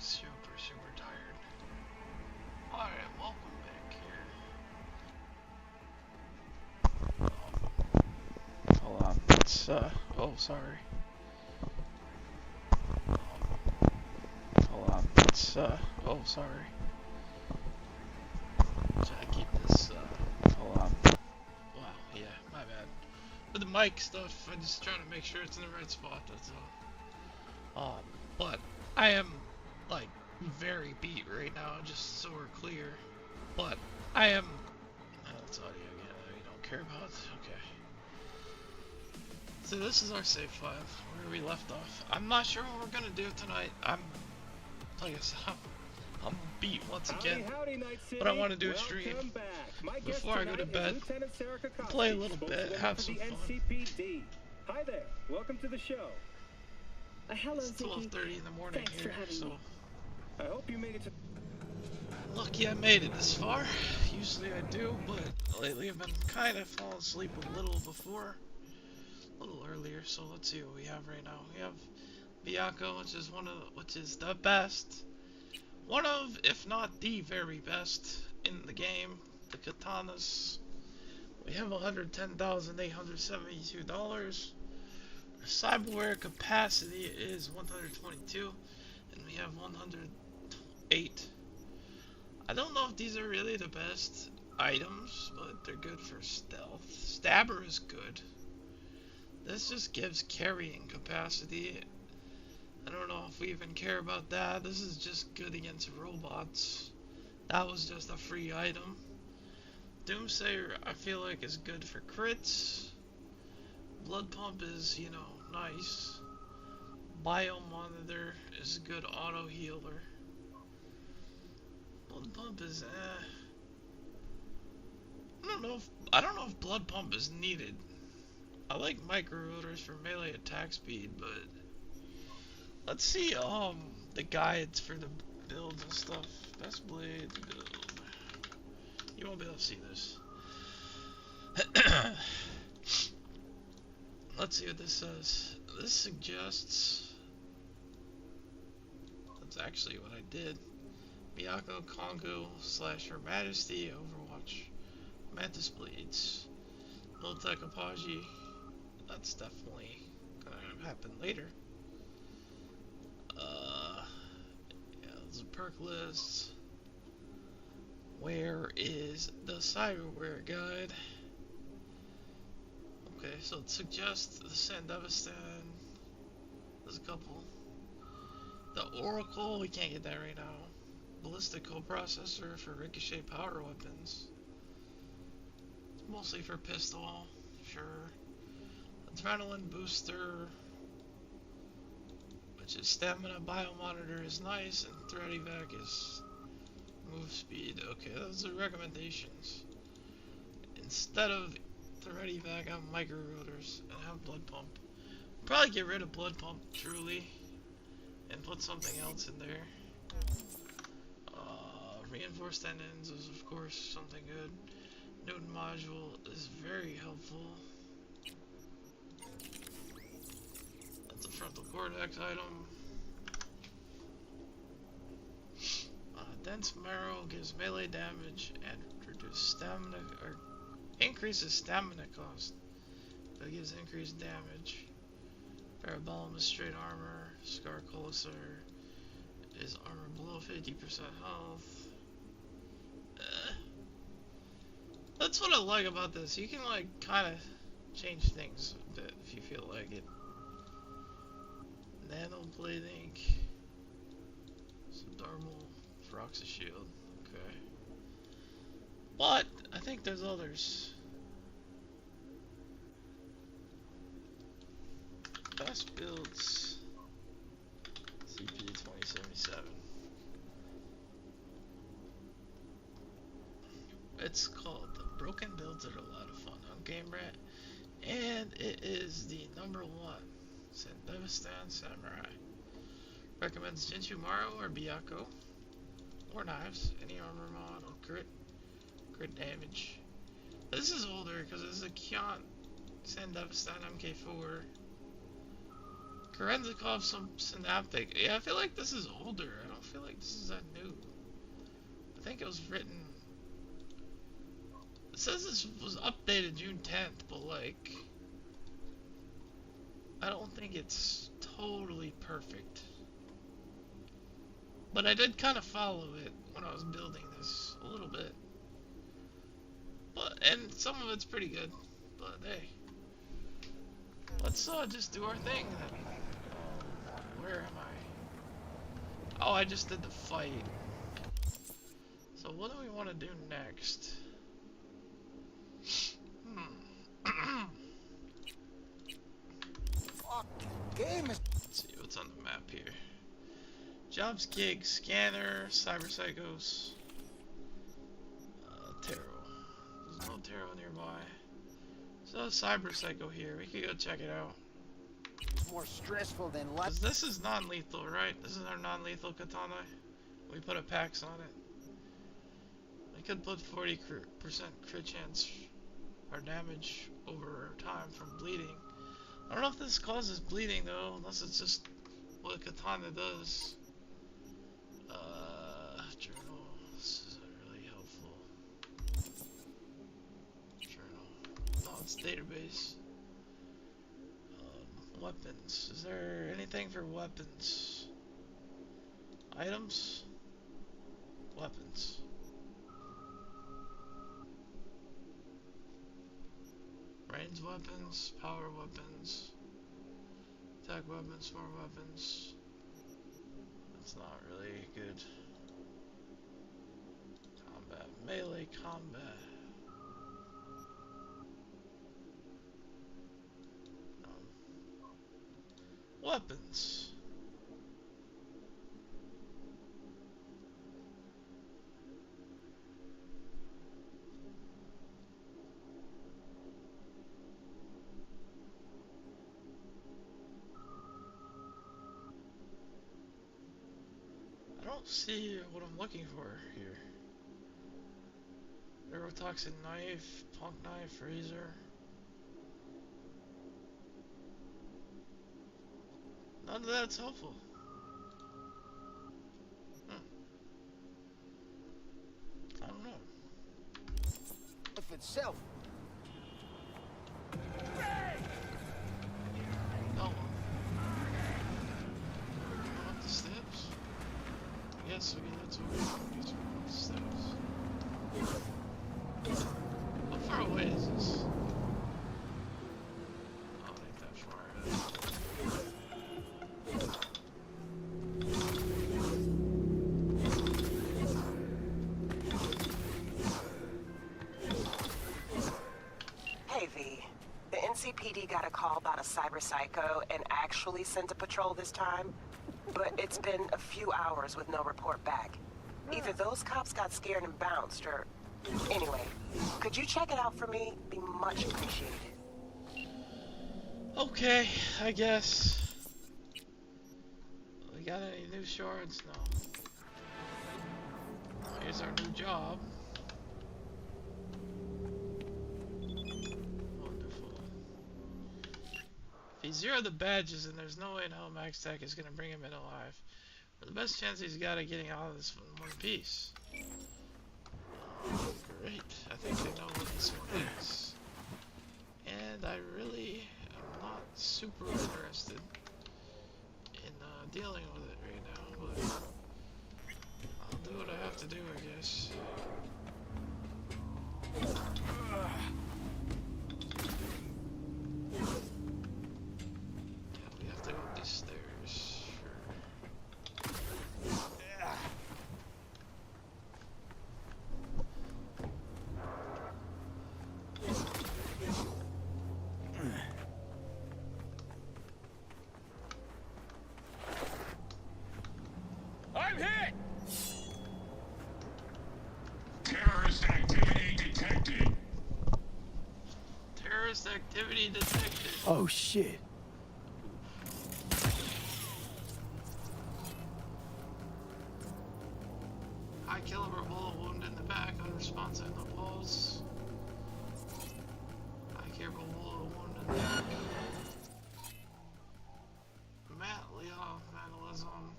super tired. Alright, welcome back here. Hold on. Let's, oh, sorry. Hold on. Let's, oh, sorry. Try to keep this, hold on. Wow, yeah, my bad. With the mic stuff, I'm just trying to make sure it's in the right spot, that's all. But I am, like, very beat right now, just so we're clear. But I am. That's audio again that we don't care about. Okay. So this is our save file where we left off. I'm not sure what we're gonna do tonight. Like I said, I'm beat once again. But I want to do a stream before I go to bed. Play a little bit, have some fun. Hi there. Welcome to the show. It's 12:30 in the morning here, so I hope you made it to. Lucky I made it this far. Usually I do, but lately I've been kind of falling asleep a little before, a little earlier. So let's see what we have right now. We have Pyscho, which is the best, one of, if not the very best in the game. The katanas. We have $110,872. Our cyberware capacity is 122, and we have 108. I don't know if these are really the best items, but they're good for stealth. Stabber is good. This just gives carrying capacity. I don't know if we even care about that. This is just good against robots. That was just a free item. Doomsayer, I feel like, is good for crits. Blood Pump is, you know, nice. Biomonitor is a good auto healer. Blood Pump is I don't know if Blood Pump is needed. I like micro rotors for melee attack speed, but let's see the guides for the builds and stuff. Best blade build. You won't be able to see this. Let's see what this says. This suggests, that's actually what I did. Pyscho, Congo / Her Majesty, Overwatch, Mantis Blades, Multi Kapaji. That's definitely gonna happen later. Yeah, there's a perk list. Where is the cyberware guide? Okay, so it suggests the Sandevistan. There's a couple. The Oracle, we can't get that right now. Ballistic coprocessor for ricochet power weapons. It's mostly for pistol, sure. Adrenaline booster, which is stamina. Biomonitor is nice, and threat evac is move speed. Okay, those are recommendations. Instead of threat evac, I have micro rotors and I have blood pump. Probably get rid of blood pump truly and put something else in there. Reinforced endings is of course something good. Newton module is very helpful. That's a frontal cortex item. Dense marrow gives melee damage and reduces stamina, or increases stamina cost, but gives increased damage. Parabellum is straight armor. Scar Colasar is armor below 50% health. That's what I like about this. You can like kind of change things a bit if you feel like it. Nanoplating. Subdermal Froxa shield. Okay. But I think there's others. Best builds. CP 2077. It's called the Broken Builds Are a Lot of Fun on GameRat, and it is the #1 Sandevistan Samurai. Recommends Jinshu Maru or Pyscho, or knives, any armor mod or crit damage. This is older because it's a Kion Sandevistan MK4. Kerenzikov, some Synaptic. Yeah, I feel like this is older. I don't don't feel like this is that new. I think it was written. It says this was updated June 10th, but like, I don't think it's totally perfect. But I did kind of follow it when I was building this a little bit. But and some of it's pretty good. But hey, let's just do our thing then. Where am I? Oh, I just did the fight. So what do we want to do next? Game is. Let's see what's on the map here. Jobs, gigs, scanner, cyber psychos, tarot. There's no tarot nearby. So cyber psycho here. We could go check it out. More stressful than life. 'Cause this is non-lethal, right? This is our non-lethal katana. We put a PAX on it. We could put 40% crit chance or damage over time from bleeding. I don't know if this causes bleeding though, unless it's just what katana does. Journal. This isn't really helpful. Journal. No, it's database. Weapons. Is there anything for weapons? Items? Weapons. Range weapons, power weapons, attack weapons, smart weapons. That's not really good. Combat. Melee combat. Weapons. I don't see what I'm looking for here. Neurotoxin knife, punk knife, razor. None of that's helpful. I don't know. Life itself. Oh. Going up the steps? Yes, okay, that's what we're going to do. Up the steps. How far away is this? Oh, I think that far. Hey V, the NCPD got a call about a cyber psycho and actually sent a patrol this time, but it's been a few hours with no report back. Either those cops got scared and bounced, or... Anyway, could you check it out for me? Be much appreciated. Okay, I guess. We got any new shards? No. Here's our new job. Wonderful. If he zeroed the badges, and there's no way in hell Max Tech is going to bring him in alive. But the best chance he's got of getting out of this in one piece. Great. I think they know what this one is. And I really am not super interested in dealing with it right now, but I'll do what I have to do, I guess. Yeah, we have to go up these stairs. Sure. I'm hit! Terrorist activity detected. Terrorist activity detected. Oh shit. High caliber bullet wound in the back, unresponsive, no pulse. High caliber bullet wound in the back. Matt Leon, vandalism.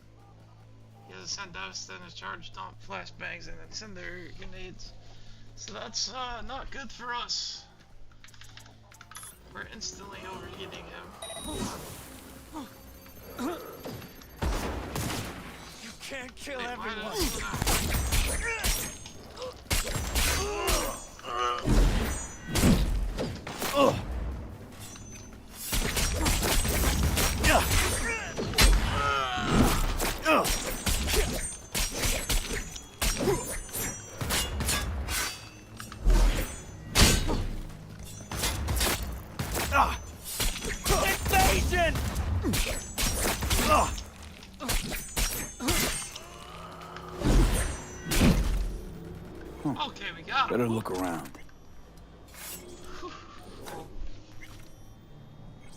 He has to send us, then a charge dump, flashbangs, and incendiary grenades. So that's not good for us. We're instantly overheating him. You can't kill Wait, why everyone. did I do that? Invasion! Okay, we got him. Better look around.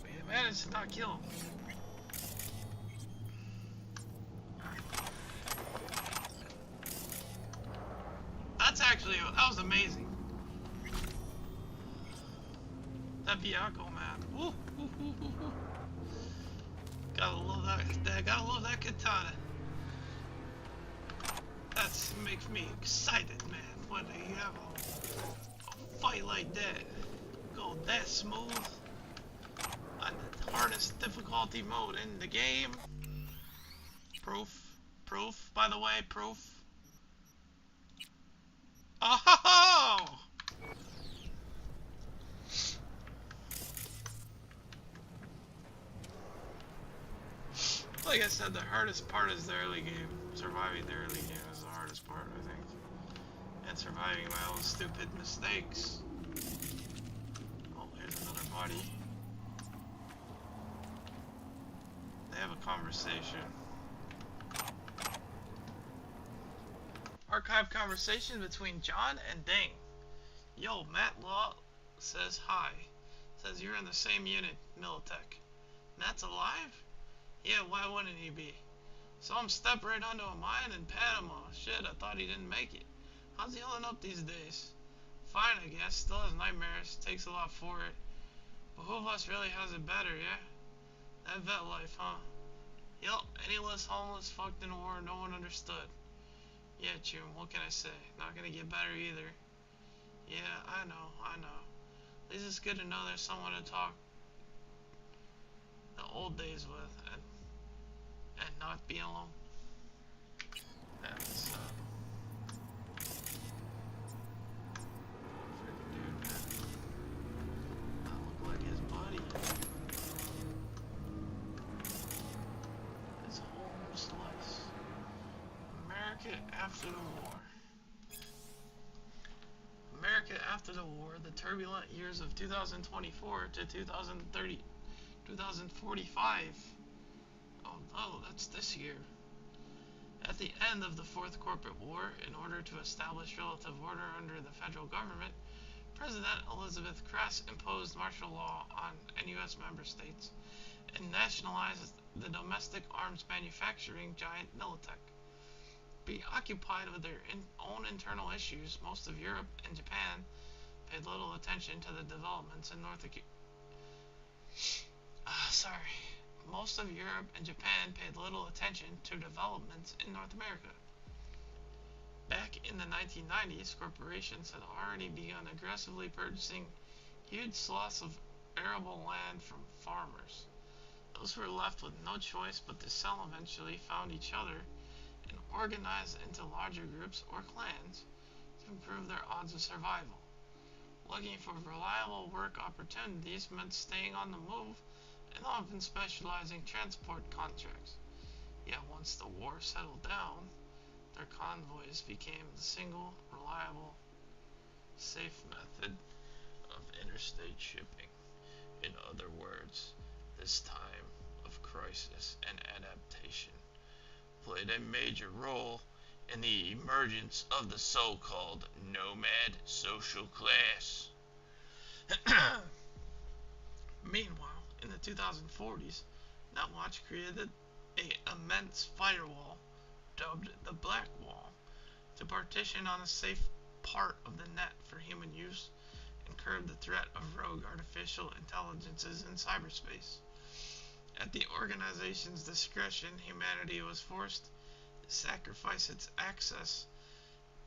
We managed to not kill him. That was amazing. That Bianco, man. Woo, woo, woo, woo, woo. Gotta love that katana. That makes me excited, man. When you have a fight like that, go that smooth on the hardest difficulty mode in the game. Proof, by the way, proof. Oh! Like I said, the hardest part is the early game. Surviving the early game is the hardest part, I think. And surviving my own stupid mistakes. Oh, here's another body. They have a conversation. Archive conversation between John and Ding. Yo, Matt Law says hi. Says you're in the same unit, Militech. Matt's alive? Yeah, why wouldn't he be? Saw him step right onto a mine in Panama. Shit, I thought he didn't make it. How's he holding up these days? Fine, I guess. Still has nightmares. Takes a lot for it. But who of us really has it better, yeah? That vet life, huh? Yup, any less homeless, fucked in war, no one understood. Yeah, June, what can I say? Not gonna get better either. Yeah, I know. At least it's good to know there's someone to talk the old days with and not be alone. That's freaking dude, man. Not look like his body. His home slice. America after the war. America after the war, the turbulent years of 2024 to 2045. Oh, that's this year. At the end of the Fourth Corporate War, in order to establish relative order under the federal government, President Elizabeth Kress imposed martial law on U.S. member states and nationalized the domestic arms manufacturing giant Militech. Preoccupied with their own internal issues, most of Europe and Japan paid little attention to the developments in Most of Europe and Japan paid little attention to developments in North America. Back in the 1990s, corporations had already begun aggressively purchasing huge swaths of arable land from farmers. Those who were left with no choice but to sell eventually found each other and organized into larger groups or clans to improve their odds of survival. Looking for reliable work opportunities meant staying on the move and often specializing transport contracts. Yet once the war settled down, their convoys became the single, reliable, safe method of interstate shipping. In other words, this time of crisis and adaptation played a major role in the emergence of the so-called nomad social class. Meanwhile, in the 2040s, NetWatch created an immense firewall, dubbed the Black Wall, to partition on a safe part of the net for human use and curb the threat of rogue artificial intelligences in cyberspace. At the organization's discretion, humanity was forced sacrifice its access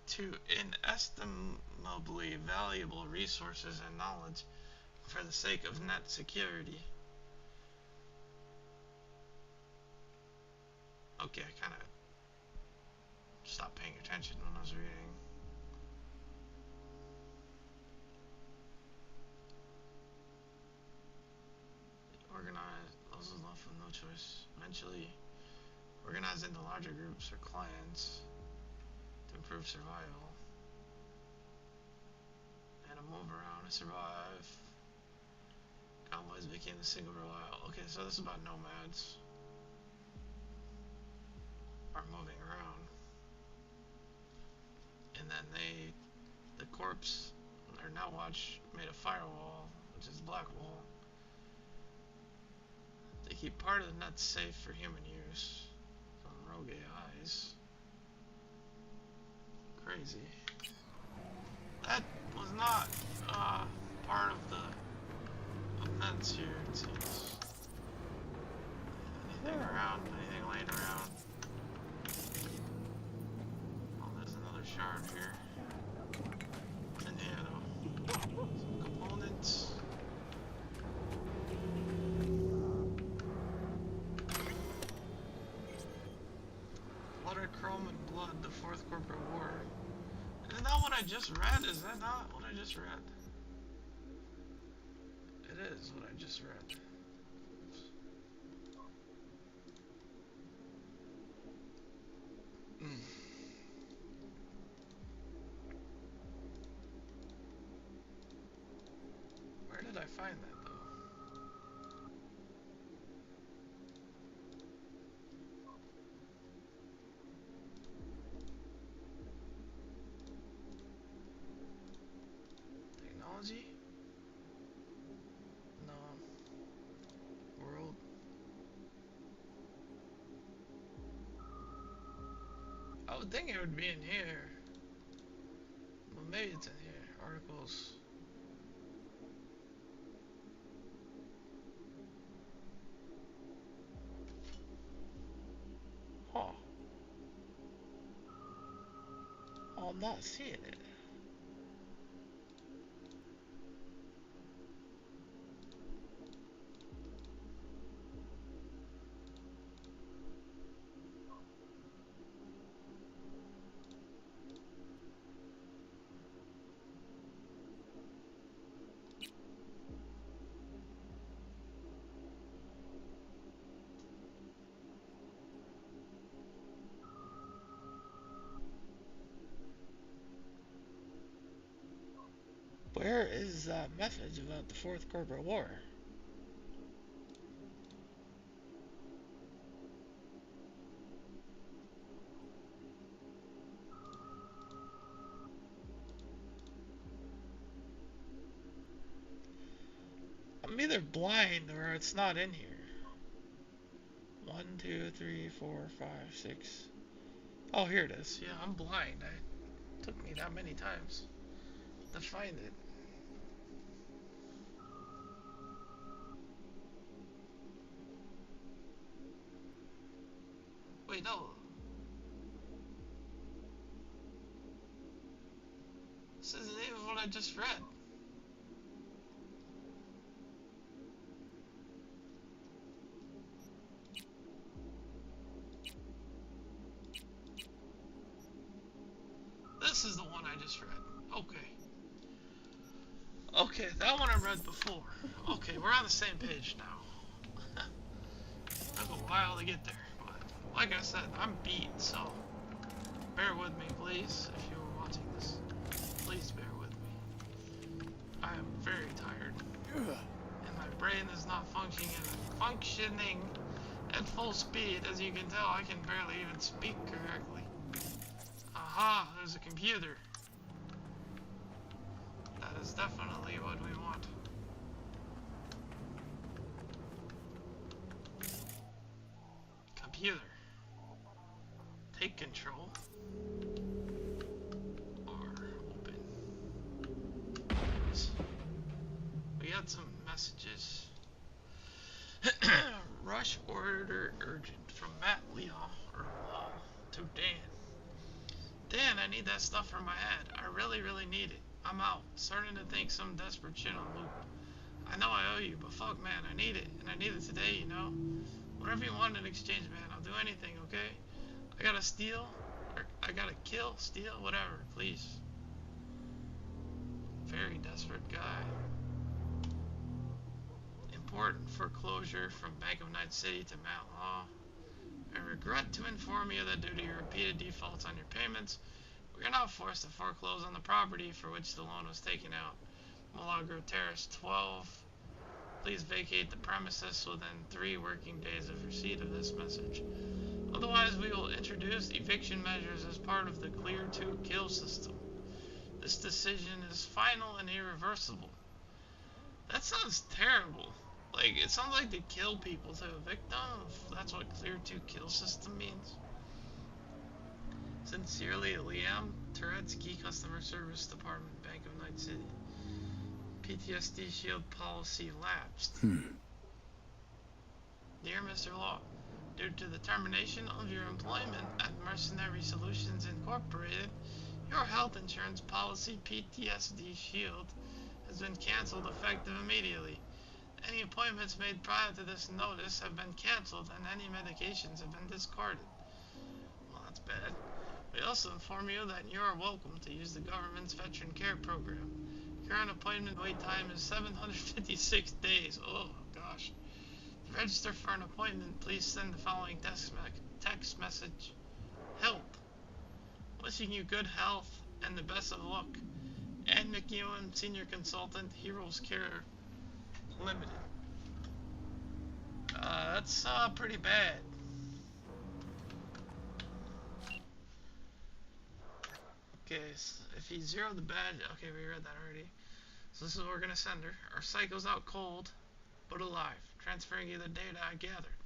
to inestimably valuable resources and knowledge for the sake of net security. Okay, I kind of stopped paying attention when I was reading. Organized, those left with no choice. Eventually, organized into larger groups or clans to improve survival. And to move around and survive. Convoys became the single reliable. Okay, so this is about nomads. Are moving around. And then the corpse, or now watch, made a firewall, which is black wall. They keep part of the net safe for human use from rogue AIs. Crazy. That was not part of the events here, it seems. Anything around? Anything laying around? Oh, there's another shard here. What's in here though? Some components. Blood, chrome, and blood, the fourth corporate war. Isn't that what I just read? Is that not what I just read? It is what I just read. Where did I find that though? Technology? No. World. I would think it would be in here. Well, maybe it's in here. Articles. Huh. Oh, I'm not seeing it. Where is that message about the fourth corporate war? I'm either blind or it's not in here. 1, 2, 3, 4, 5, 6. Oh, here it is. Yeah, I'm blind. It took me that many times to find it. Wait, no. This is the name of what I just read. This is the one I just read. Okay. Okay, that one I read before. Okay, we're on the same page now. Took a while to get there, but like I said, I'm beat, so bear with me, please, if you were watching this. Please bear with me. I am very tired, and my brain is not functioning at full speed. As you can tell, I can barely even speak correctly. Aha, there's a computer. That is definitely what we want. Computer. Take control. Or open. We got some messages. Rush order urgent from Matt Leon or Law to I need that stuff for my head. I really, really need it. I'm out. Starting to think some desperate shit on loop. I know I owe you, but fuck, man, I need it. And I need it today, you know? Whatever you want in exchange, man. I'll do anything, okay? I gotta steal, or I gotta kill, steal, whatever, please. Very desperate guy. Important foreclosure from Bank of Night City to Mount Law. I regret to inform you that due to your repeated defaults on your payments, we are now forced to foreclose on the property for which the loan was taken out. Milagro Terrace 12. Please vacate the premises within 3 working days of receipt of this message. Otherwise, we will introduce eviction measures as part of the Clear to Kill system. This decision is final and irreversible. That sounds terrible. Like, it sounds like they kill people to evict them, if that's what Clear to Kill system means. Sincerely, Liam Turetsky, Customer Service Department, Bank of Night City. PTSD Shield policy lapsed. Dear Mr. Law, due to the termination of your employment at Mercenary Solutions Incorporated, your health insurance policy PTSD Shield has been canceled effective immediately. Any appointments made prior to this notice have been canceled and any medications have been discarded. Well, that's bad. We also inform you that you are welcome to use the government's veteran care program. Current appointment wait time is 756 days. Oh, gosh. To register for an appointment, please send the following text message. Help. Wishing you good health and the best of luck. Ann McEwen, Senior Consultant, Heroes Care Limited. That's pretty bad. Okay, so if he zeroed the badge, okay, we read that already. So this is what we're gonna send her. Our psycho's out cold, but alive, transferring you the data I gathered.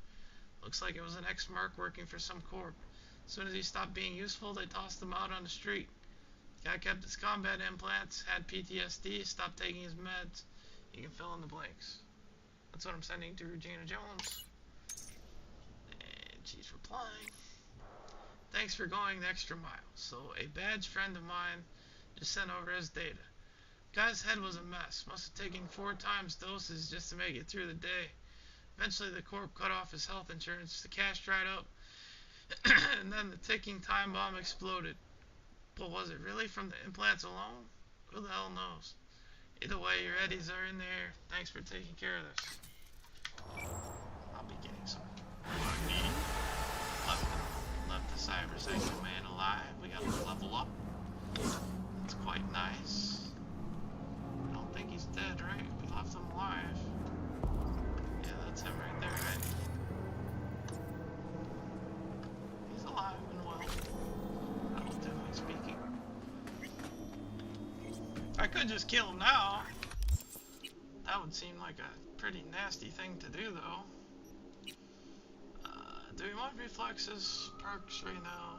Looks like it was an ex-merc working for some corp. As soon as he stopped being useful, they tossed him out on the street. Guy kept his combat implants, had PTSD, stopped taking his meds. You can fill in the blanks. That's what I'm sending to Regina Jones. And she's replying. Thanks for going the extra mile. So, a badge friend of mine just sent over his data. Guy's head was a mess. Must have taken 4 times doses just to make it through the day. Eventually, the corp cut off his health insurance. The cash dried up. And then the ticking time bomb exploded. But was it really from the implants alone? Who the hell knows? Either way, your eddies are in there. Thanks for taking care of this. I'll be getting some money. Left the cyber psycho man alive. We got to level up. It's quite nice. I don't think he's dead, right? We left him alive. Yeah, that's him right there, right? He's alive and well. Relatively speaking. I could just kill him now. That would seem like a pretty nasty thing to do, though. Do we want reflexes, perks right now?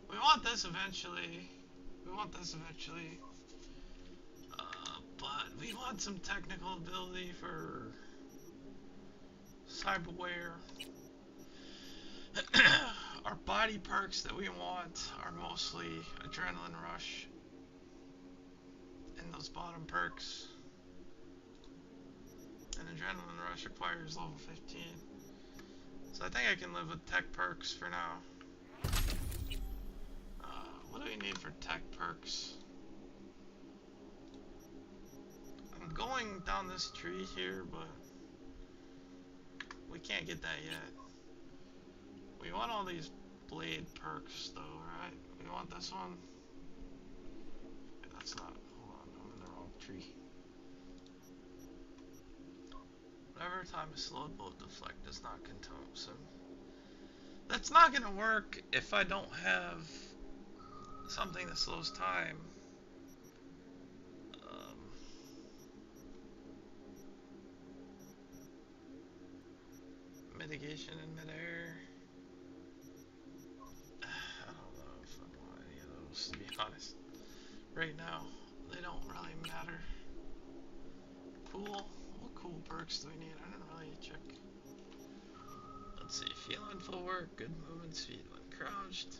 We want this eventually. But we want some technical ability for cyberware. Our body perks that we want are mostly adrenaline rush and those bottom perks. And adrenaline rush requires level 15. So I think I can live with tech perks for now. What do we need for tech perks? I'm going down this tree here, but we can't get that yet. We want all these blade perks though, right? We want this one. Okay, that's not, hold on, I'm in the wrong tree. Whatever time is slowed, bolt deflect does not consume. So that's not gonna work if I don't have something that slows time. Mitigation in midair. I don't know if I want any of those, to be honest. Right now, they don't really matter. Cool. What cool perks do we need? I didn't really check. Let's see. Feline full work, good movement speed when crouched.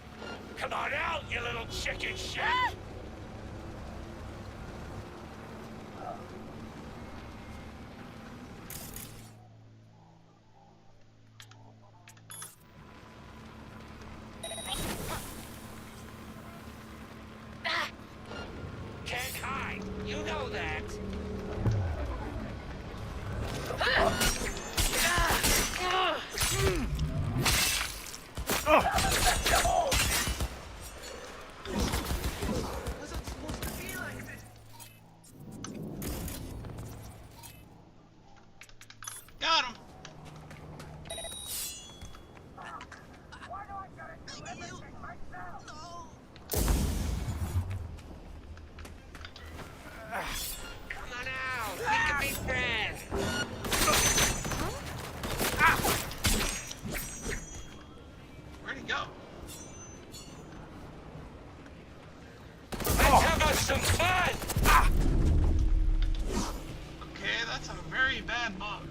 That's a very bad bug.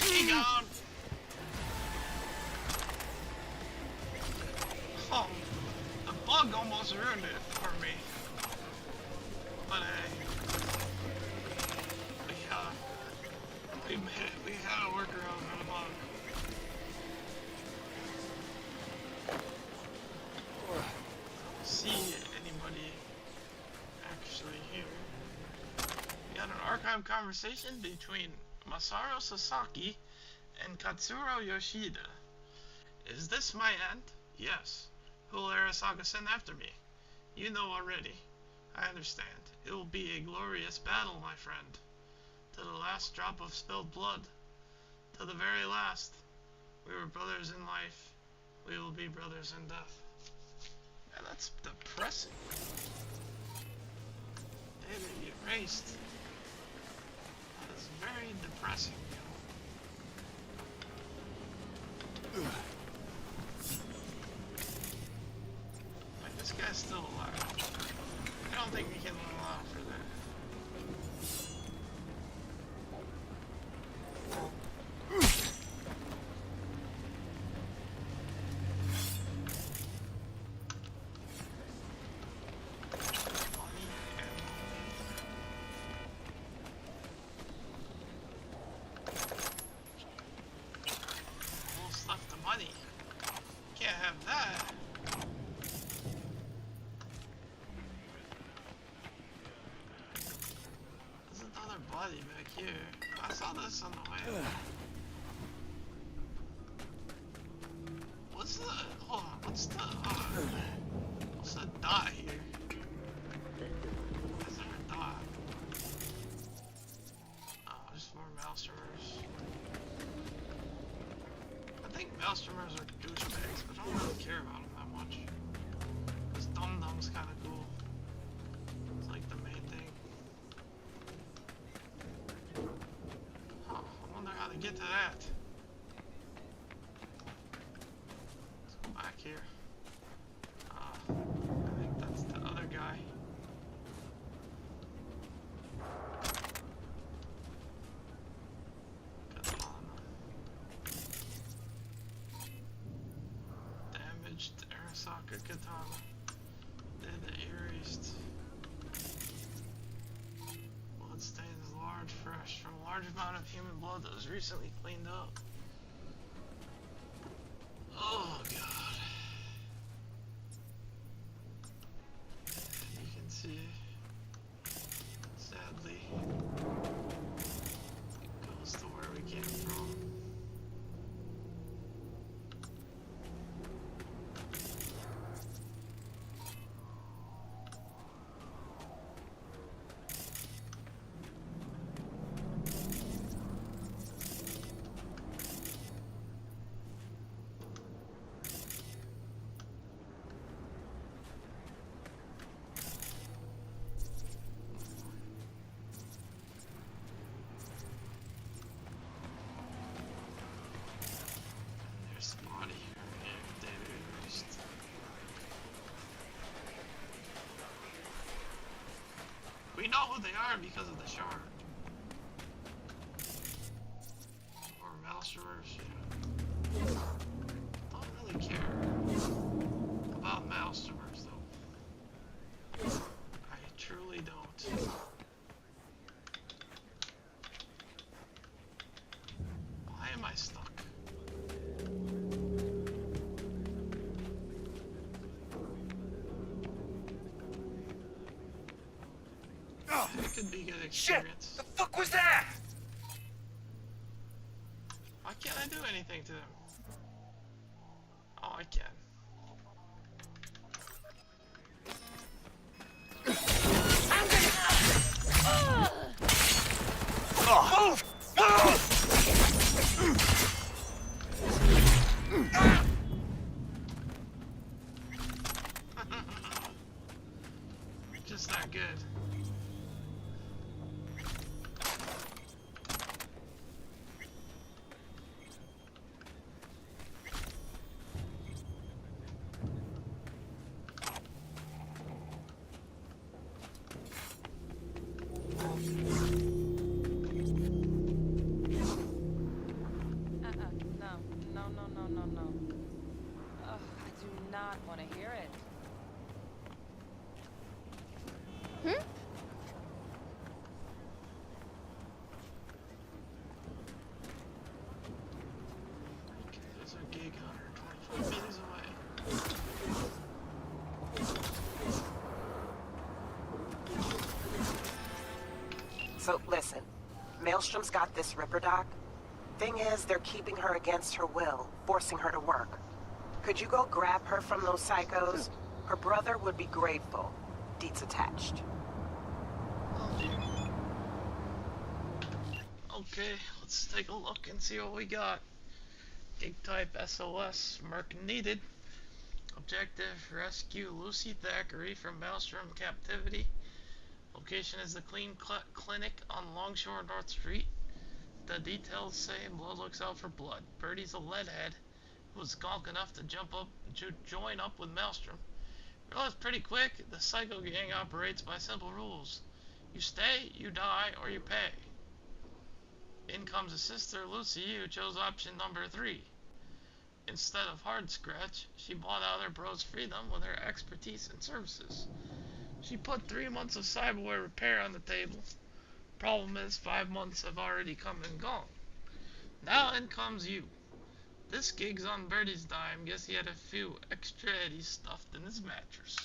He gone. Oh, the bug almost ruined it for me. But we made it. We had a workaround for the bug. See anybody actually here? We had an archive conversation between Masaru Sasaki and Katsuro Yoshida. Is this my end? Yes. Who will Arasaka send after me? You know already. I understand. It will be a glorious battle, my friend. To the last drop of spilled blood. To the very last. We were brothers in life. We will be brothers in death. Man, that's depressing. Data erased. That is very depressing. Like, this guy's still alive. I don't think we can allow for that. Almost left the money. Can't have that. There's another body back here. I saw this on the way. What's the... hold on, what's the dot here? Is there a dot? Oh, just more Maelstromers. I think Maelstromers are douchebags, but I don't really care about them that much. This Dum Dum's kinda cool. It's like the main thing. Huh, I wonder how to get to that. Let's go back here. I think that's the other guy. Katana. Damaged Arasaka Katana. Data erased. Bloodstains large, fresh, from a large amount of human blood that was recently cleaned up. Oh god. And you can see, sadly, it goes to where we came from. There's the body here. Data erased. We know who they are because of the shard. Or Maelstromers, yeah. Don't really care about Maelstromers though. I truly don't. Why am I stuck? It could be good Shit! experience. The fuck was that? Why can't I do anything to them? Oh, I can. Move! Move! Just not good. not want to hear it. Hmm? Okay, there's a gig hunter 25 meters away. So listen, Maelstrom's got this Ripper Doc. Thing is, they're keeping her against her will, forcing her to work. Could you go grab her from those psychos? Her brother would be grateful. Deeds attached. Oh dear. Okay, let's take a look and see what we got. Gig type SOS, Merc needed. Objective, rescue Lucy Thackeray from Maelstrom captivity. Location is the Clean Clinic on Longshore North Street. The details say Blood looks out for blood. Birdie's a leadhead who was skonk enough to join up with Maelstrom. Realized pretty quick, the Psycho Gang operates by simple rules. You stay, you die, or you pay. In comes a sister, Lucy, who chose option number 3. Instead of hard scratch, she bought out her bro's freedom with her expertise and services. She put 3 months of cyberware repair on the table. Problem is, 5 months have already come and gone. Now in comes you. This gig's on Birdie's dime. Guess he had a few extra eddies stuffed in his mattress.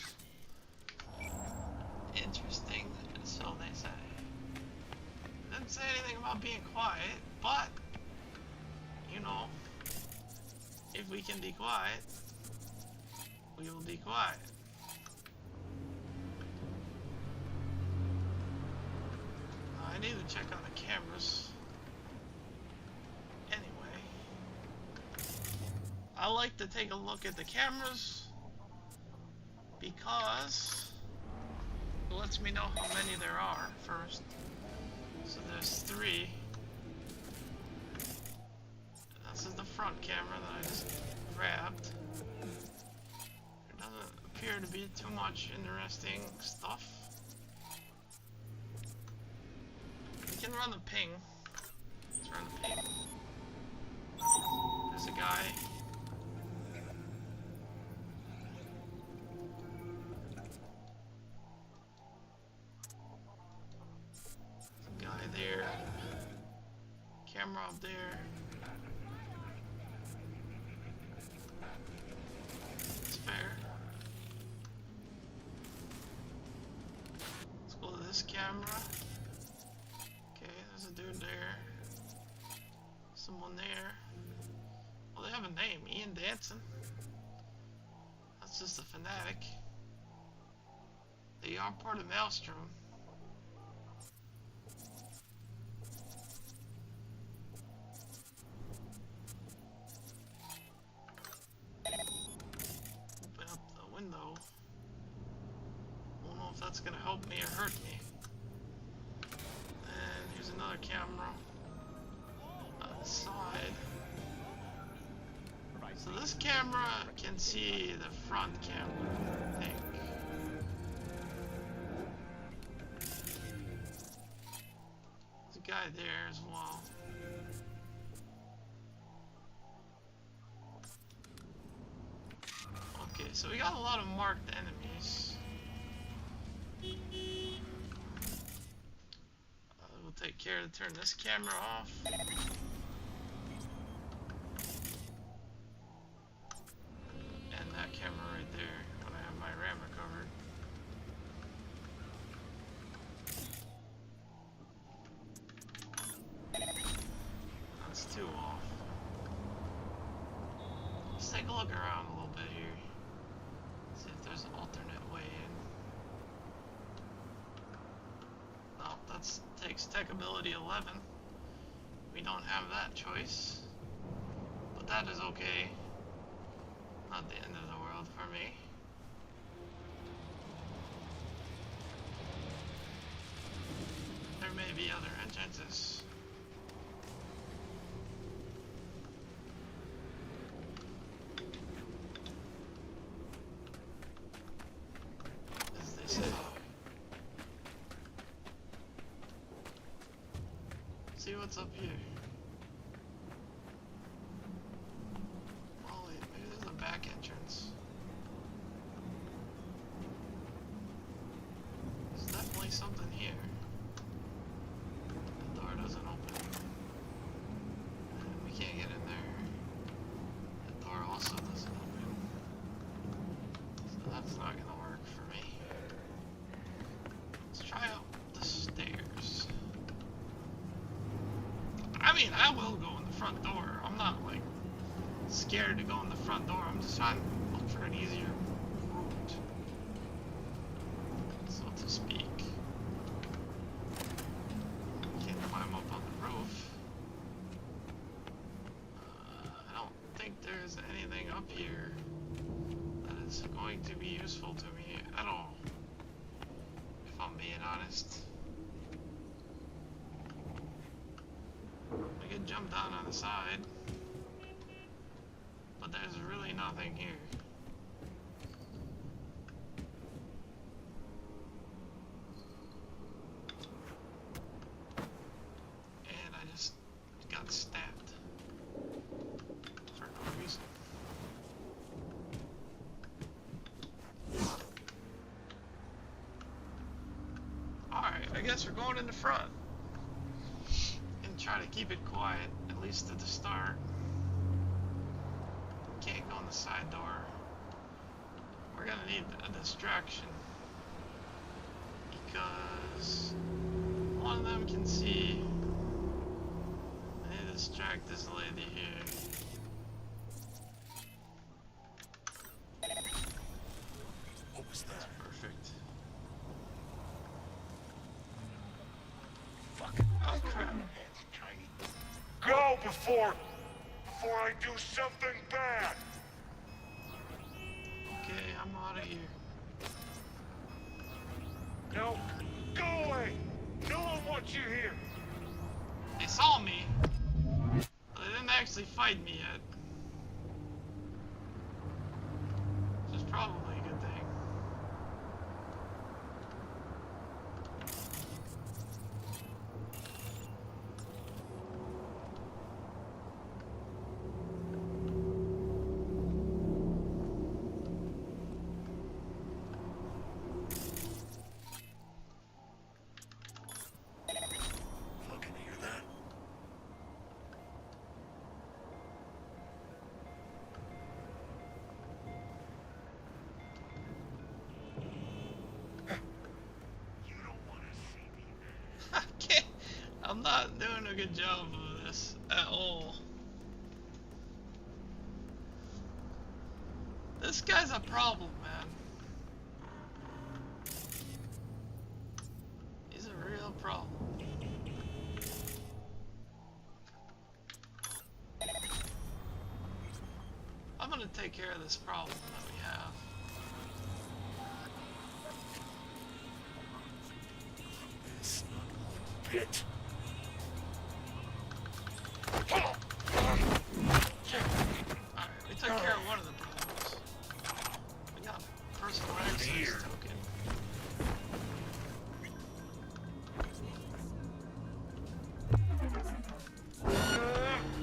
Interesting, so they say. Didn't say anything about being quiet, but, you know, if we can be quiet, we will be quiet. I need to check on the cameras. Anyway, I like to take a look at the cameras because it lets me know how many there are first. So there's 3. This is the front camera that I just grabbed. There doesn't appear to be too much interesting stuff. We can run the ping. Let's run the ping. There's a guy. There's a guy there. Camera up there. It's fair. Let's go to this camera. Okay, there's a dude there. Someone there. Well, they have a name, Ian Danson. That's just a fanatic. They are part of Maelstrom. Open up the window. Don't know if that's gonna help me or hurt me. And here's another camera on the side. So this camera can see the front camera, I think. There's a guy there as well. Okay, so we got a lot of marked enemies. We'll take care to turn this camera off. And that camera right there when I have my RAM recovered. That's 2 off. Let's take a look around a little bit here. See if there's an alternate way in. No, that takes tech ability 11. We don't have that choice. But that is okay. Not the end of the world for me. There may be other entrances. As they say. See what's up here. Oh wait, maybe there's a back entrance. something here. The door doesn't open. We can't get in there. The door also doesn't open. So that's not gonna work for me. Let's try out the stairs. I mean, I will go in the front door. I'm not like scared to go in the front door. I'm just trying to look for an easier route, so to speak. Can't climb up on the roof. I don't think there's anything up here that is going to be useful to me at all, if I'm being honest. I could jump down on the side, but there's really nothing here. And I just got stabbed for no reason. Alright, I guess we're going in the front. And try to keep it quiet, at least at the start. Can't go in the side door. We're gonna need a distraction, because one of them can see. I need to distract this lady here. What was that? Perfect. Fucking Oh crap. hands, tiny. Go before I do something bad. Okay, I'm out of here. No, go away. No one wants you here. They saw me, but they didn't actually fight me yet. Which is probably a good thing. Fucking hear that? You don't want to see me. I can't. I'm not doing a good job of this at all. This guy's a problem, man. He's a real problem. I'm gonna take care of this problem that we have. It's not one bit. Alright, we took care of one of the problems. We got personal access Here. token.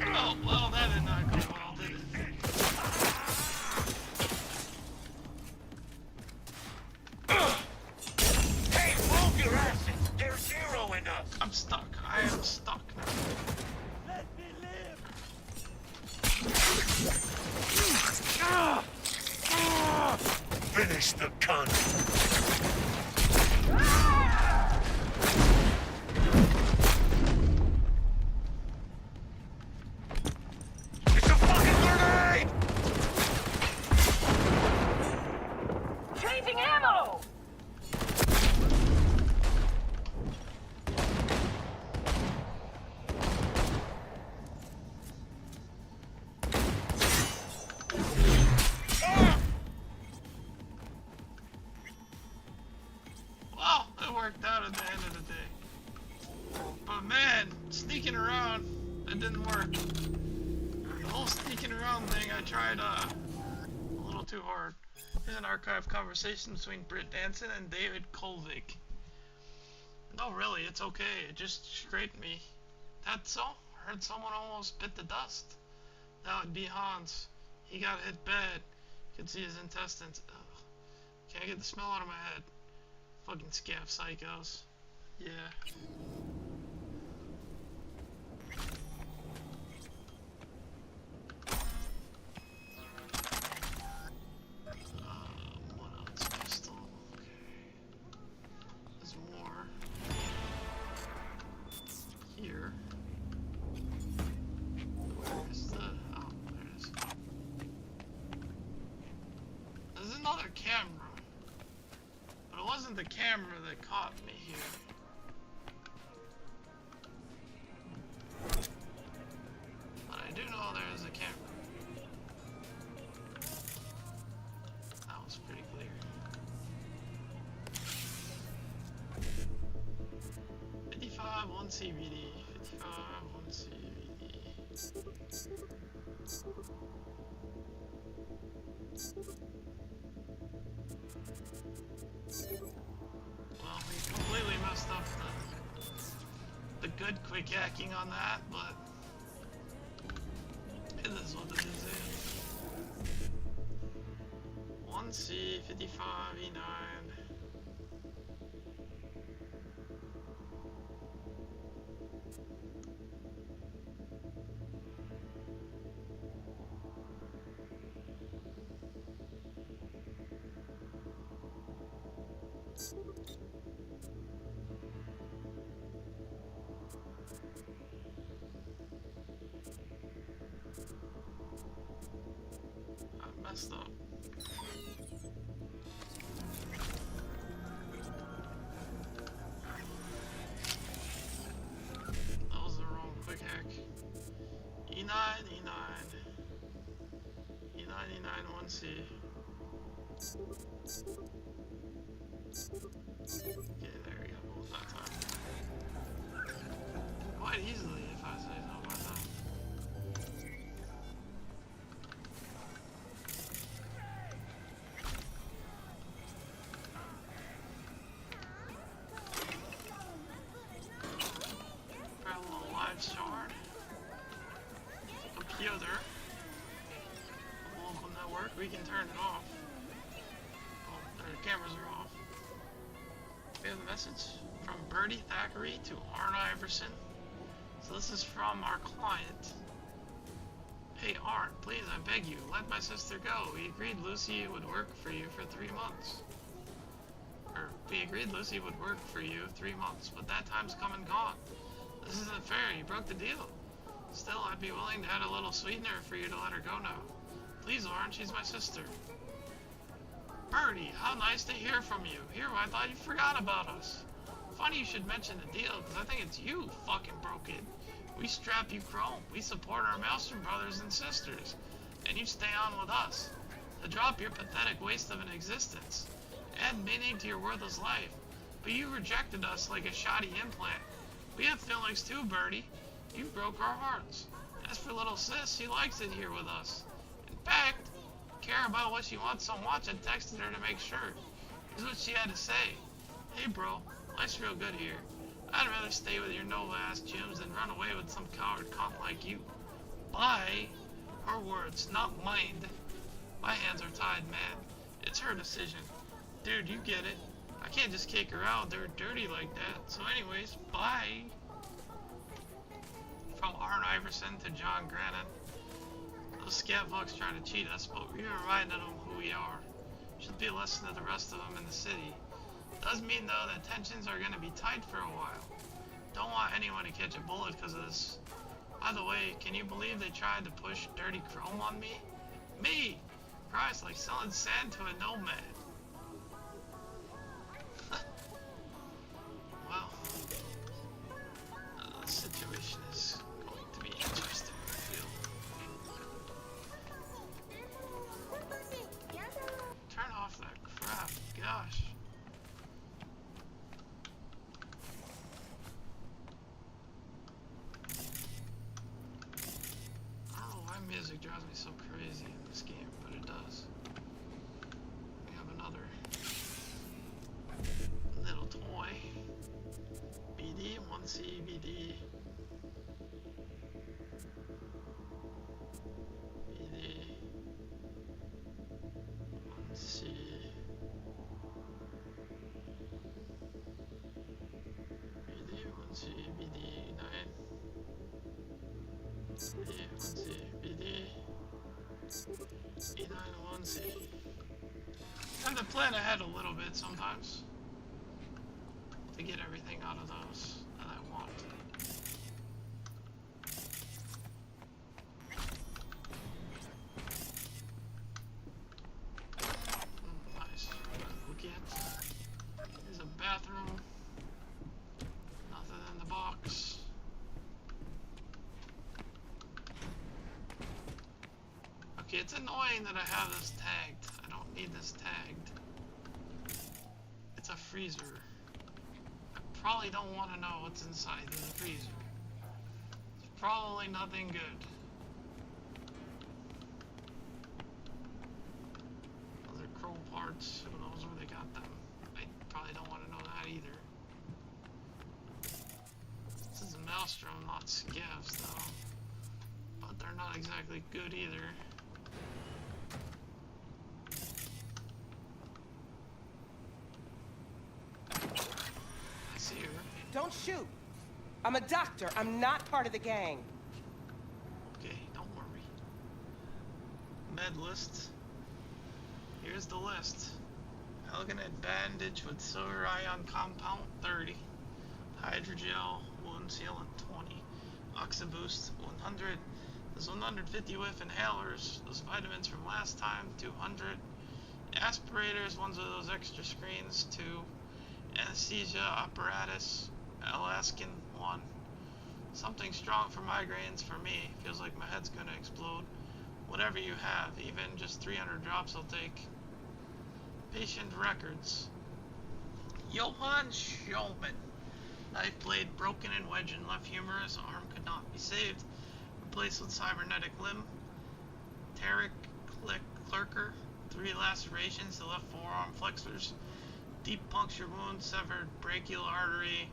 Oh, well, that did not go well, did it? Hey, move your asses! They're zeroing us! I'm stuck. I am stuck now. Let me live! Finish the cunt! It's a fucking grenade! Changing ammo! Well, it worked out at the end of the day. But man, sneaking around, it didn't work. The whole sneaking around thing, I tried a little too hard. Here's an archived conversation between Britt Danson and David Kolvik. No, really, it's okay. It just scraped me. That's so? I heard someone almost bit the dust. That would be Hans. He got hit bad. Could see his intestines. Ugh. Can't get the smell out of my head. Fucking scav psychos. Yeah. What else? Pistol. Okay. There's more. Here. Where is the... Oh, there it is. There's another camera. But it wasn't the camera that caught me here. But I do know there is a camera. That was pretty clear. 55, 1 CBD. 55, 1 CBD. Well, we completely messed up the good quick hacking on that, but it is what it is. 1C, 55, E9. I messed up. That was the wrong quick hack. E9, E9. E9, E9, 1C. Okay, there we go. That time. Quite easily, if I say so myself. Parallel live shard. Computer. Local network. We can turn it off. Oh, the cameras are off. We have a message from Bertie Thackeray to Arn Iverson. So this is from our client. Hey Arn, please, I beg you, let my sister go. We agreed Lucy would work for you for 3 months. We agreed Lucy would work for you 3 months, but that time's come and gone. This isn't fair, you broke the deal. Still, I'd be willing to add a little sweetener for you to let her go now. Please, Arn, she's my sister. Bertie, how nice to hear from you. Here, I thought you forgot about us. Funny you should mention the deal, because I think it's you who fucking broke it. We strap you chrome. We support our Maelstrom brothers and sisters. And you stay on with us. To drop your pathetic waste of an existence. Add meaning to your worthless life. But you rejected us like a shoddy implant. We have feelings too, Bertie. You broke our hearts. As for little sis, she likes it here with us. In fact, care about what she wants so much, I texted her to make sure. Here's what she had to say. Hey bro, life's real good here. I'd rather stay with your no-ass gyms than run away with some coward cunt like you. Bye. Her words, not mine. My hands are tied, man. It's her decision. Dude, you get it. I can't just kick her out. They're dirty like that. So anyways, bye. From Arn Iverson to John Grannon. Those scat fucks trying to cheat us, but we're reminding them who we are. Should be a lesson to the rest of them in the city. Does mean though that tensions are going to be tight for a while. Don't want anyone to catch a bullet because of this. By the way, can you believe they tried to push dirty chrome on me? Me! Christ, like selling sand to a nomad. Well, the situation is going to be interesting, I feel. Turn off that crap, gosh. I don't know why music drives me so crazy in this game, but it does. We have another little toy. BD, 1C, BD. plan ahead a little bit sometimes to get everything out of those that I want. Nice. We'll get is a bathroom. Nothing in the box. Okay, it's annoying that I have this tagged. I don't need this tagged. It's a freezer. I probably don't want to know what's inside the freezer. It's probably nothing good. Those are crow parts. Who knows where they got them? I probably don't want to know that either. This is a maelstrom, not scavs though. But they're not exactly good either. Don't shoot. I'm a doctor. I'm not part of the gang. Okay, don't worry. Med list. Here's the list. Helganet bandage with silver ion compound 30. Hydrogel wound sealant 20. Oxyboost 100. There's 150 with inhalers. Those vitamins from last time 200. Aspirators, ones of those extra screens 2. Anesthesia apparatus Alaskan 1. Something strong for migraines for me. Feels like my head's gonna explode. Whatever you have, even just 300 drops I'll take. Patient records. Johann Schulman. Knife blade broken and wedged in left humerus. Arm could not be saved. Replaced with cybernetic limb. Tarek Clerker. 3 lacerations to left forearm flexors. Deep puncture wound, severed brachial artery.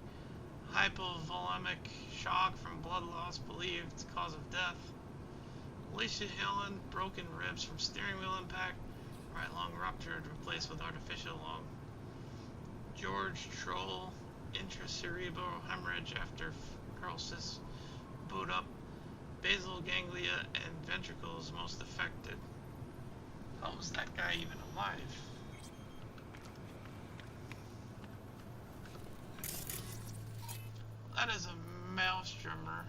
Hypovolemic shock from blood loss believed cause of death. Alicia Hillen, broken ribs from steering wheel impact. Right lung ruptured, replaced with artificial lung. George Troll, intracerebral hemorrhage after paralysis. Boot up. Basal ganglia and ventricles most affected. How was that guy even alive? That is a maelstrommer.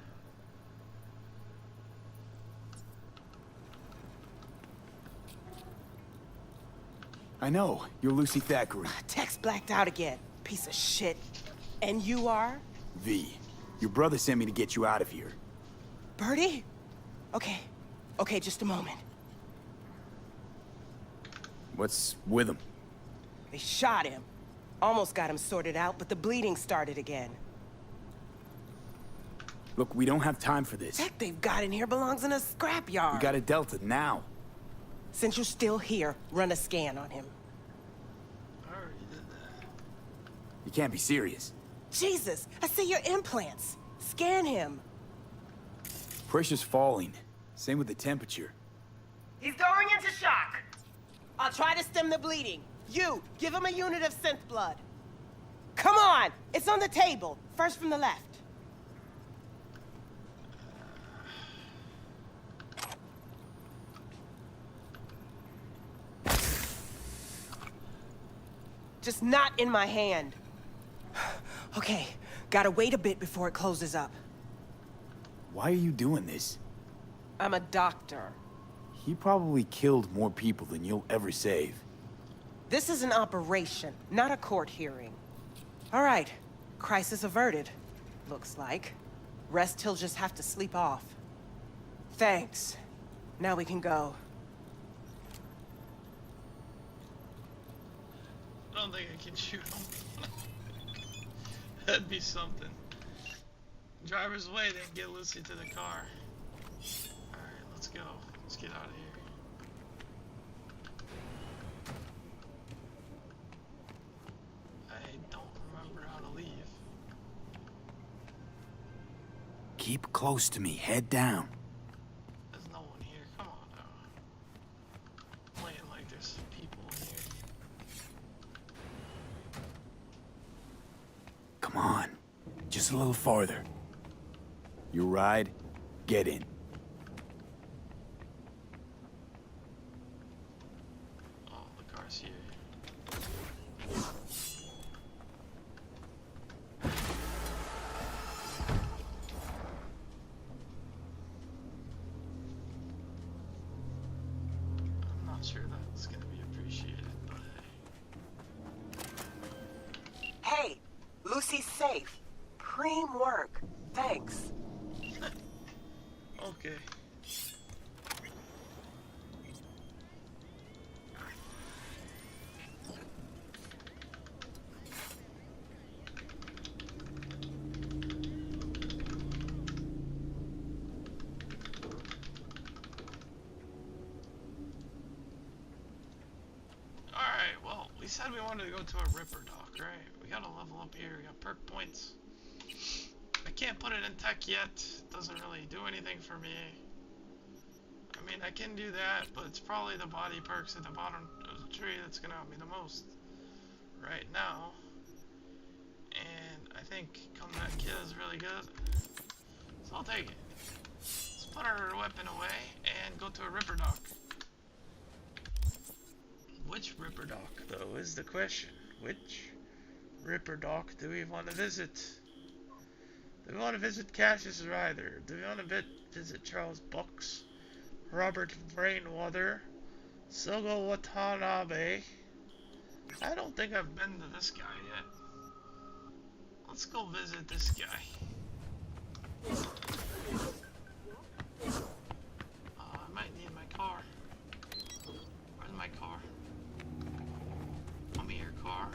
I know. You're Lucy Thackeray. Text blacked out again. Piece of shit. And you are? V. Your brother sent me to get you out of here. Birdie? Okay. Okay, just a moment. What's with him? They shot him. Almost got him sorted out, but the bleeding started again. Look, we don't have time for this. Tech they've got in here belongs in a scrapyard. We got a Delta now. Since you're still here, run a scan on him. I already did that. You can't be serious. Jesus, I see your implants. Scan him. Pressure's falling. Same with the temperature. He's going into shock. I'll try to stem the bleeding. You, give him a unit of synth blood. Come on! It's on the table. First from the left. Just not in my hand. Okay, gotta wait a bit before it closes up. Why are you doing this? I'm a doctor. He probably killed more people than you'll ever save. This is an operation, not a court hearing. All right, crisis averted, looks like. Rest he'll just have to sleep off. Thanks. Now we can go. I don't think I can shoot him. That'd be something. Driver's away, then get Lucy to the car. Alright, let's go. Let's get out of here. I don't remember how to leave. Keep close to me. Head down. There's no one here. Come on now. Playing like there's people in here. Come on. Just a little farther. You ride, get in. Oh, the car's here. QC safe. Preem work. Thanks. Okay. Alright, well, we said we wanted to go to a Ripper dock, right? We gotta level up here, we got perk points. I can't put it in tech yet, it doesn't really do anything for me. I mean, I can do that, but it's probably the body perks at the bottom of the tree that's gonna help me the most right now. And I think combat kit is really good, so I'll take it. Let's put our weapon away and go to a Ripper dock. Which Ripper dock, though, is the question. Which Ripper dock do we want to visit? Do we want to visit Cassius Ryder? Do we want to visit Charles Bucks? Robert Rainwater? Sogo Watanabe? I don't think I've been to this guy yet. Let's go visit this guy. I might need my car. Where's my car? Come here, car.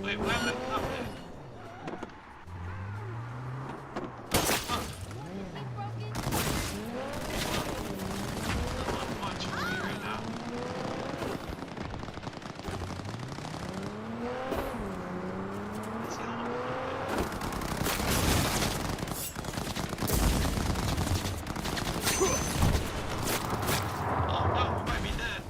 Wait, why am I coming? Not much for me right now. Let's see how oh no, I might be dead.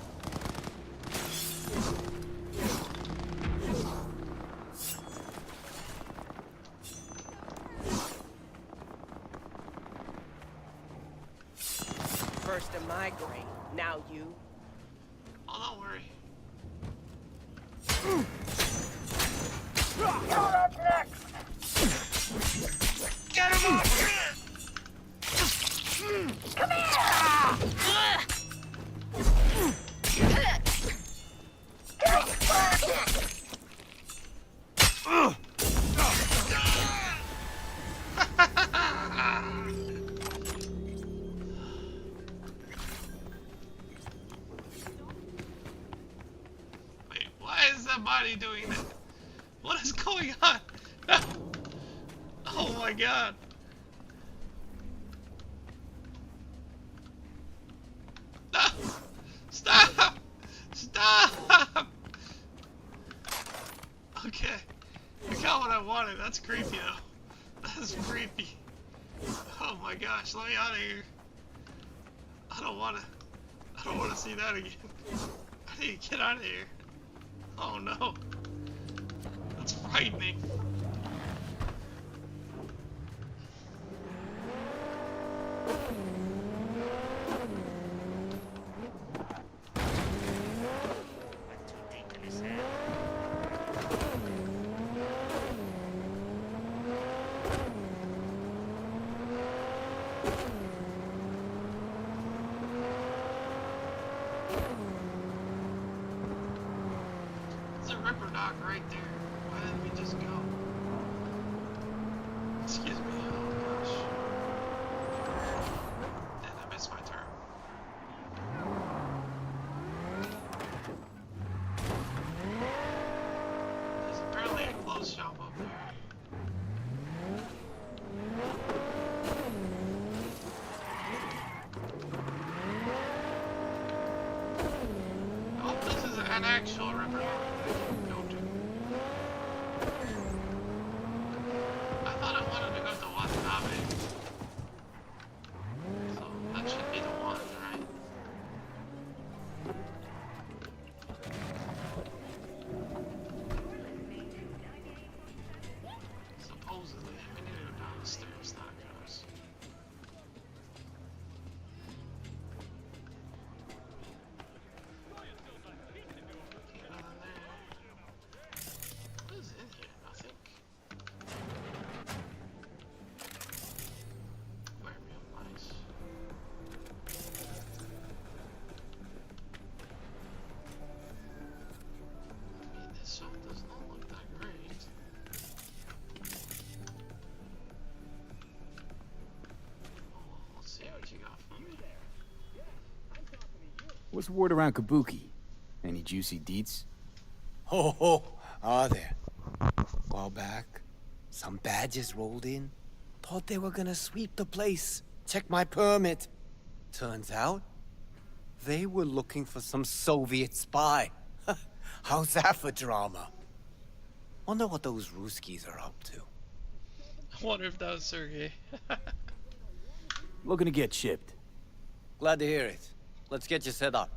First a migraine, now you. Oh, don't worry. Get him off here! Wait, why is that body doing that? What is going on? Oh my god. No! Stop! Stop! Okay. I got what I wanted. That's creepy though. That's creepy. Oh my gosh, let me out of here. I don't wanna see that again. I need to get out of here. Oh no. That's frightening. There's a Ripper dock right there. Why didn't we just go? Excuse me. Oh gosh. And I missed my turn. There's apparently a clothes shop up there. I hope this is an actual Ripper dock that I can go to. I thought I wanted to go to Watanabe. So that should be the one, right? Supposedly, we need to go down the stairs, not across. What's the word around Kabuki? Any juicy deets? Ho ho, are there? While back, some badges rolled in. Thought they were gonna sweep the place. Check my permit. Turns out, they were looking for some Soviet spy. How's that for drama? Wonder what those Ruskies are up to. I wonder if that was Sergey. Looking to get chipped. Glad to hear it. Let's get you set up.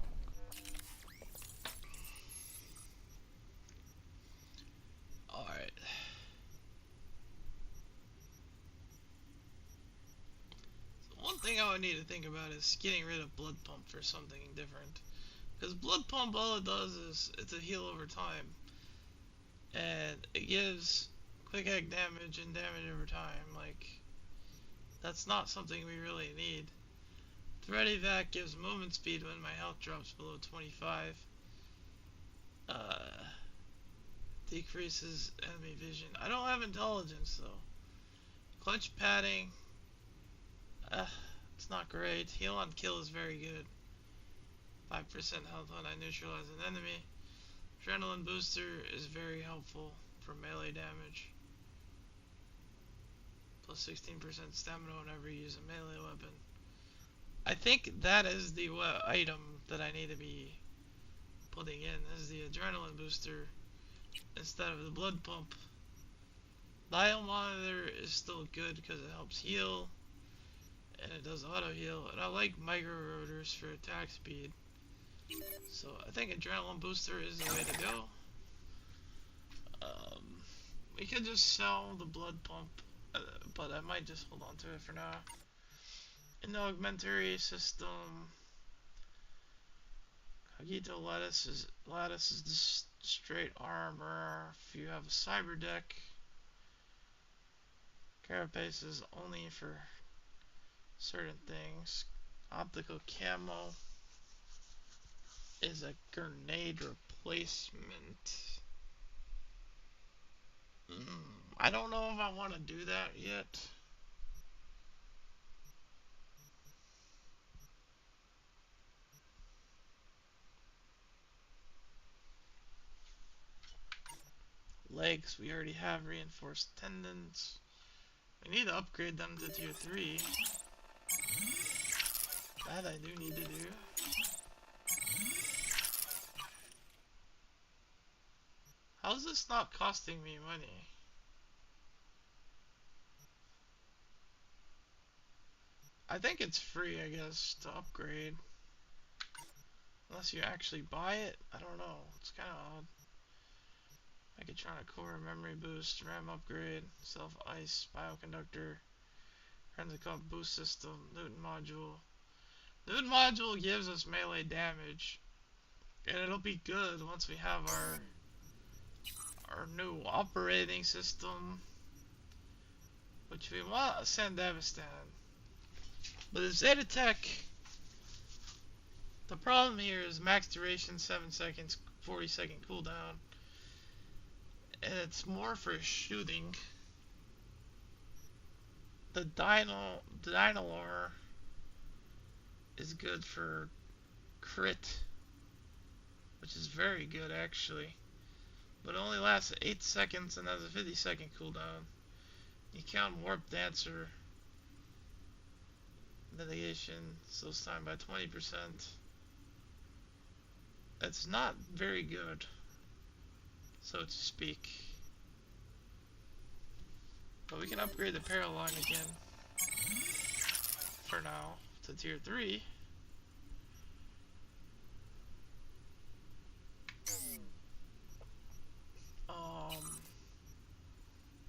Alright. So one thing I would need to think about is getting rid of Blood Pump for something different. Because Blood Pump, all it does is, it's a heal over time. And it gives quick egg damage and damage over time. Like, that's not something we really need. Threat evac gives movement speed when my health drops below 25. Decreases enemy vision. I don't have intelligence though. Clutch padding. It's not great. Heal on kill is very good. 5% health when I neutralize an enemy. Adrenaline booster is very helpful for melee damage. Plus 16% stamina whenever you use a melee weapon. I think that is the item that I need to be putting in, is the adrenaline booster instead of the blood pump. Dial monitor is still good because it helps heal and it does auto heal, and I like micro rotors for attack speed. So I think adrenaline booster is the way to go. We could just sell the blood pump, but I might just hold on to it for now. In the augmentary system, Cogito lattice is just straight armor. If you have a cyber deck, carapace is only for certain things. Optical camo is a grenade replacement. I don't know if I want to do that yet. Legs, we already have reinforced tendons. We need to upgrade them to tier 3. That I do need to do. How's this not costing me money? I think it's free, I guess, to upgrade. Unless you actually buy it? I don't know. It's kind of odd. Mechatronic core, memory boost, RAM upgrade, self-ice, bioconductor, forensic boost system, Newton module. Newton module gives us melee damage, and it'll be good once we have our new operating system, which we want a Sandavistan. But the Zetatech, the problem here is max duration 7 seconds, 40-second cooldown, and it's more for shooting. The Dynalore is good for crit, which is very good actually, but it only lasts 8 seconds and has a 50-second cooldown. You count Warp Dancer mitigation, slows time by 20%. It's not very good, so to speak. But we can upgrade the Paraline again for now to tier 3.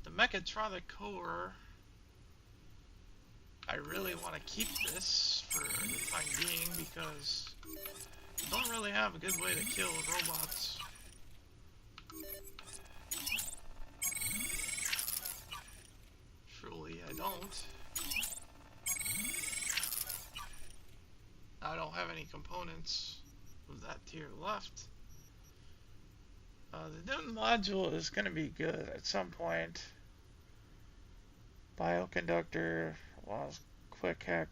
The Mechatronic core, I really want to keep this for the time being because I don't really have a good way to kill robots. Truly, I don't. I don't have any components of that tier left. The Newton module is going to be good at some point. Bioconductor, quick hack,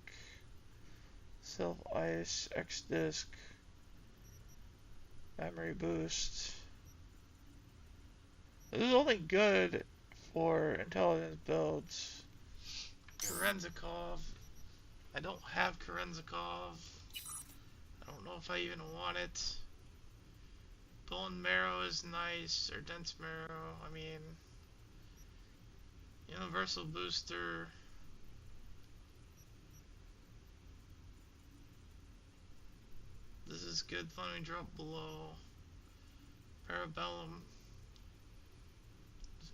self ice, X disc, Memory boost. This is only good for intelligence builds. Kerenzikov. I don't have Kerenzikov. I don't know if I even want it. Bone marrow is nice, or dense marrow. I mean, universal booster. This is good. Let me drop below. Parabellum.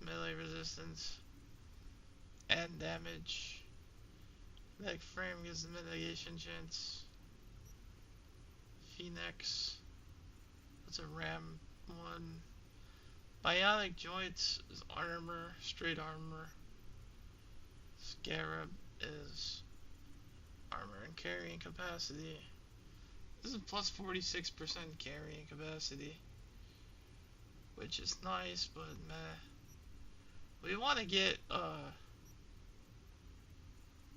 Melee resistance and damage. Neck frame gives the mitigation chance. Phoenix. That's a RAM one. Bionic joints is armor, straight armor. Scarab is armor and carrying capacity. This is plus 46% carrying capacity, which is nice, but meh. We want to get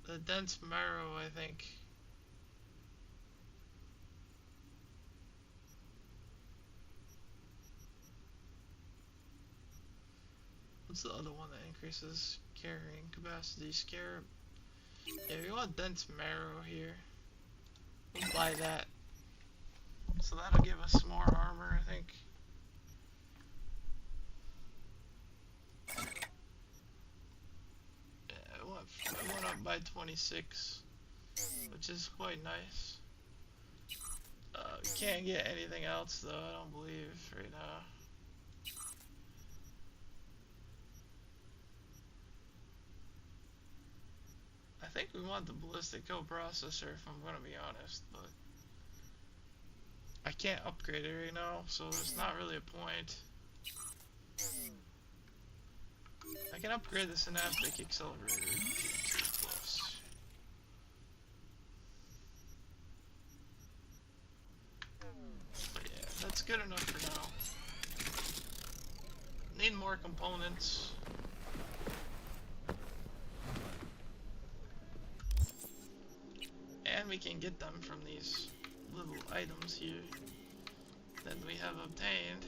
the dense marrow, I think. What's the other one that increases carrying capacity? Scarab. Yeah, we want dense marrow here. We'll buy that. So that'll give us more armor, I think. I went up by 26, which is quite nice. We can't get anything else though, I don't believe, right now. I think we want the ballistic coprocessor if I'm gonna be honest, but I can't upgrade it right now, so there's not really a point. I can upgrade the synaptic accelerator to 2+. But yeah, that's good enough for now. Need more components. And we can get them from these little items here that we have obtained.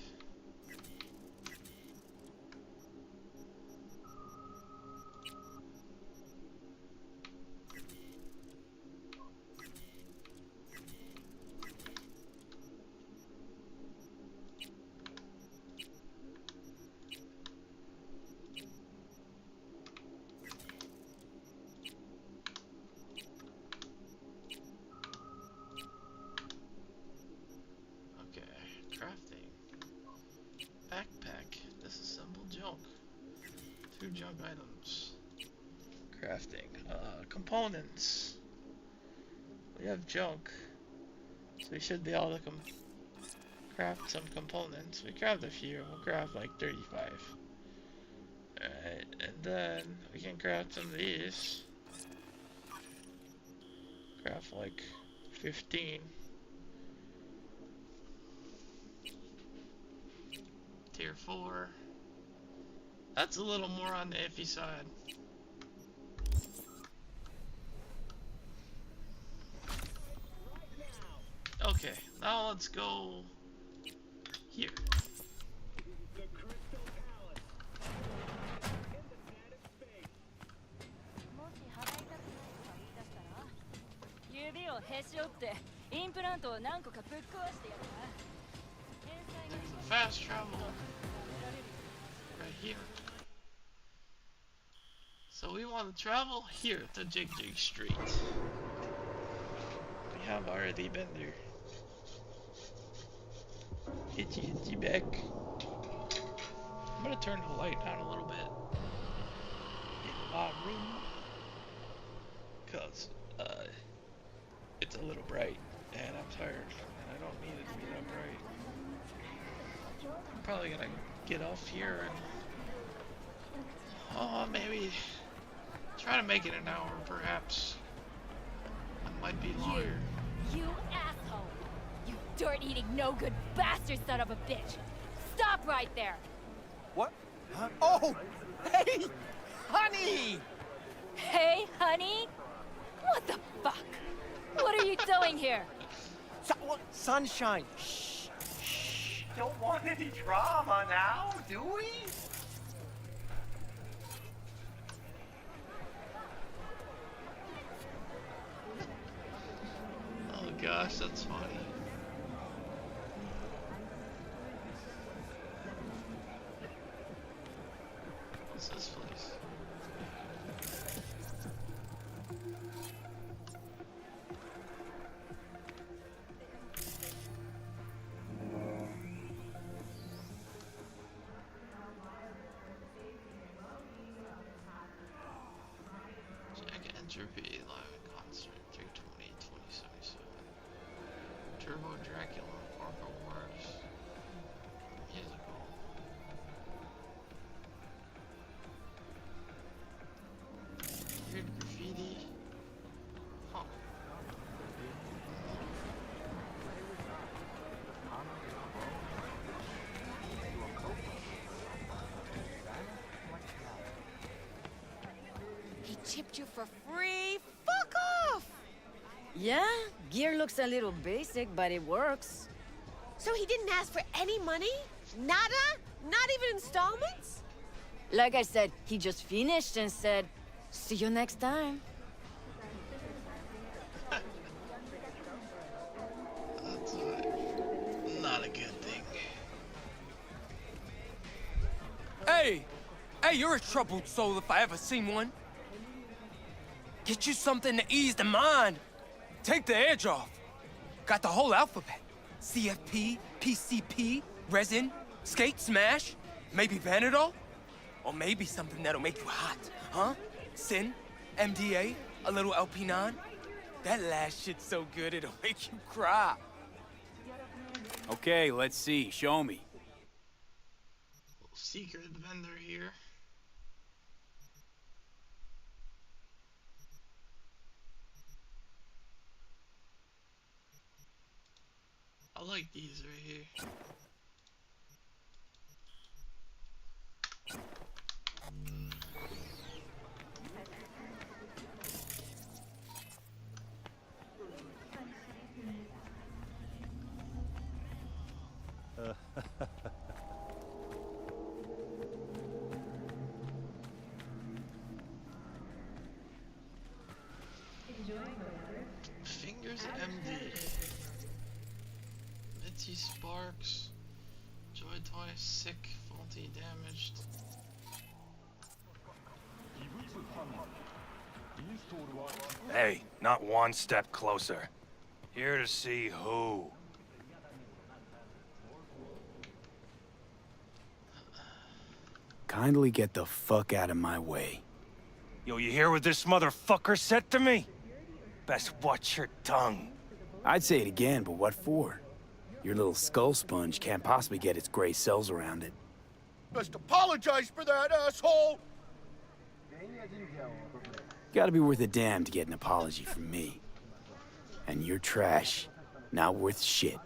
Junk items. Crafting. Components. We have junk. So we should be able to craft some components. We craft a few. We'll craft like 35. Alright, and then we can craft some of these. Craft like 15. Tier 4. That's a little more on the iffy side. Okay, now let's go here. The Crystal Palace. In the Planet Space. もし払いたくないとか言い出したら指をへし折ってインプラントを何個かぶっ壊してやるわ。 Fast travel right here. So we want to travel here to Jig Jig Street. We have already been there. Itchy itchy back. I'm gonna turn the light down a little bit in my room, cause it's a little bright and I'm tired and I don't need it to be that bright. I'm probably gonna get off here and maybe try to make it an hour, perhaps. It might be longer. You asshole! You dirt-eating, no-good bastard son of a bitch! Stop right there! What? Huh? Oh! Hey! Honey! Hey, honey? What the fuck? What are you doing here? Sunshine! Shh! Shh! don't want any drama now, do we? Oh gosh, that's funny. What's this place? Check entropy live in concert 320 2077. Turbo Dracula Corpo Wars musical. Weird graffiti. Huh. He chipped you for free? Fuck off! Yeah, gear looks a little basic, but it works. So he didn't ask for any money? Nada? Not even installments? Like I said, he just finished and said, see you next time. That's not a good thing. Hey! Hey, you're a troubled soul if I ever seen one. Get you something to ease the mind. Take the edge off. Got the whole alphabet. CFP, PCP, resin, skate, smash, maybe Panadol? Or maybe something that'll make you hot, huh? Sin, MDA, a little LP9. That last shit's so good it'll make you cry. Okay, let's see. Show me. Secret vendor here. I like these right here. Fingers MD. Mitzi Sparks. Joy Toy sick, faulty, damaged. Hey, not one step closer. Here to see who. Kindly get the fuck out of my way. Yo, you hear what this motherfucker said to me? Best watch your tongue. I'd say it again, but what for? Your little skull sponge can't possibly get its gray cells around it. Best apologize for that, asshole! Gotta be worth a damn to get an apology from me. And you're trash. Not worth shit.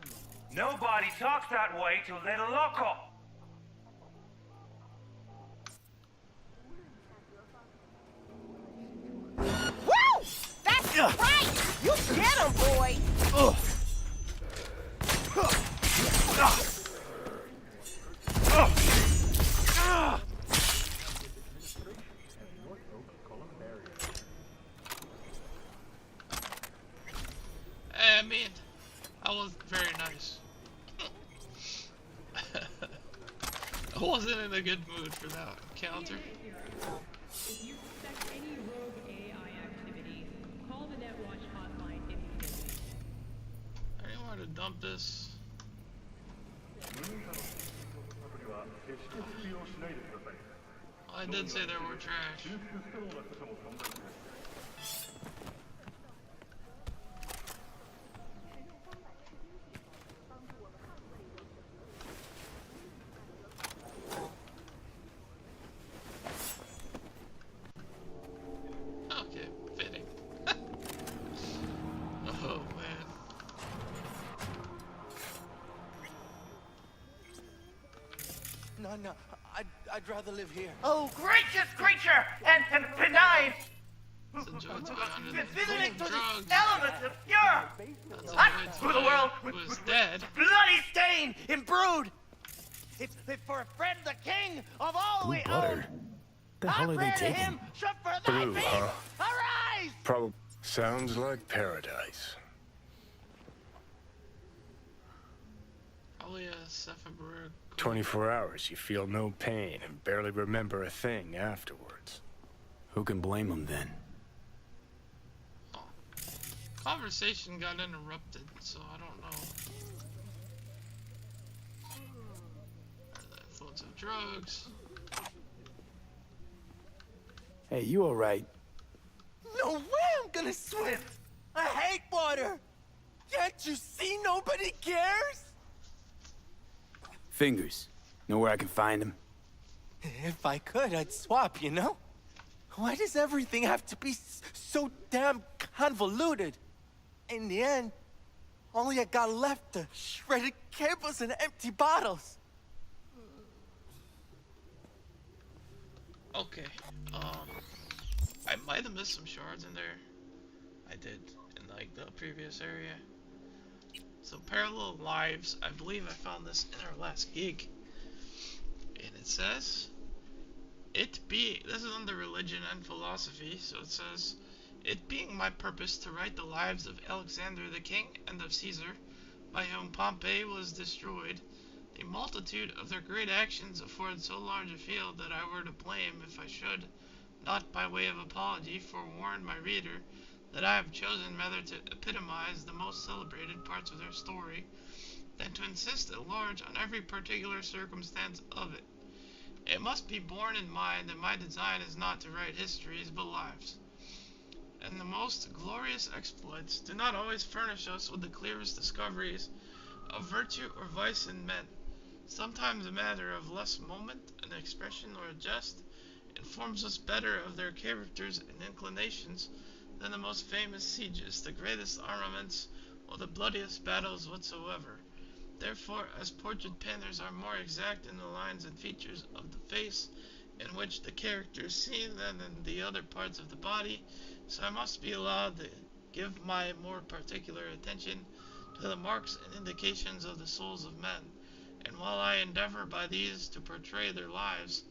Nobody talks that way to Little Loco. Woo! That's right! You get him, boy! Ugh. I mean, I was very nice. I wasn't in a good mood for that counter. If you suspect any rogue AI activity, call the NetWatch hotline immediately. Anywhere to dump this? I did say there were trash. Okay, fitting. Oh man. No, I'd rather live here. Oh, gracious creature and benign! Enjoy to go under the Visiting to drugs. the elements obscure! That's Hot a through the world who is dead. bloody stain imbrued! It's for a friend, the king of all Blue we butter? own. The hell Our are they prayer to taking? him should for thy Blue, peace huh? arise! Probably sounds like paradise. Probably a Cyberpunk. 24 hours, you feel no pain and barely remember a thing afterwards. Who can blame them then? Oh. Conversation got interrupted, so I don't know. The influence of drugs. Hey, you alright? No way I'm gonna swim! I hate water! Can't you see nobody cares? Fingers. Know where I can find him? If I could, I'd swap, you know? Why does everything have to be so damn convoluted? In the end, all I got left are shredded cables and empty bottles. Okay. I might have missed some shards in there. I did in like the previous area. So parallel lives. I believe I found this in our last gig, and it says, "It be." This is under religion and philosophy. So it says, "It being my purpose to write the lives of Alexander the king and of Caesar, by whom Pompey was destroyed, the multitude of their great actions afford so large a field that I were to blame if I should, not by way of apology, forewarn my reader that I have chosen rather to epitomize the most celebrated parts of their story, than to insist at large on every particular circumstance of it. It must be borne in mind that my design is not to write histories but lives, and the most glorious exploits do not always furnish us with the clearest discoveries of virtue or vice in men. Sometimes a matter of less moment, an expression or a jest, informs us better of their characters and inclinations than the most famous sieges, the greatest armaments, or the bloodiest battles whatsoever. Therefore, as portrait painters are more exact in the lines and features of the face in which the character is seen than in the other parts of the body, so I must be allowed to give my more particular attention to the marks and indications of the souls of men, and while I endeavor by these to portray their lives,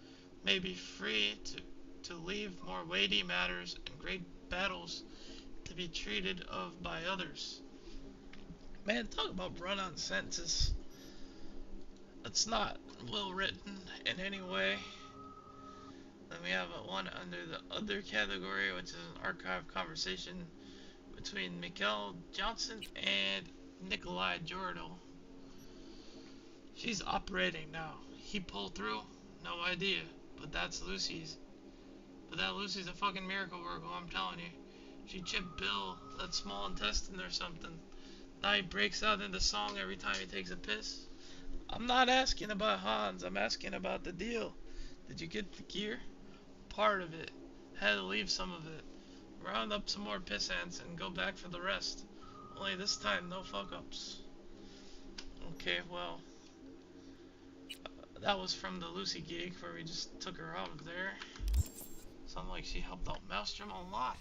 may be free to leave more weighty matters and great battles to be treated of by others." Man, talk about run-on sentences. It's not well written in any way. Then we have one under the other category, which is an archive conversation between Mikkel Johnson and Nikolai Jordo. She's operating now. He pulled through? No idea. But that's Lucy's. But that Lucy's a fucking miracle worker, I'm telling you. She chipped Bill that small intestine or something. Now he breaks out into song every time he takes a piss. I'm not asking about Hans, I'm asking about the deal. Did you get the gear? Part of it. Had to leave some of it. Round up some more piss ants and go back for the rest. Only this time, no fuck ups. Okay, well. That was from the Lucy gig where we just took her out of there. Sounded like she helped out Maelstrom a lot.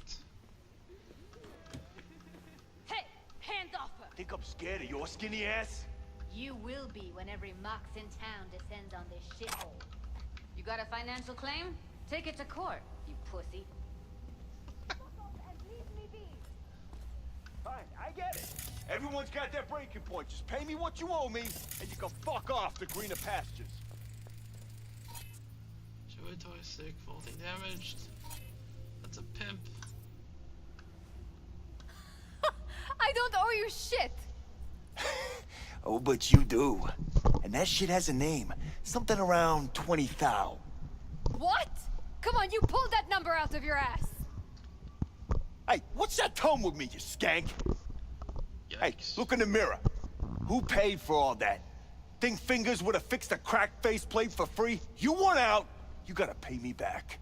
Hey, hands off her! Think I'm scared of your skinny ass? You will be when every mox in town descends on this shithole. You got a financial claim? Take it to court, you pussy. Fine, I get it. Everyone's got their breaking point. Just pay me what you owe me, and you can fuck off to greener pastures. Joy toy stick, faulty damaged. That's a pimp. I don't owe you shit! Oh, but you do. And that shit has a name. Something around 20 thou. What? Come on, you pulled that number out of your ass! Hey, what's that tone with me, you skank? Hey, look in the mirror. Who paid for all that? Think Fingers would have fixed a cracked faceplate for free? You want out, you gotta pay me back.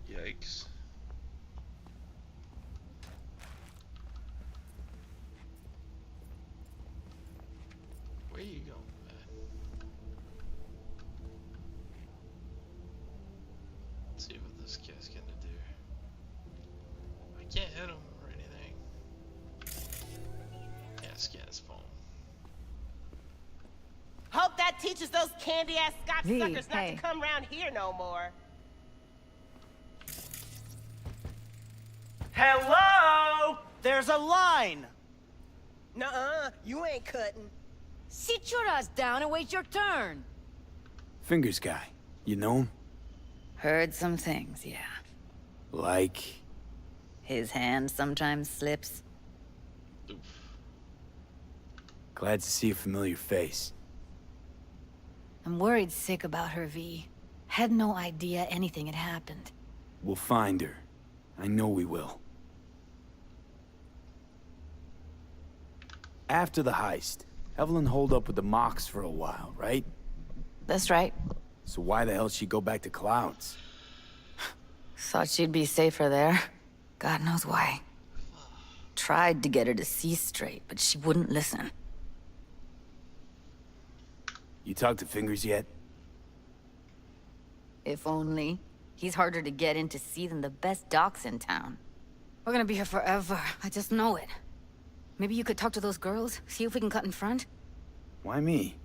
Yikes. Where you going, man? Let's see what this guy's gonna do. I can't hit him or anything. scan his phone. Hope that teaches those candy-ass Scotch V, suckers not hey. to come round here no more. Hello? There's a line. Nuh-uh, you ain't cutting. Sit your ass down and wait your turn. Fingers guy. You know him? Heard some things, yeah. Like? His hand sometimes slips. Glad to see a familiar face. I'm worried sick about her, V. Had no idea anything had happened. We'll find her. I know we will. After the heist, Evelyn holed up with the Mox for a while, right? That's right. So why the hell she go back to Clouds? Thought she'd be safer there. God knows why. Tried to get her to see straight, but she wouldn't listen. You talked to Fingers yet? If only. He's harder to get in to see than the best docs in town. We're gonna be here forever. I just know it. Maybe you could talk to those girls, see if we can cut in front? Why me?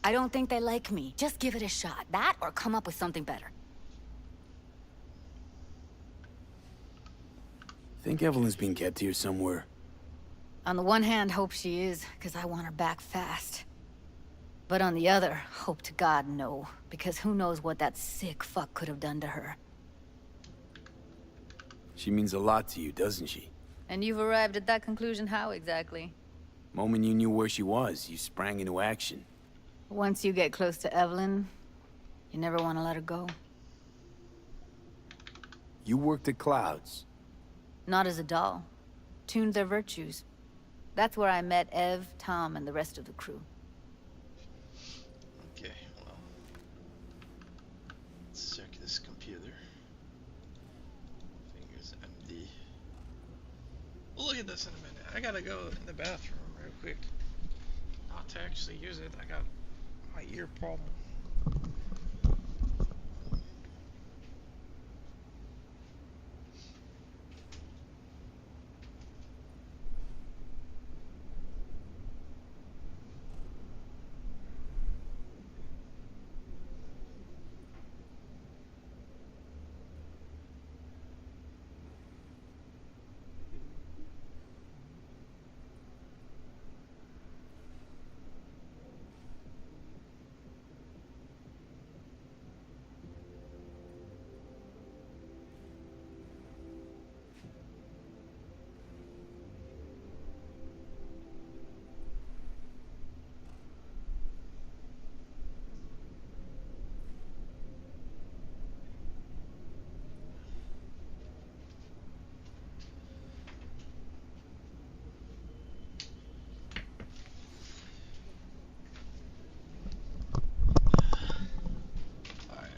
I don't think they like me. Just give it a shot. That or come up with something better. Think Evelyn's being kept here somewhere. On the one hand, hope she is, because I want her back fast. But on the other, hope to God no, because who knows what that sick fuck could have done to her. She means a lot to you, doesn't she? And you've arrived at that conclusion how exactly? Moment you knew where she was, you sprang into action. Once you get close to Evelyn, you never want to let her go. You worked at Clouds. Not as a doll. Tuned their virtues. That's where I met Ev, Tom, and the rest of the crew. Okay, well. Let's check this computer. Fingers MD. We'll look at this in a minute. I gotta go in the bathroom real quick. Not to actually use it. I got my ear problem.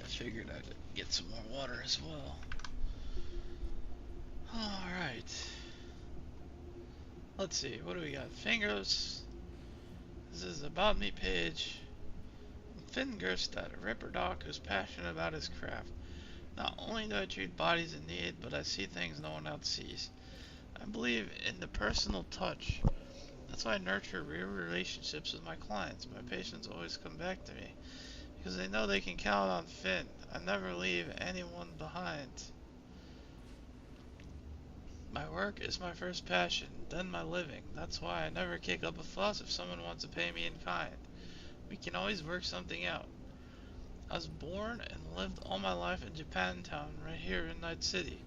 Figured I'd get some more water as well. Alright. Let's see, what do we got? Fingers. This is the About Me page. Fingerstead, a ripper doc who's passionate about his craft. Not only do I treat bodies in need, but I see things no one else sees. I believe in the personal touch. That's why I nurture real relationships with my clients. My patients always come back to me, because they know they can count on Finn. I never leave anyone behind. My work is my first passion, then my living. That's why I never kick up a fuss if someone wants to pay me in kind. We can always work something out. I was born and lived all my life in Japantown, right here in Night City.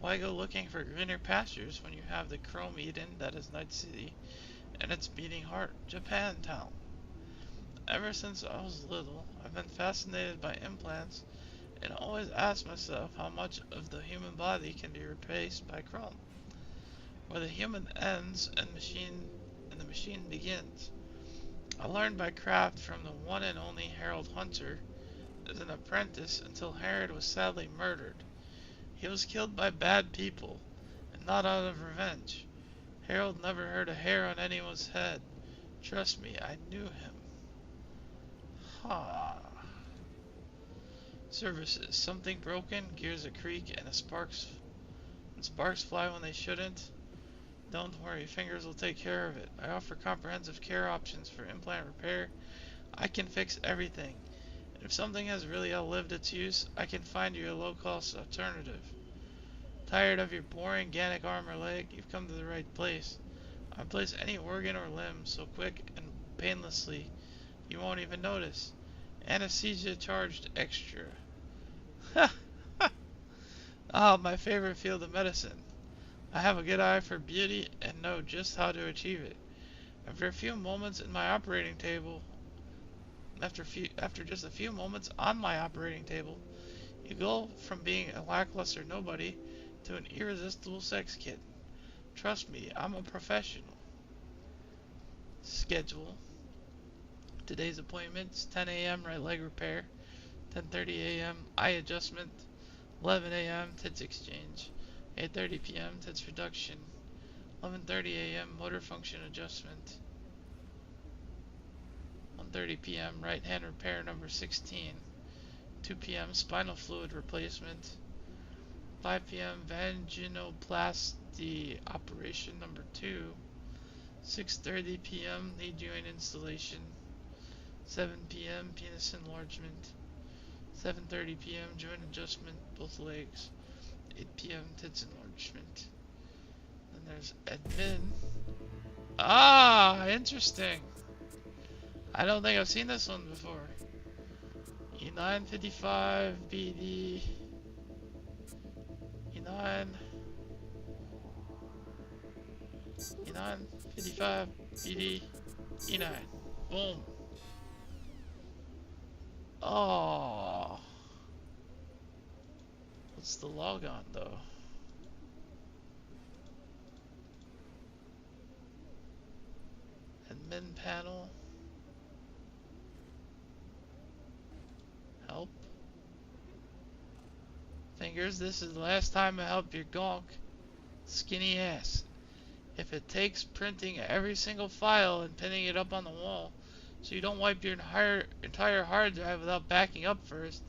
Why go looking for greener pastures when you have the Chrome Eden that is Night City and its beating heart, Japantown? Ever since I was little, I've been fascinated by implants and always asked myself how much of the human body can be replaced by chrome, where the human ends and the machine begins. I learned by craft from the one and only Harold Hunter as an apprentice until Harold was sadly murdered. He was killed by bad people, and not out of revenge. Harold never hurt a hair on anyone's head. Trust me, I knew him. Services. Something broken, gears a creak, and sparks fly when they shouldn't. Don't worry, Fingers will take care of it. I offer comprehensive care options for implant repair. I can fix everything. And if something has really outlived its use, I can find you a low-cost alternative. Tired of your boring organic arm or leg? You've come to the right place. I place any organ or limb so quick and painlessly you won't even notice. Anesthesia charged extra. Ah, my favorite field of medicine. I have a good eye for beauty and know just how to achieve it. After a few moments in my operating table, after just a few moments on my operating table, you go from being a lackluster nobody to an irresistible sex kid. Trust me, I'm a professional. Schedule. Today's appointments: 10 a.m. right leg repair, 10:30 a.m. eye adjustment, 11 a.m. tits exchange, 8:30 p.m. tits reduction, 11:30 a.m. motor function adjustment, 1:30 p.m. right hand repair number 16, 2 p.m. spinal fluid replacement, 5 p.m. vaginoplasty operation number 2, 6:30 p.m. knee joint installation, 7 p.m. penis enlargement, 7:30 p.m. joint adjustment both legs, 8 p.m. tits enlargement. Then there's admin. Ah, interesting. I don't think I've seen this one before. E955 BD. E955 BD. E9. Boom. Oh. What's the logon though? Admin panel. Help. Fingers, this is the last time I help your gonk skinny ass. If it takes printing every single file and pinning it up on the wall so you don't wipe your entire hard drive without backing up first,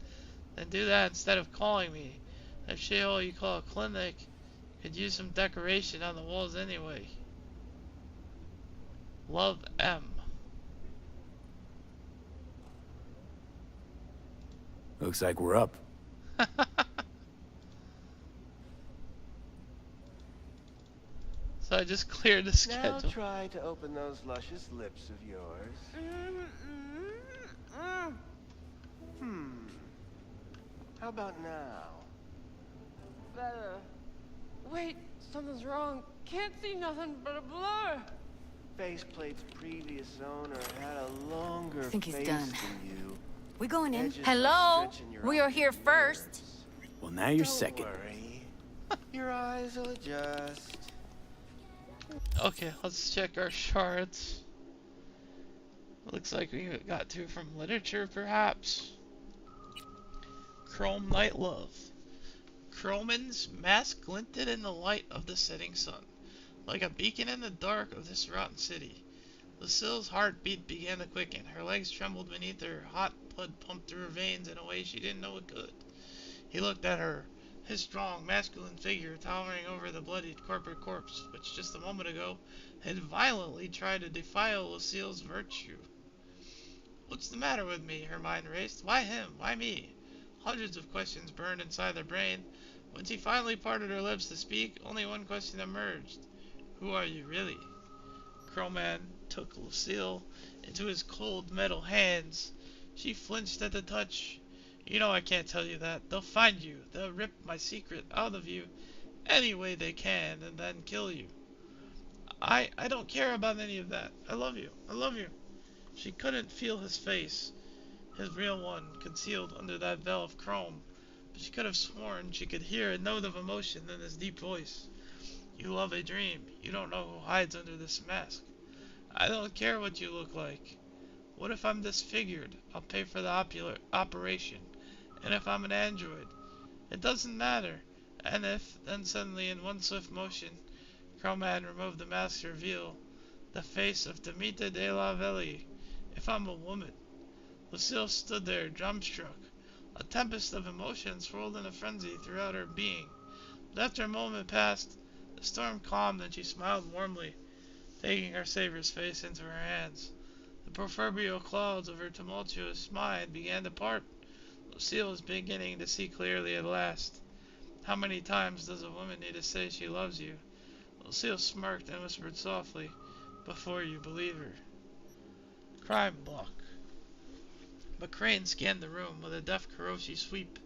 then do that instead of calling me. That shithole you call a clinic could use some decoration on the walls anyway. Love, M. Looks like we're up. So I just cleared the schedule. Now try to open those luscious lips of yours. How about now? Better. Wait, something's wrong. Can't see nothing but a blur. Faceplate's previous owner had a longer I think he's face done. than you. We going in? Edges were Hello? stretching your We are here fingers. first. Well, now you're Don't second. worry. Your eyes will adjust. Okay, let's check our shards. Looks like we got 2 from literature, perhaps. Chrome Night Love. Croman's mask glinted in the light of the setting sun, like a beacon in the dark of this rotten city. Lucille's heartbeat began to quicken. Her legs trembled beneath her. Hot blood pumped through her veins in a way she didn't know it could. He looked at her, his strong, masculine figure towering over the bloodied corporate corpse, which just a moment ago had violently tried to defile Lucille's virtue. What's the matter with me? Her mind raced. Why him? Why me? Hundreds of questions burned inside her brain. When she finally parted her lips to speak, only one question emerged. Who are you really? Crowman took Lucille into his cold metal hands. She flinched at the touch. You know I can't tell you that. They'll find you. They'll rip my secret out of you any way they can and then kill you. I don't care about any of that. I love you. I love you. She couldn't feel his face, his real one, concealed under that veil of chrome, but she could have sworn she could hear a note of emotion in his deep voice. You love a dream. You don't know who hides under this mask. I don't care what you look like. What if I'm disfigured? I'll pay for the operation. And if I'm an android? It doesn't matter. And if, then suddenly in one swift motion, Crowman removed the mask to reveal the face of Demita de la Velle. If I'm a woman. Lucille stood there, dumbstruck. A tempest of emotions swirled in a frenzy throughout her being. But after a moment passed, The storm calmed and she smiled warmly, taking her savior's face into her hands. The proverbial clouds of her tumultuous mind began to part. Lucille was beginning to see clearly at last. How many times does a woman need to say she loves you? Lucille smirked and whispered softly, before you believe her. Crime block. McCrane scanned the room with a deft Kuroshi sweep.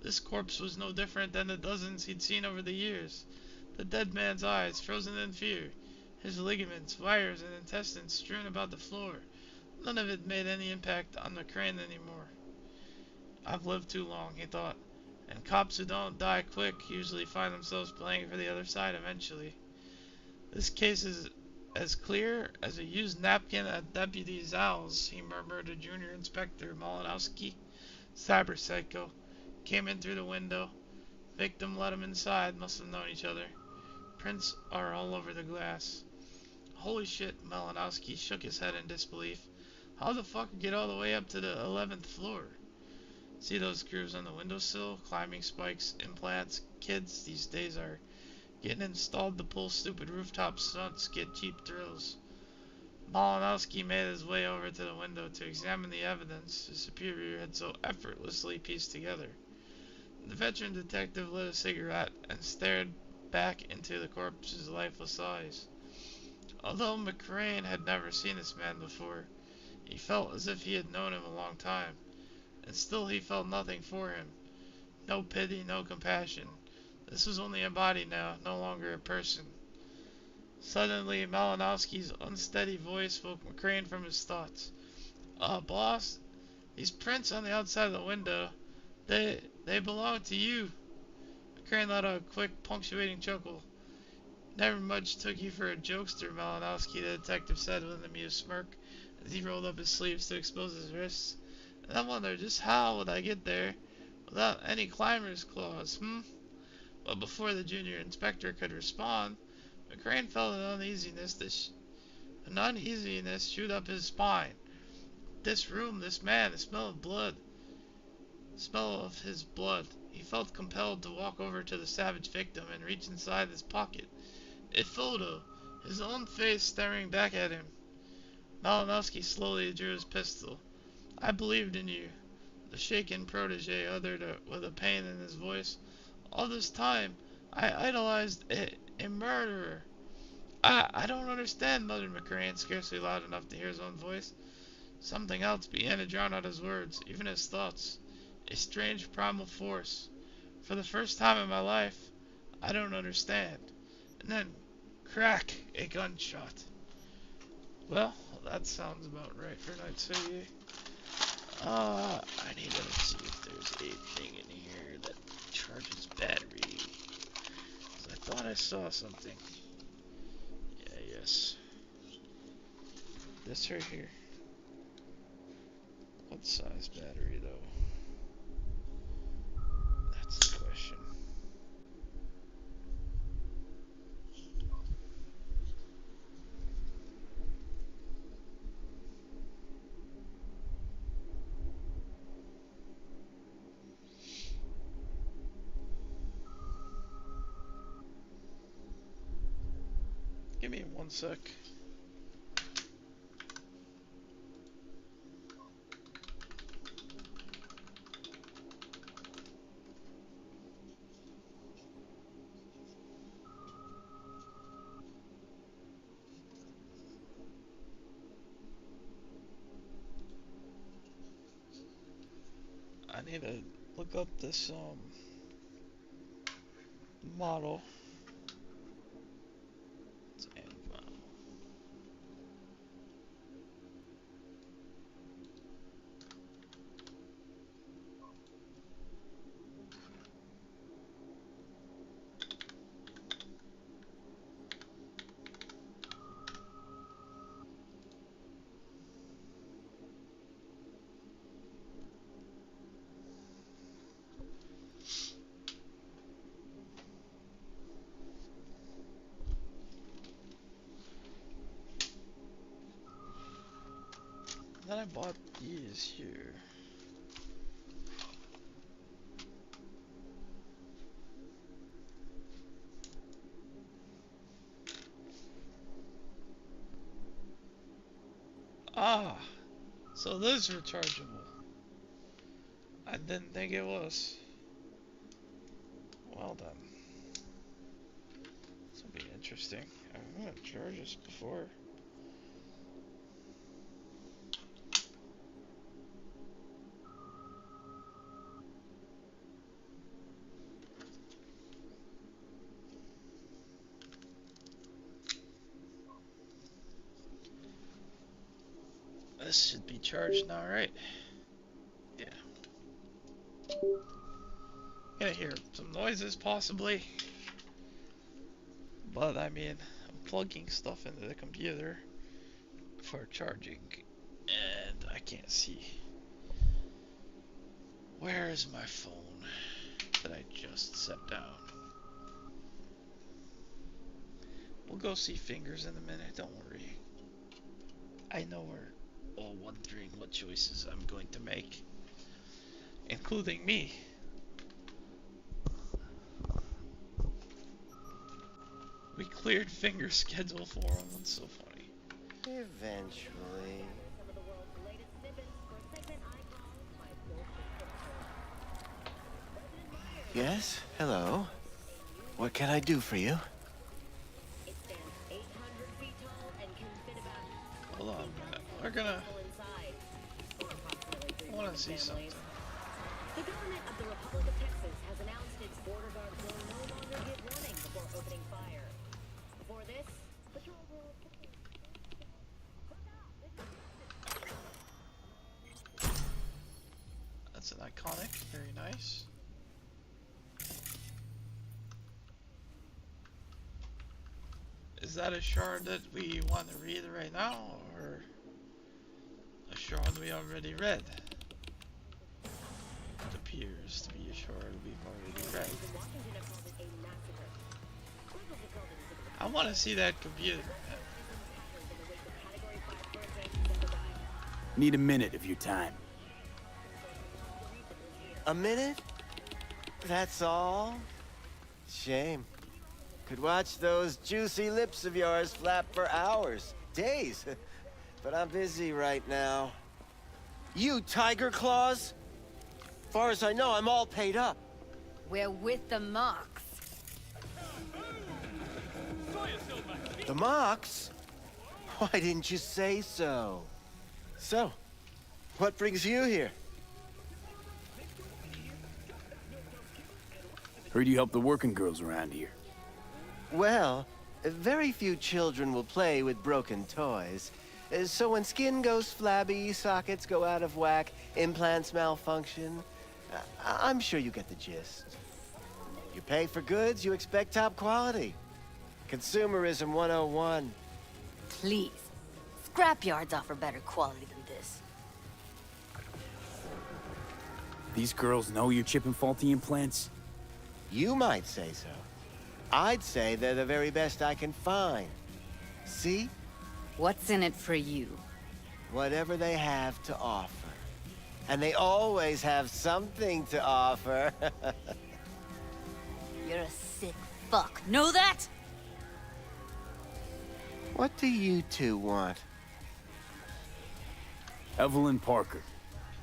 This corpse was no different than the dozens he'd seen over the years. The dead man's eyes frozen in fear, his ligaments, wires, and intestines strewn about the floor. None of it made any impact on McCrane anymore. I've lived too long, he thought, and cops who don't die quick usually find themselves playing for the other side eventually. This case is as clear as a used napkin at Deputy Zal's, he murmured to Junior Inspector Malinowski. Cyberpsycho came in through the window. Victim let him inside, must have known each other. Prints are all over the glass. Holy shit, Malinowski shook his head in disbelief. How the fuck get all the way up to the 11th floor? See those grooves on the windowsill? Climbing spikes, implants. Kids these days are getting installed to pull stupid rooftop stunts, get cheap thrills. Malinowski made his way over to the window to examine the evidence his superior had so effortlessly pieced together. The veteran detective lit a cigarette and stared back into the corpse's lifeless eyes. Although McCrane had never seen this man before, he felt as if he had known him a long time, and still he felt nothing for him. No pity, no compassion. This was only a body now, no longer a person. Suddenly, Malinowski's unsteady voice woke McCrane from his thoughts. Boss, these prints on the outside of the window, they belong to you. McCrane let out a quick, punctuating chuckle. Never much took you for a jokester, Malinowski, the detective said with an amused smirk, as he rolled up his sleeves to expose his wrists. And I wonder just how would I get there without any climber's claws, But before the junior inspector could respond, McCrane felt an uneasiness shoot up his spine. This room, this man, the smell of blood. The smell of his blood. He felt compelled to walk over to the savage victim and reach inside his pocket. A photo, his own face staring back at him. Malinowski slowly drew his pistol. I believed in you, the shaken protege uttered with a pain in his voice. All this time, I idolized a murderer. I don't understand, muttered McCrane, scarcely loud enough to hear his own voice. Something else began to drown out his words, even his thoughts. A strange primal force. For the first time in my life, I don't understand. And then, crack, a gunshot. Well, that sounds about right for Night City. I need to see if there's anything in here that charges battery. 'Cause I thought I saw something. Yeah, yes. This right here. What size battery, though? That's the question. Give me 1 sec. I need to look up this model. Then I bought these here. Ah, so this is rechargeable. I didn't think it was. Well done. This will be interesting. I'm gonna charge this before. This should be charged now, right? Yeah. Gonna hear some noises possibly. But I mean, I'm plugging stuff into the computer for charging and I can't see. Where is my phone that I just set down? We'll go see fingers in a minute, don't worry. I know we're all wondering what choices I'm going to make, including me. We cleared Finger's schedule for him, that's so funny. Eventually. Yes, hello. What can I do for you? Hold on, we're gonna... I wanna see something. The government of the Republic of Texas has announced its border guards will no longer give warning before opening fire. Before this, patrol will... That's an iconic, very nice. Is that a shard that we want to read right now, or a shard we already read? It appears to be a shard we've already read. I want to see that computer. Need a minute of your time. A minute? That's all? Shame. Could watch those juicy lips of yours flap for hours, days. But I'm busy right now. You Tiger Claws? Far as I know, I'm all paid up. We're with the Mox. The Mox? Why didn't you say so? So, what brings you here? Heard you help the working girls around here. Well, very few children will play with broken toys. So when skin goes flabby, sockets go out of whack, implants malfunction, I'm sure you get the gist. You pay for goods, you expect top quality. Consumerism 101. Please. Scrapyards offer better quality than this. These girls know you're chipping faulty implants? You might say so. I'd say they're the very best I can find. See? What's in it for you? Whatever they have to offer. And they always have something to offer. You're a sick fuck. Know that? What do you two want? Evelyn Parker.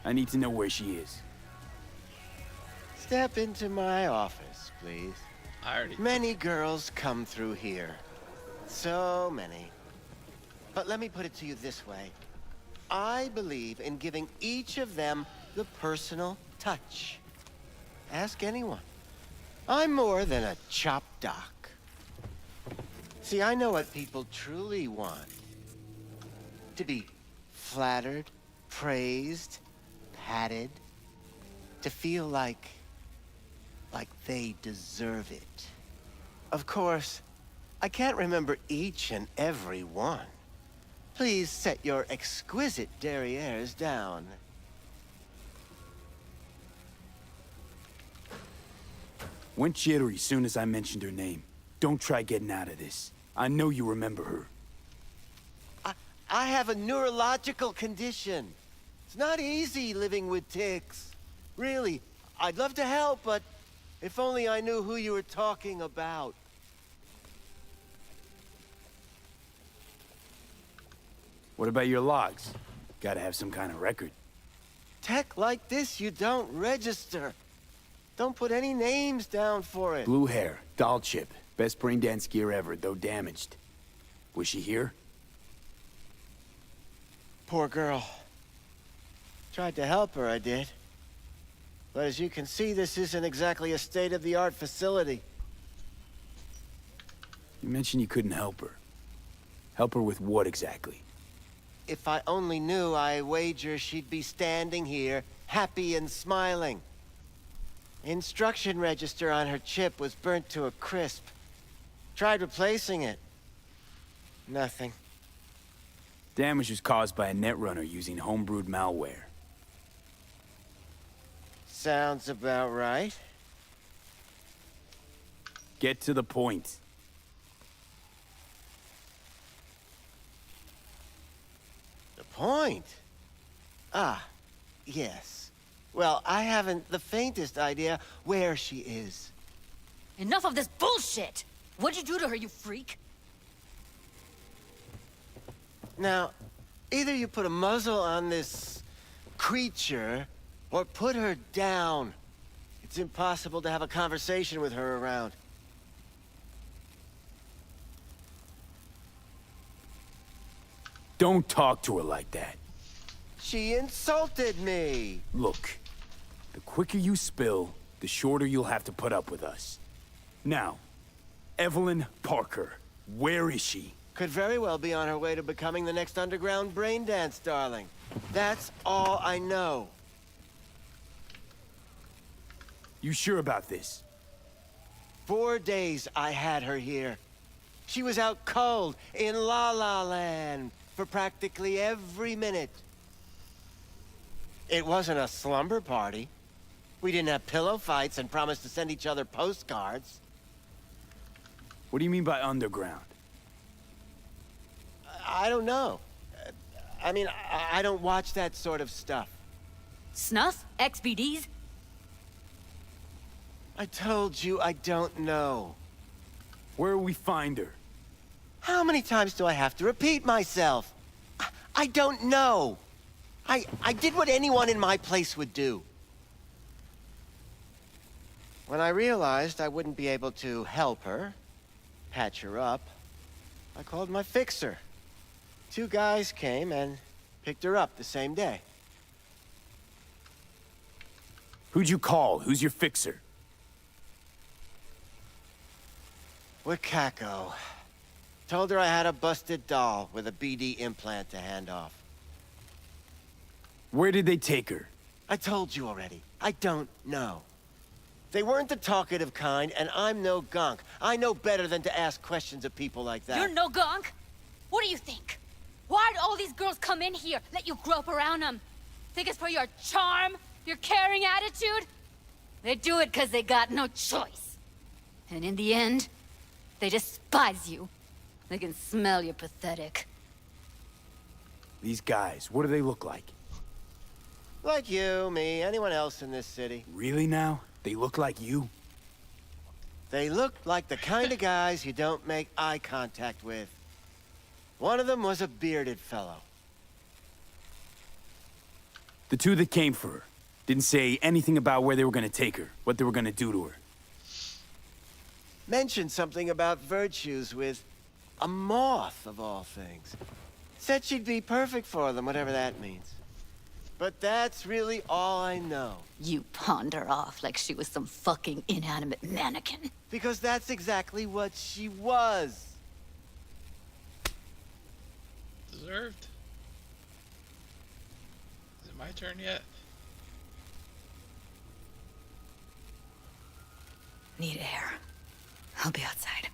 I need to know where she is. Step into my office, please. Many girls come through here. So many. But let me put it to you this way. I believe in giving each of them the personal touch. Ask anyone. I'm more than a chop doc. See, I know what people truly want. To be flattered, praised, patted. To feel like they deserve it. Of course, I can't remember each and every one. Please set your exquisite derrieres down. Went jittery soon as I mentioned her name. Don't try getting out of this. I know you remember her. I have a neurological condition. It's not easy living with tics. Really, I'd love to help, but if only I knew who you were talking about. What about your logs? Gotta have some kind of record. Tech like this, you don't register. Don't put any names down for it. Blue hair, doll chip. Best brain dance gear ever, though damaged. Was she here? Poor girl. Tried to help her, I did. But as you can see, this isn't exactly a state-of-the-art facility. You mentioned you couldn't help her. Help her with what exactly? If I only knew, I wager she'd be standing here, happy and smiling. Instruction register on her chip was burnt to a crisp. Tried replacing it. Nothing. Damage was caused by a netrunner using homebrewed malware. Sounds about right. Get to the point. The point? Ah, yes. Well, I haven't the faintest idea where she is. Enough of this bullshit! What'd you do to her, you freak? Now, either you put a muzzle on this creature, or put her down. It's impossible to have a conversation with her around. Don't talk to her like that. She insulted me! Look, the quicker you spill, the shorter you'll have to put up with us. Now, Evelyn Parker, where is she? Could very well be on her way to becoming the next underground brain dance darling. That's all I know. You sure about this? 4 days I had her here. She was out cold in La La Land for practically every minute. It wasn't a slumber party. We didn't have pillow fights and promised to send each other postcards. What do you mean by underground? I don't know. I mean, I don't watch that sort of stuff. Snuff? XBDs? I told you I don't know. Where will we find her? How many times do I have to repeat myself? I don't know. I did what anyone in my place would do. When I realized I wouldn't be able to help her, patch her up, I called my fixer. 2 guys came and picked her up the same day. Who'd you call? Who's your fixer? Wakako. Told her I had a busted doll with a BD implant to hand off. Where did they take her? I told you already. I don't know. They weren't the talkative kind, and I'm no gonk. I know better than to ask questions of people like that. You're no gonk? What do you think? Why'd all these girls come in here, let you grope around them? Think it's for your charm? Your caring attitude? They do it because they got no choice. And in the end, they despise you. They can smell you're pathetic. These guys, what do they look like? Like you, me, anyone else in this city. Really now? They look like you? They look like the kind of guys you don't make eye contact with. One of them was a bearded fellow. The 2 that came for her didn't say anything about where they were gonna take her, what they were gonna do to her. Mentioned something about virtues with a moth, of all things. Said she'd be perfect for them, whatever that means. But that's really all I know. You pawned her off like she was some fucking inanimate mannequin. Because that's exactly what she was. Deserved. Is it my turn yet? Need air. I'll be outside.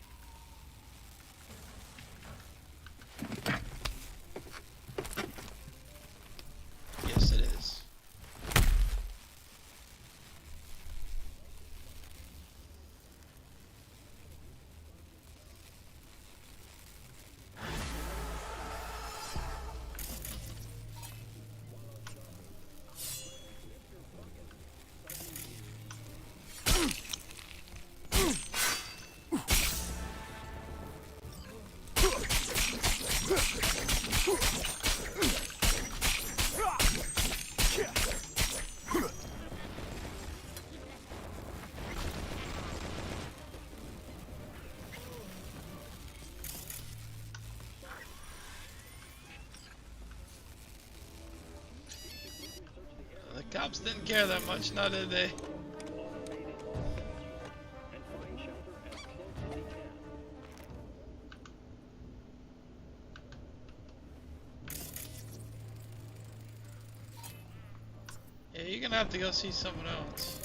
Yes, it is. Cops didn't care that much, now did they? Yeah, you're gonna have to go see someone else.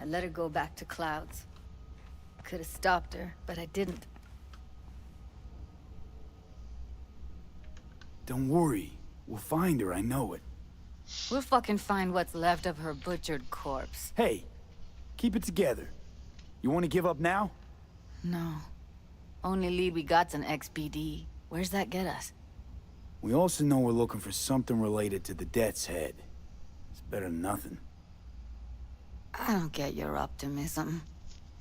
I let her go back to Clouds. Could have stopped her, but I didn't. Don't worry. We'll find her, I know it. We'll fucking find what's left of her butchered corpse. Hey, keep it together. You want to give up now? No. Only lead we got's an XBD. Where's that get us? We also know we're looking for something related to the Death's Head. It's better than nothing. I don't get your optimism.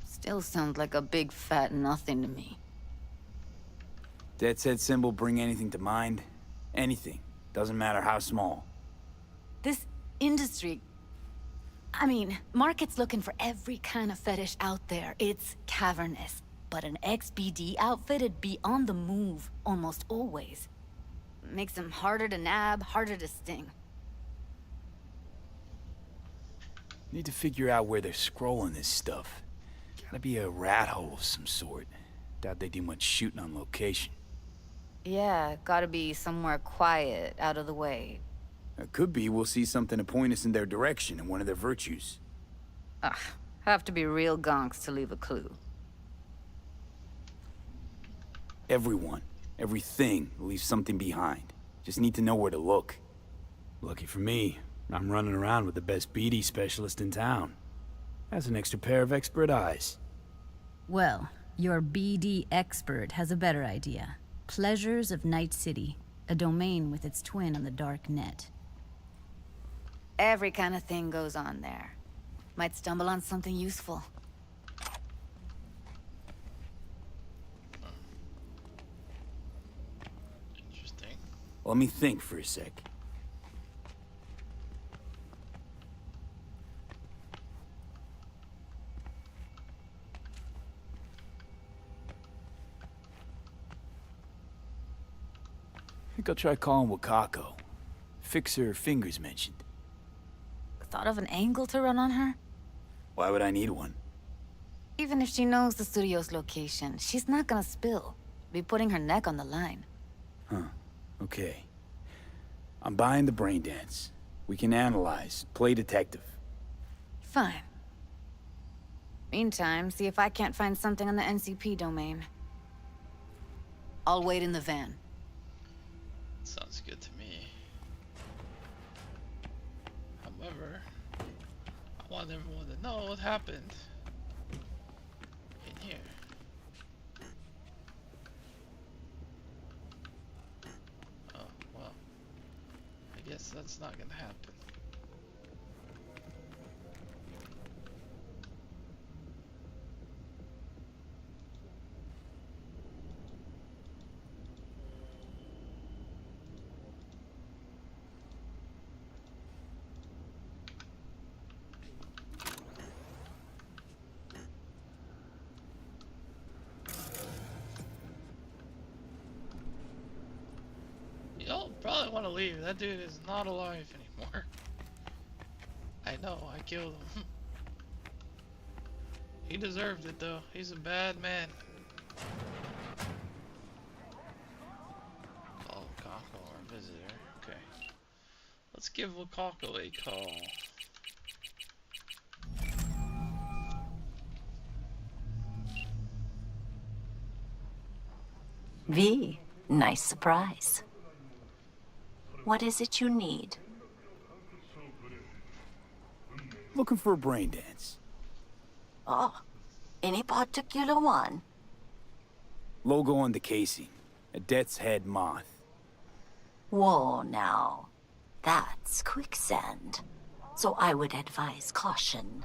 Still sounds like a big fat nothing to me. Death's Head symbol bring anything to mind? Anything. Doesn't matter how small. This industry... I mean, market's looking for every kind of fetish out there. It's cavernous. But an XBD outfit'd be on the move, almost always. Makes them harder to nab, harder to sting. Need to figure out where they're scrolling this stuff. Gotta be a rat hole of some sort. Doubt they do much shooting on location. Yeah, gotta be somewhere quiet, out of the way. It could be we'll see something to point us in their direction and one of their virtues. Ugh, have to be real gonks to leave a clue. Everyone, everything leaves something behind. Just need to know where to look. Lucky for me, I'm running around with the best BD specialist in town. Has an extra pair of expert eyes. Well, your BD expert has a better idea. Pleasures of Night City, a domain with its twin on the dark net. Every kind of thing goes on there. Might stumble on something useful. Interesting. Let me think for a sec. I think I'll try calling Wakako. Fix her fingers mentioned. Thought of an angle to run on her? Why would I need one? Even if she knows the studio's location, she's not gonna spill. Be putting her neck on the line. Huh. Okay. I'm buying the brain dance. We can analyze, play detective. Fine. Meantime, see if I can't find something on the NCP domain. I'll wait in the van. Sounds good to me. However, I want everyone to know what happened in here. Oh, well. I guess that's not gonna happen. Y'all probably want to leave. That dude is not alive anymore. I know, I killed him. He deserved it though. He's a bad man. Call Wakako our visitor. Okay. Let's give Wakako a call. V, nice surprise. What is it you need? Looking for a brain dance. Oh, any particular one? Logo on the casing. A Death's Head moth. Whoa, now. That's quicksand. So I would advise caution.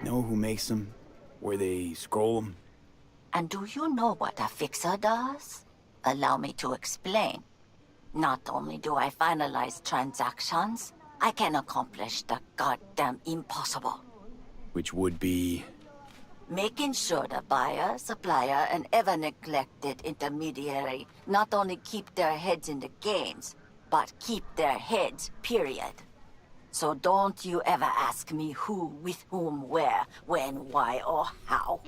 Know who makes them? Where they scroll them? And do you know what a fixer does? Allow me to explain. Not only do I finalize transactions, I can accomplish the goddamn impossible. Which would be... Making sure the buyer, supplier, and ever-neglected intermediary not only keep their heads in the games, but keep their heads, period. So don't you ever ask me who, with whom, where, when, why, or how.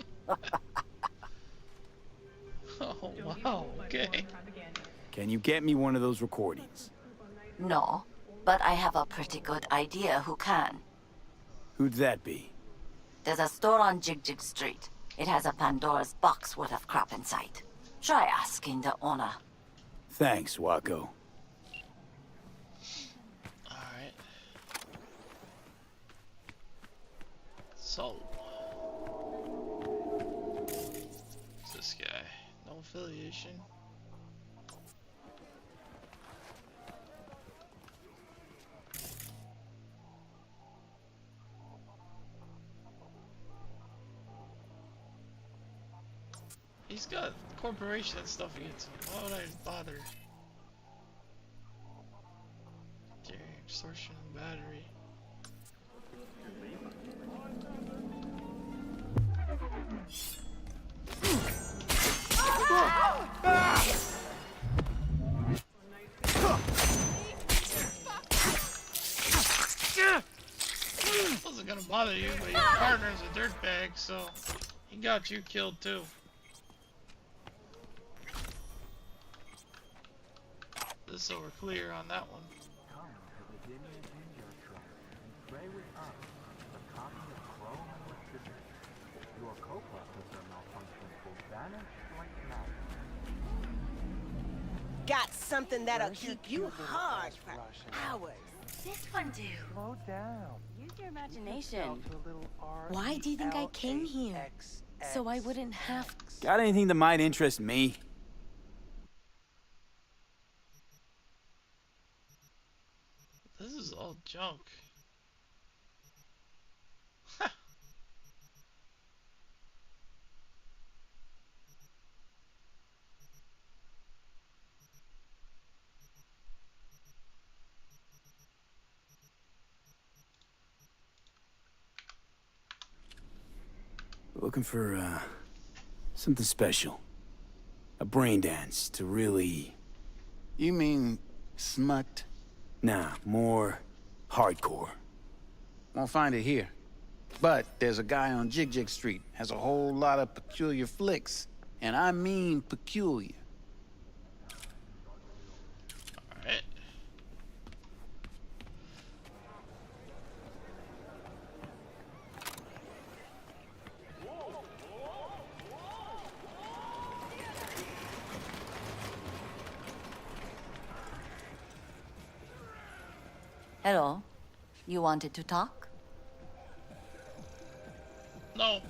Oh, wow, okay. Can you get me one of those recordings? No, but I have a pretty good idea who can. Who'd that be? There's a store on Jig Street. It has a Pandora's box worth of crap inside. Try asking the owner. Thanks, Wako. Alright. So. What's this guy? No affiliation. He's got corporation and stuff against him. Why would I bother? Extortion and battery. Wasn't gonna bother you, but your partner's a dirtbag, so he got you killed too. Just so we're clear on that one. Got something that'll keep you hard for hours. This one do. Slow down. Use your imagination. Why do you think I came here? So I wouldn't have... Got anything that might interest me? This is all junk. Looking for, something special. A brain dance to really... You mean smut? Nah, more hardcore. Won't find it here. But there's a guy on Jig Street, has a whole lot of peculiar flicks. And I mean peculiar. Alright. Hello? You wanted to talk? No.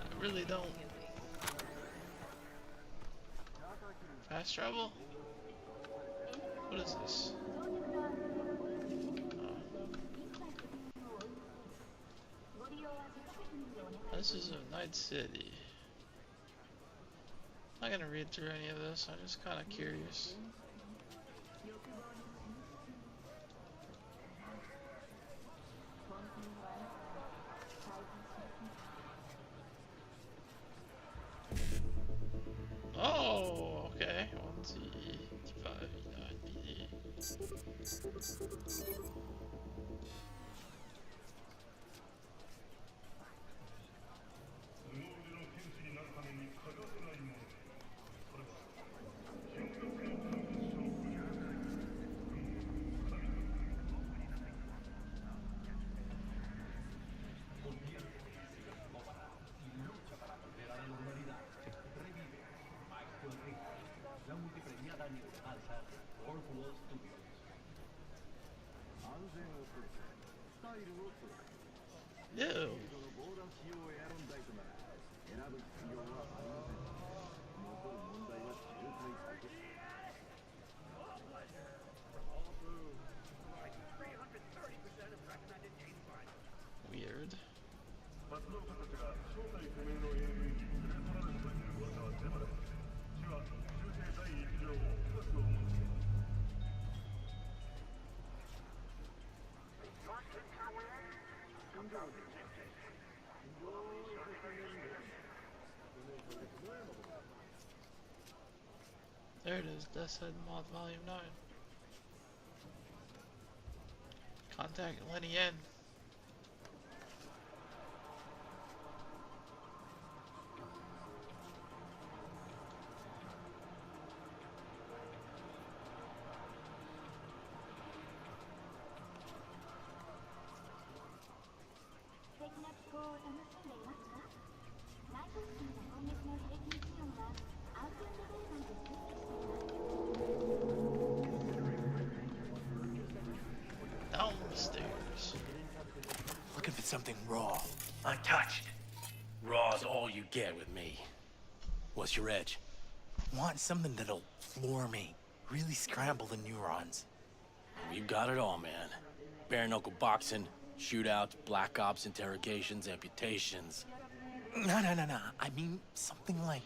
I really don't. Fast travel? What is this? This is a night city. I'm not gonna read through any of this, I'm just kinda curious. Oh, okay. 1C85 BD. Ew. Weird. There it is, Death's Head Moth Volume 9. Contact Lenny N. Down the stairs. Looking for something raw, untouched. Raw's all you get with me. What's your edge? Want something that'll floor me, really scramble the neurons. We've got it all, man. Bare knuckle boxing, shootouts, black ops, interrogations, amputations. No. I mean, something like,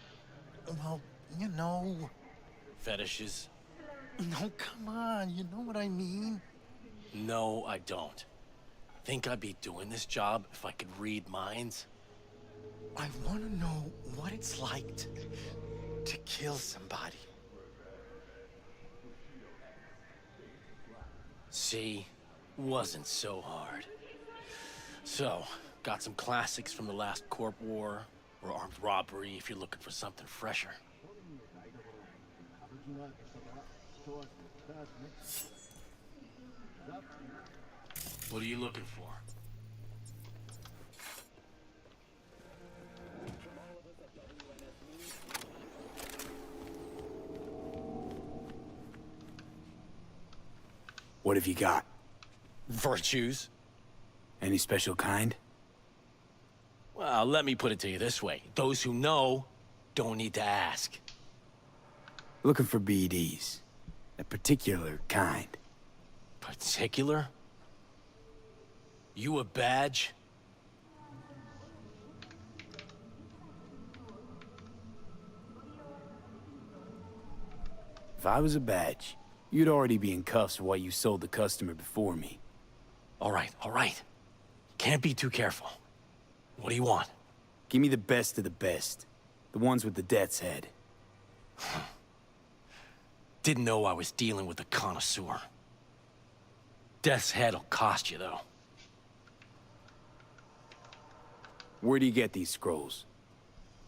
well, you know. Fetishes? No, come on, you know what I mean? No, I don't. Think I'd be doing this job if I could read minds? I want to know what it's like to kill somebody. See? Wasn't so hard. So, got some classics from the last Corp War, or armed robbery if you're looking for something fresher. What are you looking for? What have you got? Virtues. Any special kind? Well, let me put it to you this way. Those who know don't need to ask. Looking for BDs. A particular kind. Particular? You a badge? If I was a badge, you'd already be in cuffs for what you sold the customer before me. All right. Can't be too careful. What do you want? Give me the best of the best. The ones with the Death's Head. Didn't know I was dealing with a connoisseur. Death's Head'll cost you, though. Where do you get these scrolls?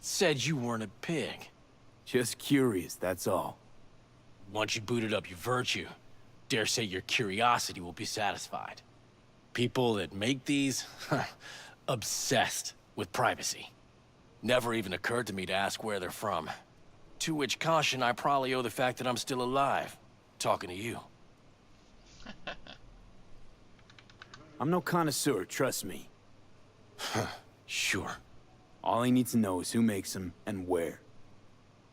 Said you weren't a pig. Just curious, that's all. Once you booted up your virtue, dare say your curiosity will be satisfied. People that make these, obsessed with privacy. Never even occurred to me to ask where they're from. To which caution I probably owe the fact that I'm still alive, talking to you. I'm no connoisseur, trust me. Sure. All I need to know is who makes them and where.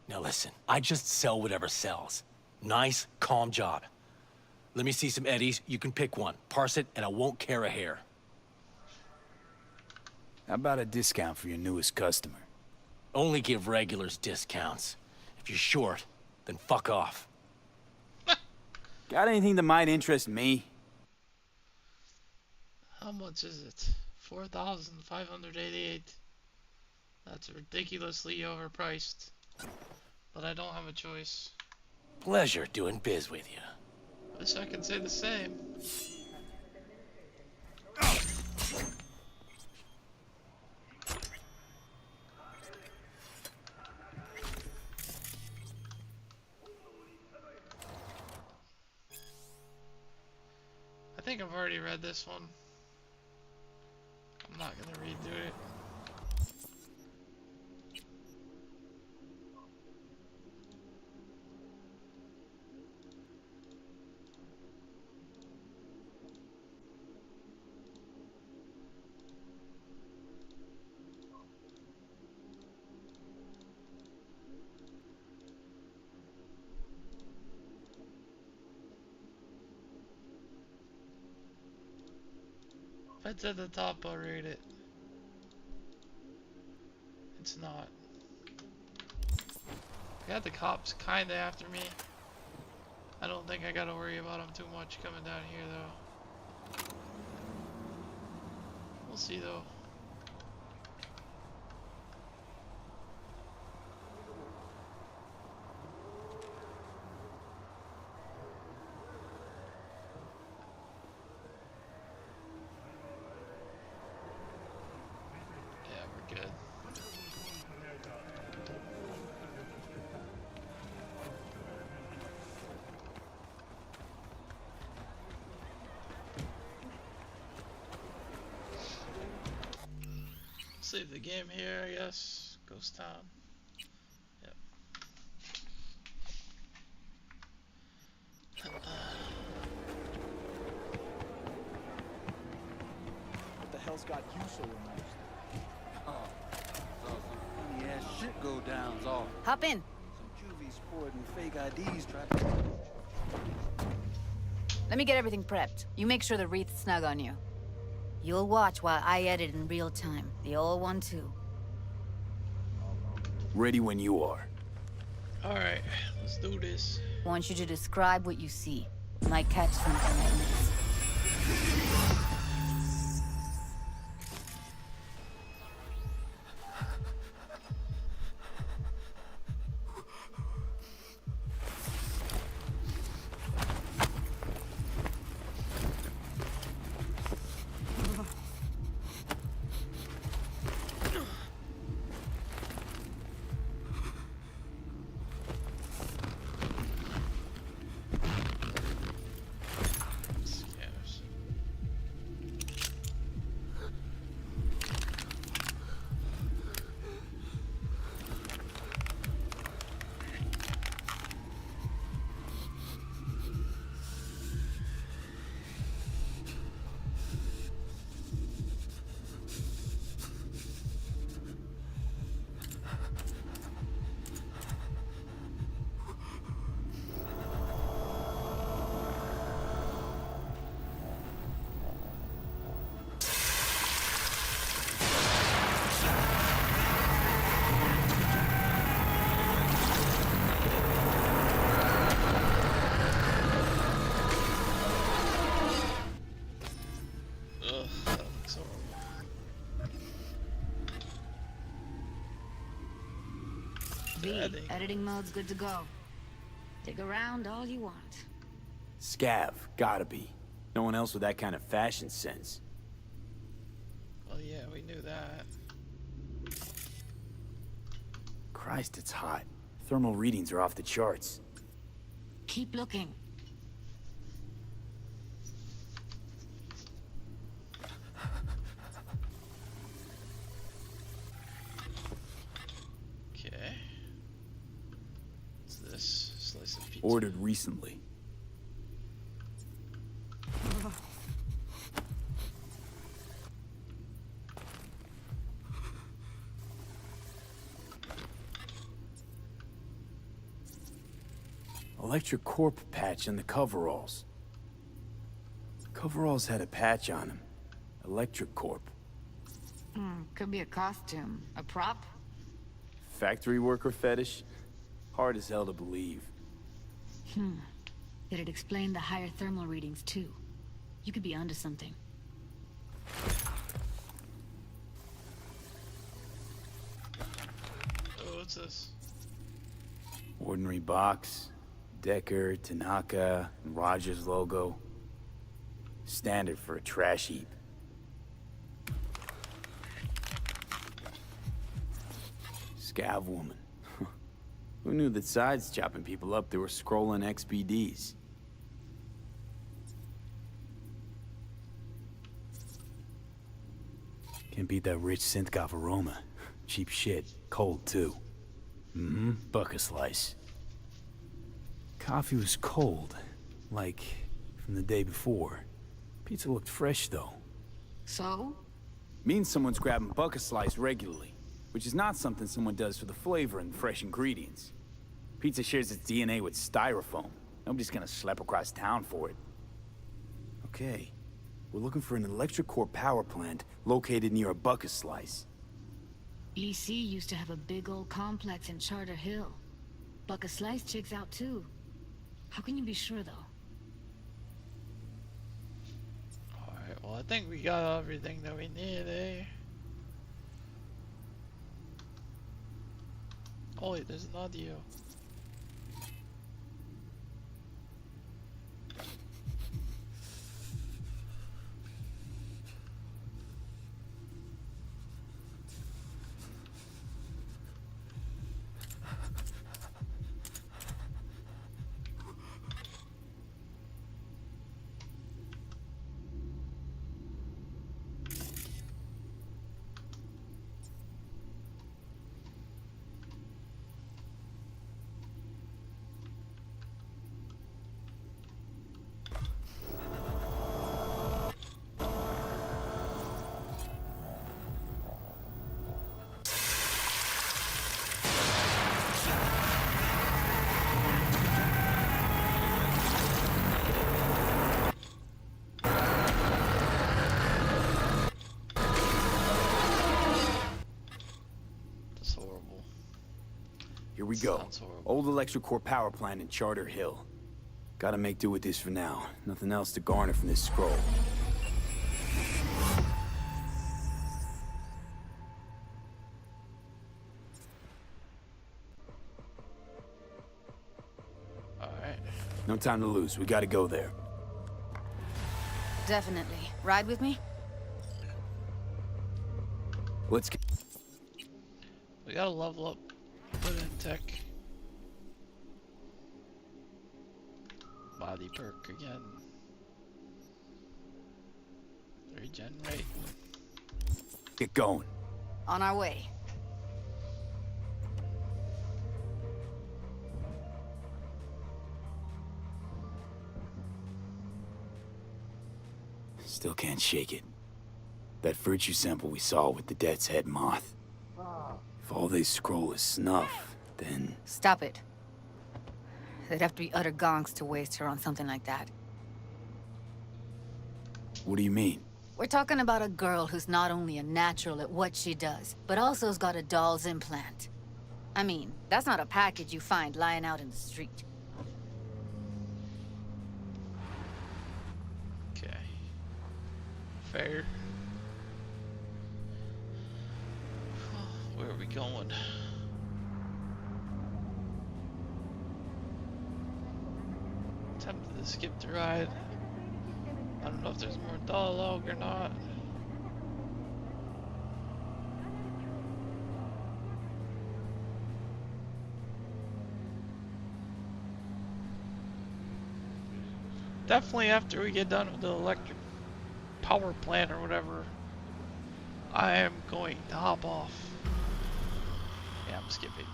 Now listen, I just sell whatever sells. Nice, calm job. Let me see some eddies, you can pick one. Parse it, and I won't care a hair. How about a discount for your newest customer? Only give regulars discounts. If you're short, then fuck off. Got anything that might interest me? How much is it? 4,588. That's ridiculously overpriced. But I don't have a choice. Pleasure doing biz with you. Wish I could say the same. I think I've already read this one. I'm not gonna redo it. If it's at the top, I'll read it. It's not. Got the cops kinda after me. I don't think I gotta worry about them too much coming down here though. We'll see though. Yeah, we're good. Save the game here, I guess. Ghost Town. Yep. What the hell's got you so amused? Oh, some funny ass shit go downs off. Hop in. Some juvie sporting fake IDs trying to. Let me get everything prepped. You make sure the wreath's snug on you. You'll watch while I edit in real time. The old one, too. Ready when you are. Alright, let's do this. Want you to describe what you see. Might catch something I miss. Editing mode's good to go. Dig around all you want. Scav, gotta be. No one else with that kind of fashion sense. Well, yeah, we knew that. Christ, it's hot. Thermal readings are off the charts. Keep looking. Okay. What's this? Slice of pizza. Ordered recently. Electric Corp patch on the coveralls. Coveralls had a patch on them. Electric Corp. Could be a costume. A prop? Factory worker fetish? Hard as hell to believe. Did it explain the higher thermal readings, too? You could be onto something. Oh, what's this? Ordinary box. Decker, Tanaka, and Rogers logo. Standard for a trash heap. Scav woman. Who knew that sides chopping people up, they were scrolling XBDs? Can't beat that rich synth-goth aroma. Cheap shit. Cold, too. Buck a slice. Coffee was cold. Like, from the day before. Pizza looked fresh, though. So? Means someone's grabbing buck a slice regularly. Which is not something someone does for the flavor and fresh ingredients. Pizza shares its DNA with styrofoam. Nobody's gonna schlep across town for it. Okay. We're looking for an electric core power plant located near a buck a slice. EC used to have a big old complex in Charter Hill. Buck a slice checks out, too. How can you be sure, though? Alright, well, I think we got everything that we need, eh? Oh wait, there's an audio. Here we go. Old electric power plant in Charter Hill. Gotta make do with this for now. Nothing else to garner from this scroll. Alright. No time to lose. We gotta go there. Definitely. Ride with me? Let's get... We gotta level up. Put in tech. Body perk again. Regenerate. Get going. On our way. Still can't shake it. That virtue sample we saw with the Death's Head moth. If all they scroll is snuff, then... Stop it. They'd have to be utter gonks to waste her on something like that. What do you mean? We're talking about a girl who's not only a natural at what she does, but also has got a doll's implant. I mean, that's not a package you find lying out in the street. Okay. Fair. Where are we going? Tempted to skip the ride. I don't know if there's more dialogue or not. Definitely after we get done with the electric power plant or whatever, I am going to hop off. Yeah, I'm skipping.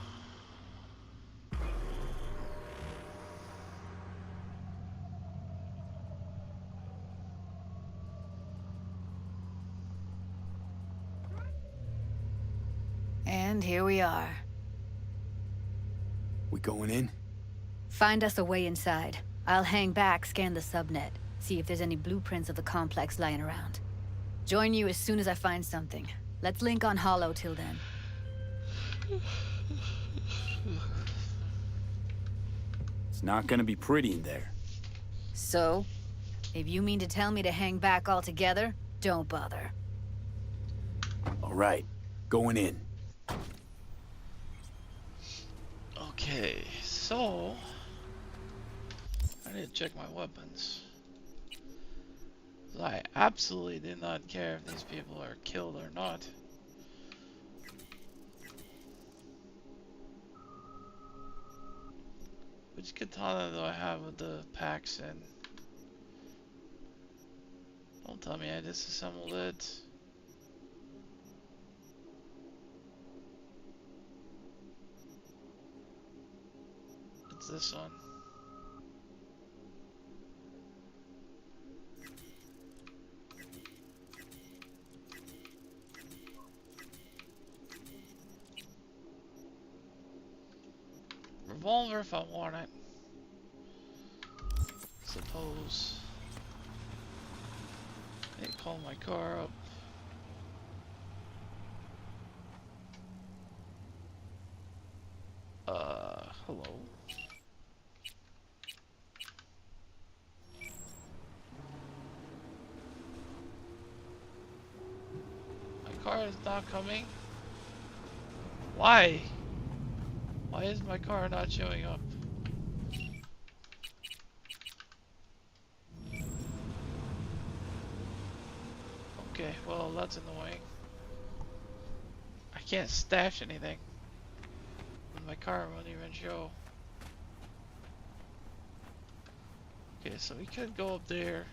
And here we are. We going in? Find us a way inside. I'll hang back, scan the subnet, see if there's any blueprints of the complex lying around. Join you as soon as I find something. Let's link on Hollow till then. It's not gonna be pretty in there. So? If you mean to tell me to hang back altogether, don't bother. All right, going in. Okay, so I need to check my weapons. I absolutely do not care if these people are killed or not. Which katana do I have with the packs in? Don't tell me I disassembled it. It's this one. Revolver if I want it. Suppose. Hey, call my car up. Hello. car is not coming? Why? Why is my car not showing up? Okay, well that's annoying. I can't stash anything. My car won't even show. Okay, so we could go up there.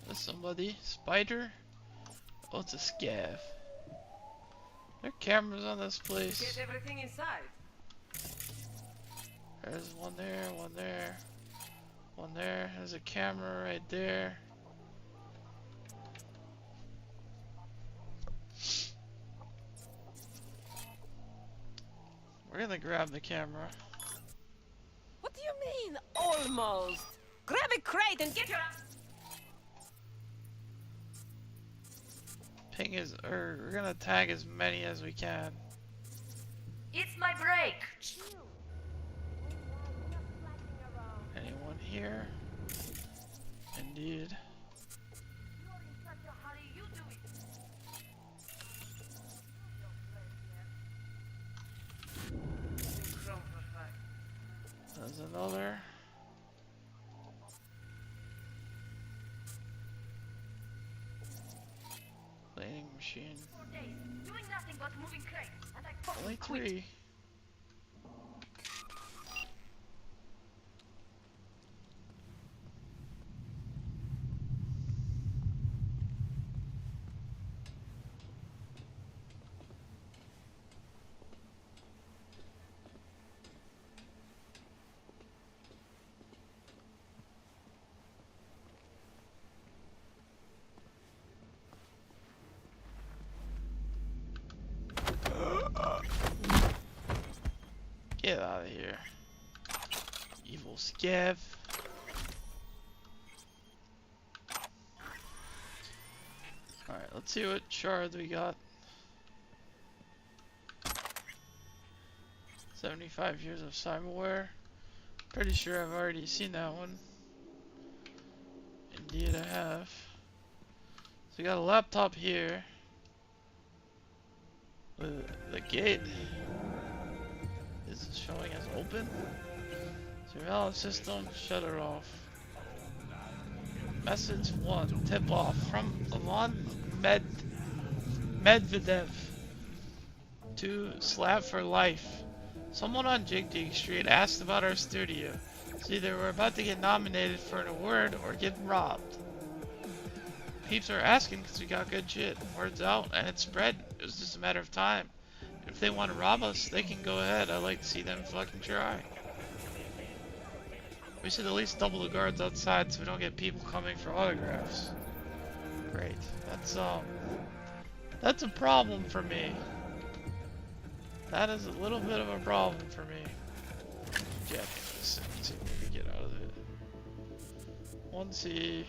There's somebody. Spider? Oh, it's a scav. There are cameras on this place. Get everything inside. There's one there, one there, one there. There's a camera right there. We're gonna grab the camera. What do you mean, almost? Grab a crate and get your ass. Ping is, or we're gonna tag as many as we can. It's my break. Anyone here? Indeed. There's another. Cleaning machine. Doing nothing but moving crates, and I Only fucking quit. 3. Get out of here. Evil scav. Alright, let's see what shards we got. 75 years of cyberware. Pretty sure I've already seen that one. Indeed I have. So we got a laptop here. The gate is showing as open. Surveillance system, shut it off. Message 1, tip off from Ivan Medvedev to Slap for Life. Someone on Jig Street asked about our studio. So either we're about to get nominated for an award or get robbed. Peeps are asking because we got good shit. Word's out and it's spread. It was just a matter of time. If they want to rob us, they can go ahead. I'd like to see them fucking try. We should at least double the guards outside so we don't get people coming for autographs. Great. That's a problem for me. That is a little bit of a problem for me. Jack this and see what we get out of it. 1C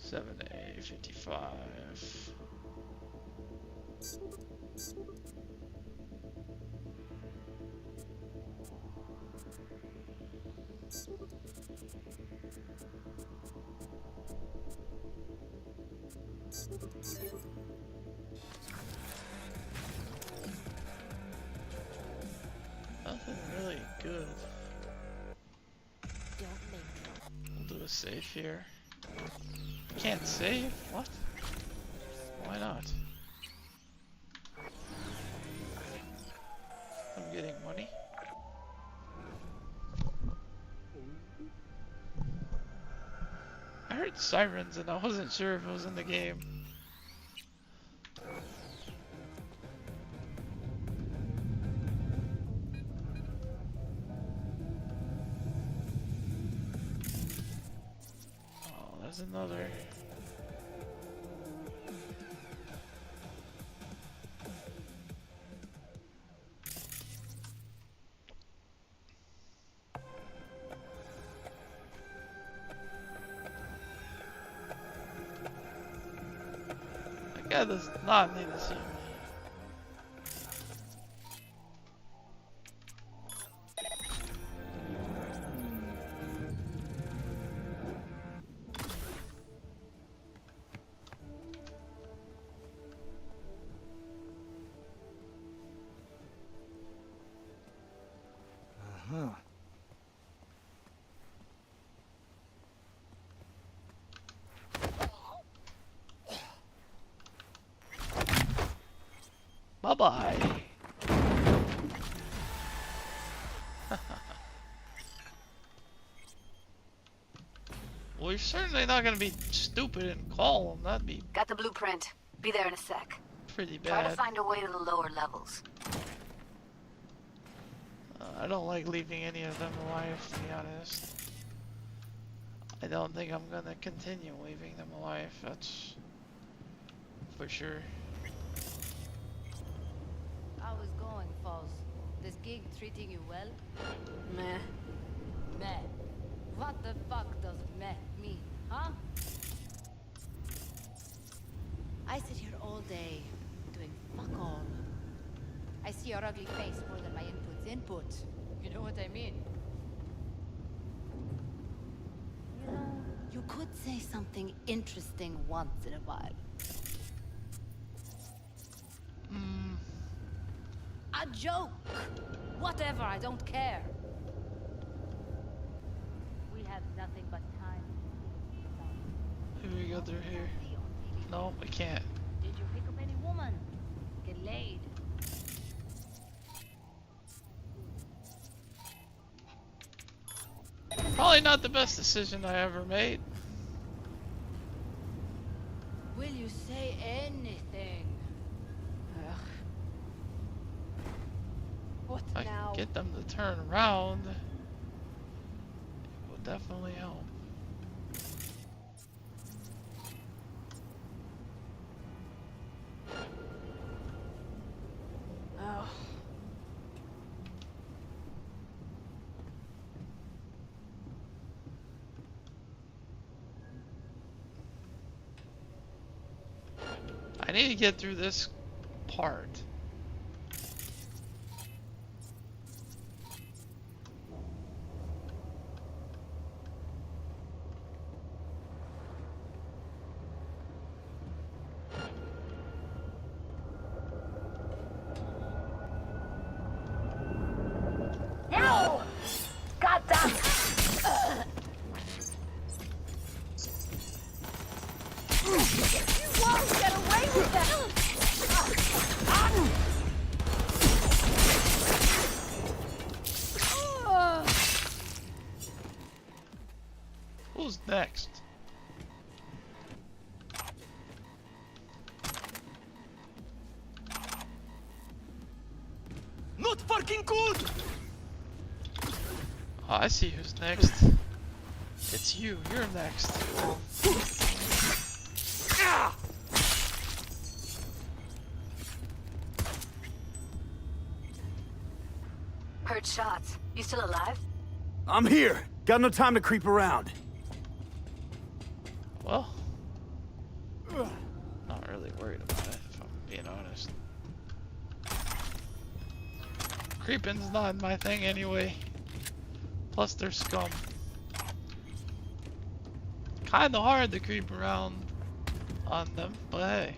7A 55. Nothing really good. We'll do a save here. Can't save? What? Why not? I'm getting money. I heard sirens and I wasn't sure if it was in the game. Oh, there's another. guy does not need to see me. Bye-bye. Well, you're certainly not gonna be stupid and call them. That'd be Got the blueprint. Be there in a sec. pretty Try to bad. find a way to the lower levels. I don't like leaving any of them alive, to be honest. I don't think I'm gonna continue leaving them alive, that's for sure. How is going, Falls? This gig treating you well? Meh. Meh. What the fuck does meh mean, huh? I sit here all day, doing fuck all. I see your ugly face more than my input's input. You know what I mean? You know, you could say something interesting once in a while. A joke! Whatever, I don't care. We have nothing but time. Here we go through here. No, we can't. Did you pick up any woman? Get laid? Probably not the best decision I ever made. Will you say anything? Ugh. What If I now? can get them to turn around, it would definitely help. Oh. I need to get through this part. No! Goddamn! You won't get away with that! Who's next? Not fucking good! Oh, I see who's next. It's you. You're next. Heard shots. You still alive? I'm here. Got no time to creep around. Well, not really worried about it, if I'm being honest. Creeping's not my thing anyway. Plus they're scum. Kinda hard to creep around on them, but hey.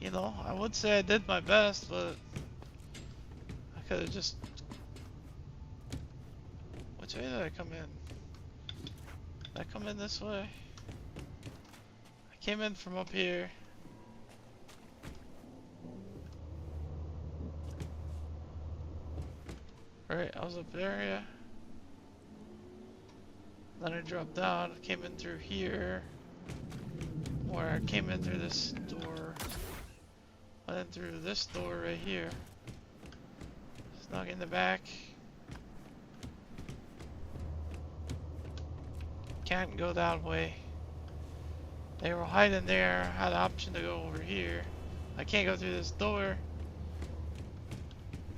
You know, I would say I did my best, but I could have just... Which way did I come in? Did I come in this way? I came in from up here. Right, I was up there, yeah. Then I dropped down, came in through here. Or I came in through this door. Went in through this door right here. Snuck in the back. Can't go that way. They were hiding there, had the option to go over here. I can't go through this door.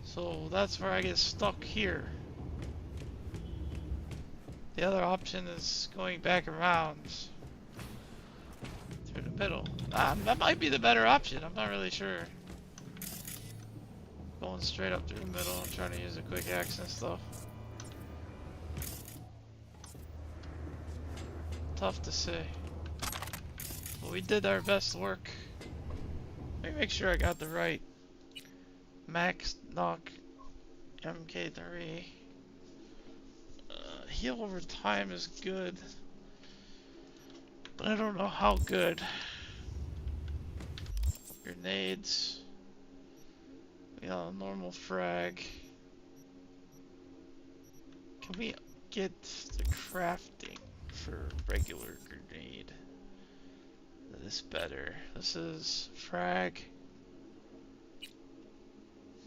So that's where I get stuck here. The other option is going back around through the middle. That might be the better option. I'm not really sure. Going straight up through the middle and trying to use a quick axe and stuff. Tough to say. But we did our best work. Let me make sure I got the right max knock MK3. Heal over time is good, but I don't know how good. Grenades. We got a normal frag. Can we get the crafting for regular grenade? This better. This is frag,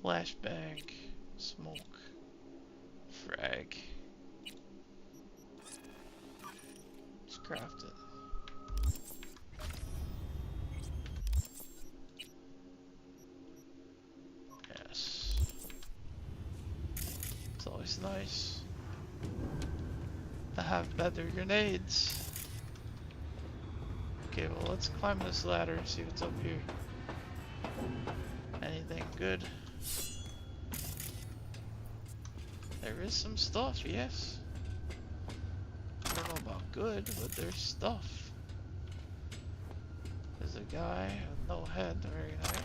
flashbang, smoke, frag. Let's craft it. Yes. It's always nice to have better grenades. Okay, well, let's climb this ladder and see what's up here. Anything good? There is some stuff, yes. I don't know about good, but there's stuff. There's a guy with no head, very nice.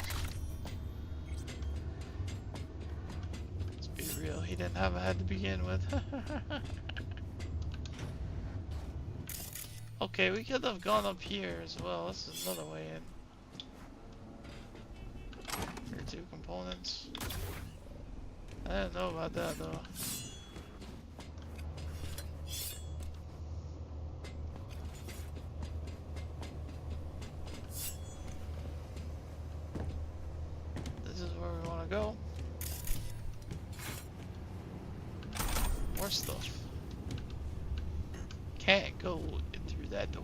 Let's be real, he didn't have a head to begin with. Okay, we could have gone up here as well. This is another way in. Here are 2 components. I didn't know about that though. This is where we want to go. More stuff. Can't go through that door.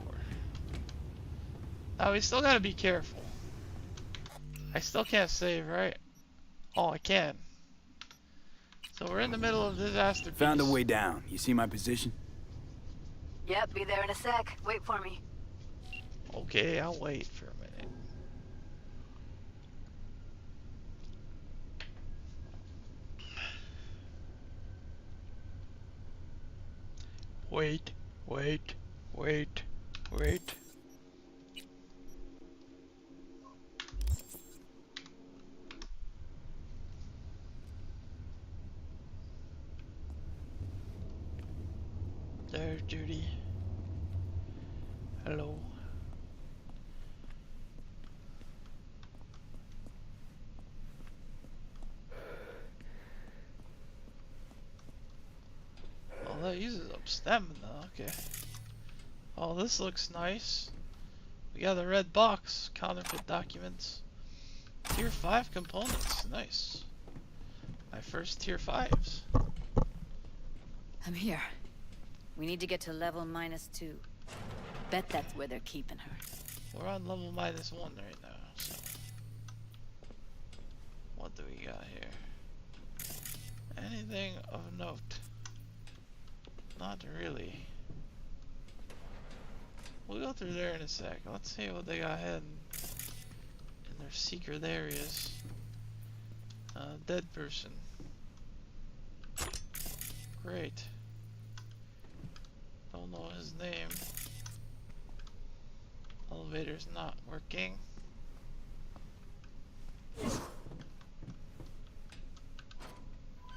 Now we still gotta be careful. I still can't save, right? Oh, I can. So we're in the middle of disaster. Found a way down. You see my position? Yep, be there in a sec. Wait for me. Okay, I'll wait for a minute. Wait, wait, wait, wait. There's Judy. Hello. Oh, that uses up stamina, okay. Oh, this looks nice. We got a red box, counterfeit documents. Tier 5 components, nice. My first tier 5s. I'm here. We need to get to level -2. Bet that's where they're keeping her. We're on level -1 right now, so. What do we got here? Anything of note? Not really. We'll go through there in a sec. Let's see what they got hidden in their secret areas. Dead person. Great. Don't know his name. Elevator's not working.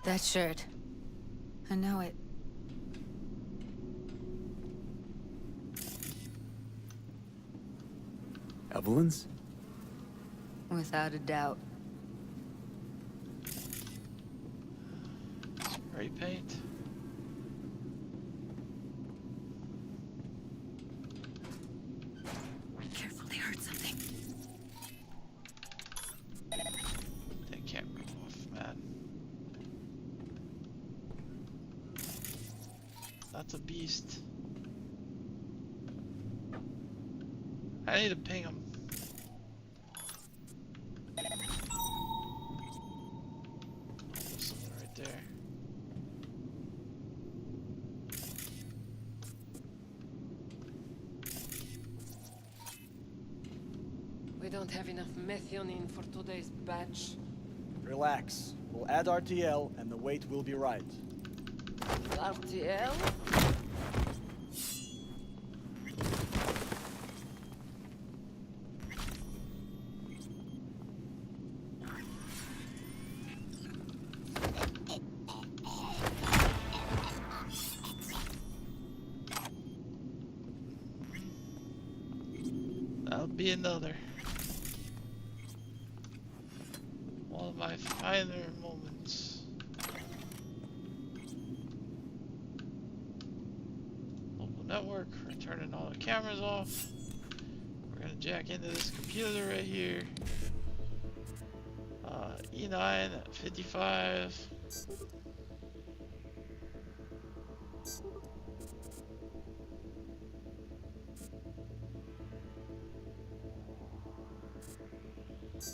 That shirt. I know it. Evelyn's? Without a doubt. Spray paint. Careful, they heard something. They can't move off, man. That's a beast. I need to ping him. Oh, there's someone right there. We don't have enough methionine for today's batch. Relax. We'll add RTL and the weight will be right. RTL? That'll be another one of my finer moments. Local network, we're turning all the cameras off. We're gonna jack into this computer right here. E9 at 55.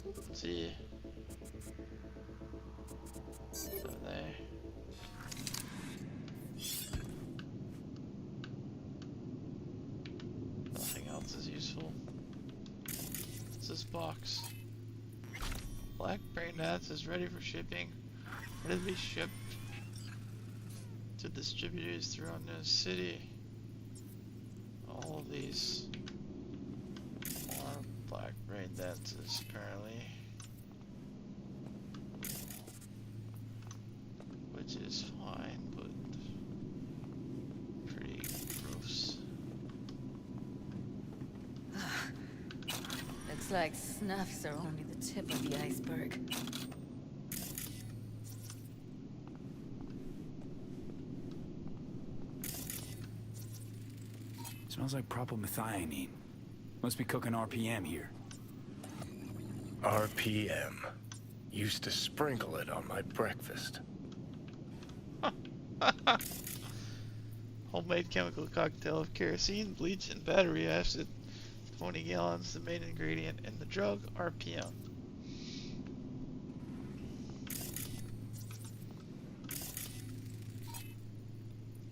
Let's see. So there. Nothing else is useful. What's this box? Black brain nuts is ready for shipping. Ready to be shipped to distributors throughout the city. All of these are black brain dances apparently. Which is fine, but pretty gross. Looks like snuffs are only the tip of the iceberg. Smells like propylmethionine. Must be cooking RPM here. RPM. Used to sprinkle it on my breakfast. Homemade chemical cocktail of kerosene, bleach, and battery acid. 20 gallons, the main ingredient in the drug, RPM.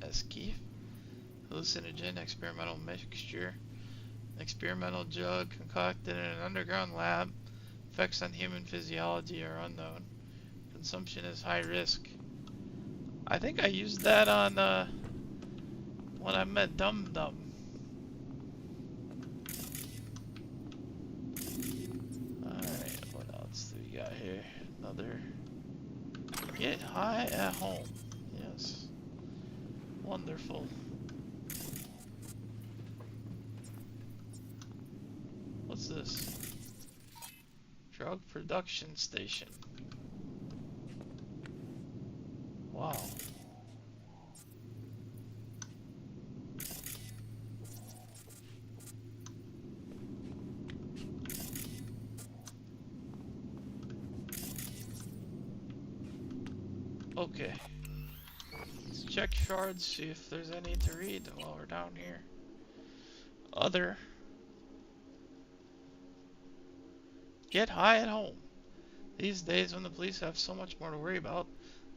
Eskeef. Hallucinogen experimental mixture. Experimental drug concocted in an underground lab. Effects on human physiology are unknown. Consumption is high risk. I think I used that on when I met Dum Dum. Alright, what else do we got here? Another. Get high at home. Yes. Wonderful. What's this? Drug production station. Wow. Okay. Let's check shards, see if there's any to read while we're down here. Other. Get high at home. These days when the police have so much more to worry about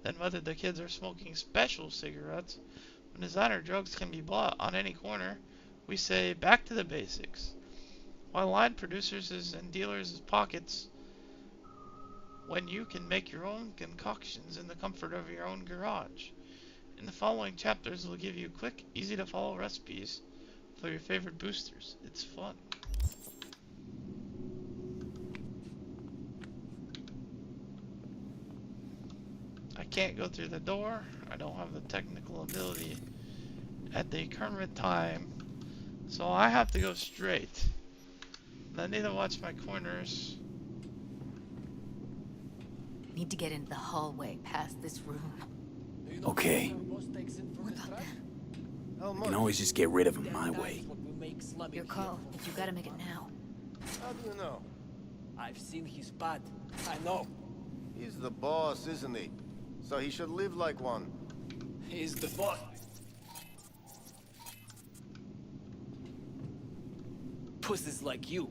than whether the kids are smoking special cigarettes, when designer drugs can be bought on any corner, we say back to the basics. Why line producers' and dealers' pockets when you can make your own concoctions in the comfort of your own garage? In the following chapters, we'll give you quick, easy to follow recipes for your favorite boosters. It's fun. I can't go through the door. I don't have the technical ability at the current time, so I have to go straight. And I need to watch my corners. Need to get into the hallway past this room. Okay. What about them? I can always just get rid of him my way. Your call, but you gotta make it now. How do you know? I've seen his bad. I know. He's the boss, isn't he? So he should live like one. He's the boss. Pussies like you.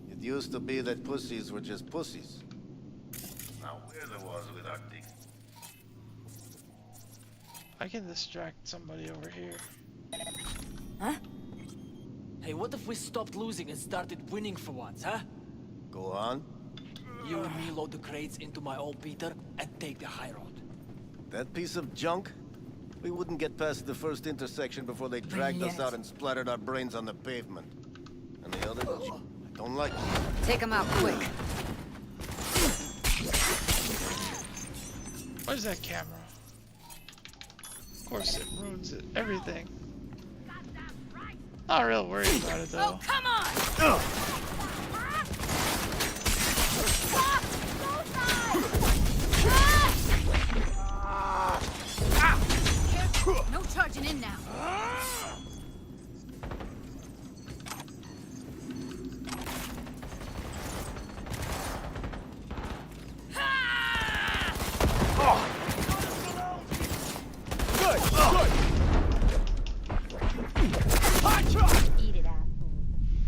It used to be that pussies were just pussies. Now we're the ones with our dick. I can distract somebody over here. Huh? Hey, what if we stopped losing and started winning for once, huh? Go on. You and me load the crates into my old beater and take the high road. That piece of junk? We wouldn't get past the first intersection before they dragged us out and splattered our brains on the pavement. And the other? I don't like it. Take them out quick. Where's that camera? Of course it ruins it. Everything. Not real worried about it though. Oh, come on! No charging in now.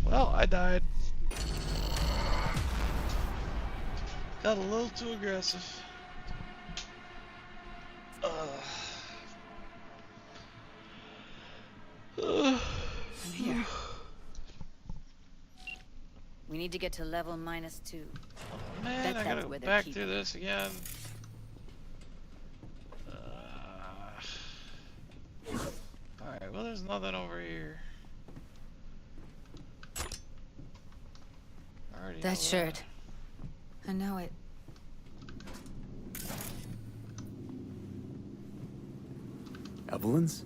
Well, I died. Got a little too aggressive. Here. We need to get to level -2. Man, I gotta go back through this again. Alright, well there's nothing over here. That shirt. I know it. Evelyn's?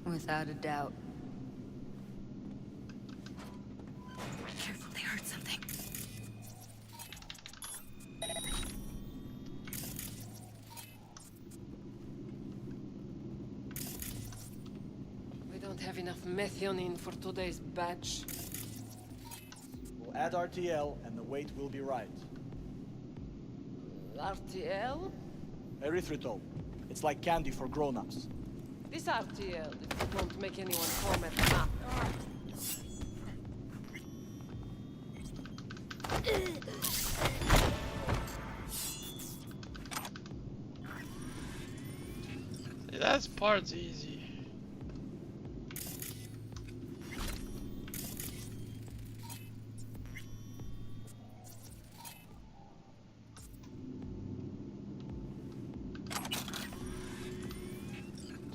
Without a doubt. Careful, they heard something. We don't have enough methionine for today's batch. We'll add RTL and the weight will be right. RTL? Erythritol. It's like candy for grown-ups. This RTL, it won't make anyone format the map. See, that part's easy.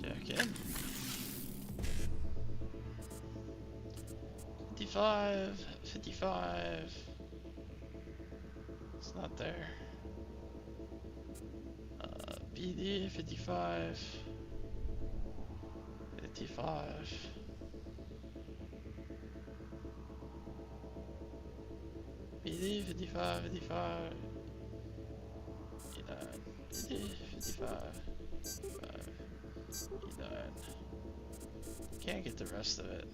Check in. 55. It's not there. BD 55. 55. BD 55. 55. BD 55. 55. Can't get the rest of it.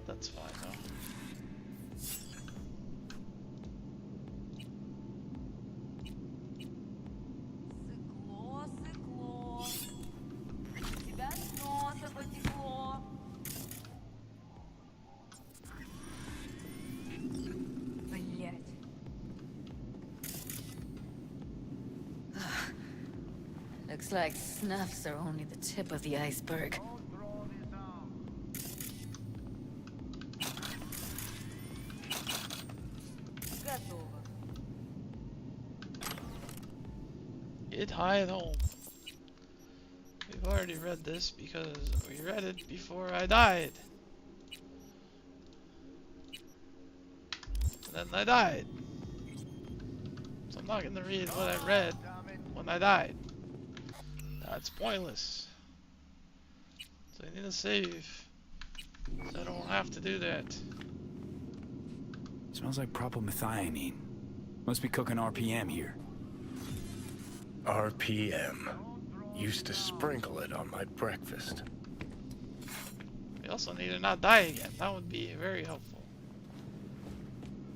That's fine though. Looks like snuffs are only the tip of the iceberg. Get high at home. We've already read this because we read it before I died. And then I died. So I'm not gonna read what I read when I died. That's pointless. So I need to save. So I don't have to do that. Smells like propylmethionine. Must be cooking RPM here. RPM. Used to sprinkle it on my breakfast. We also need to not die again. That would be very helpful.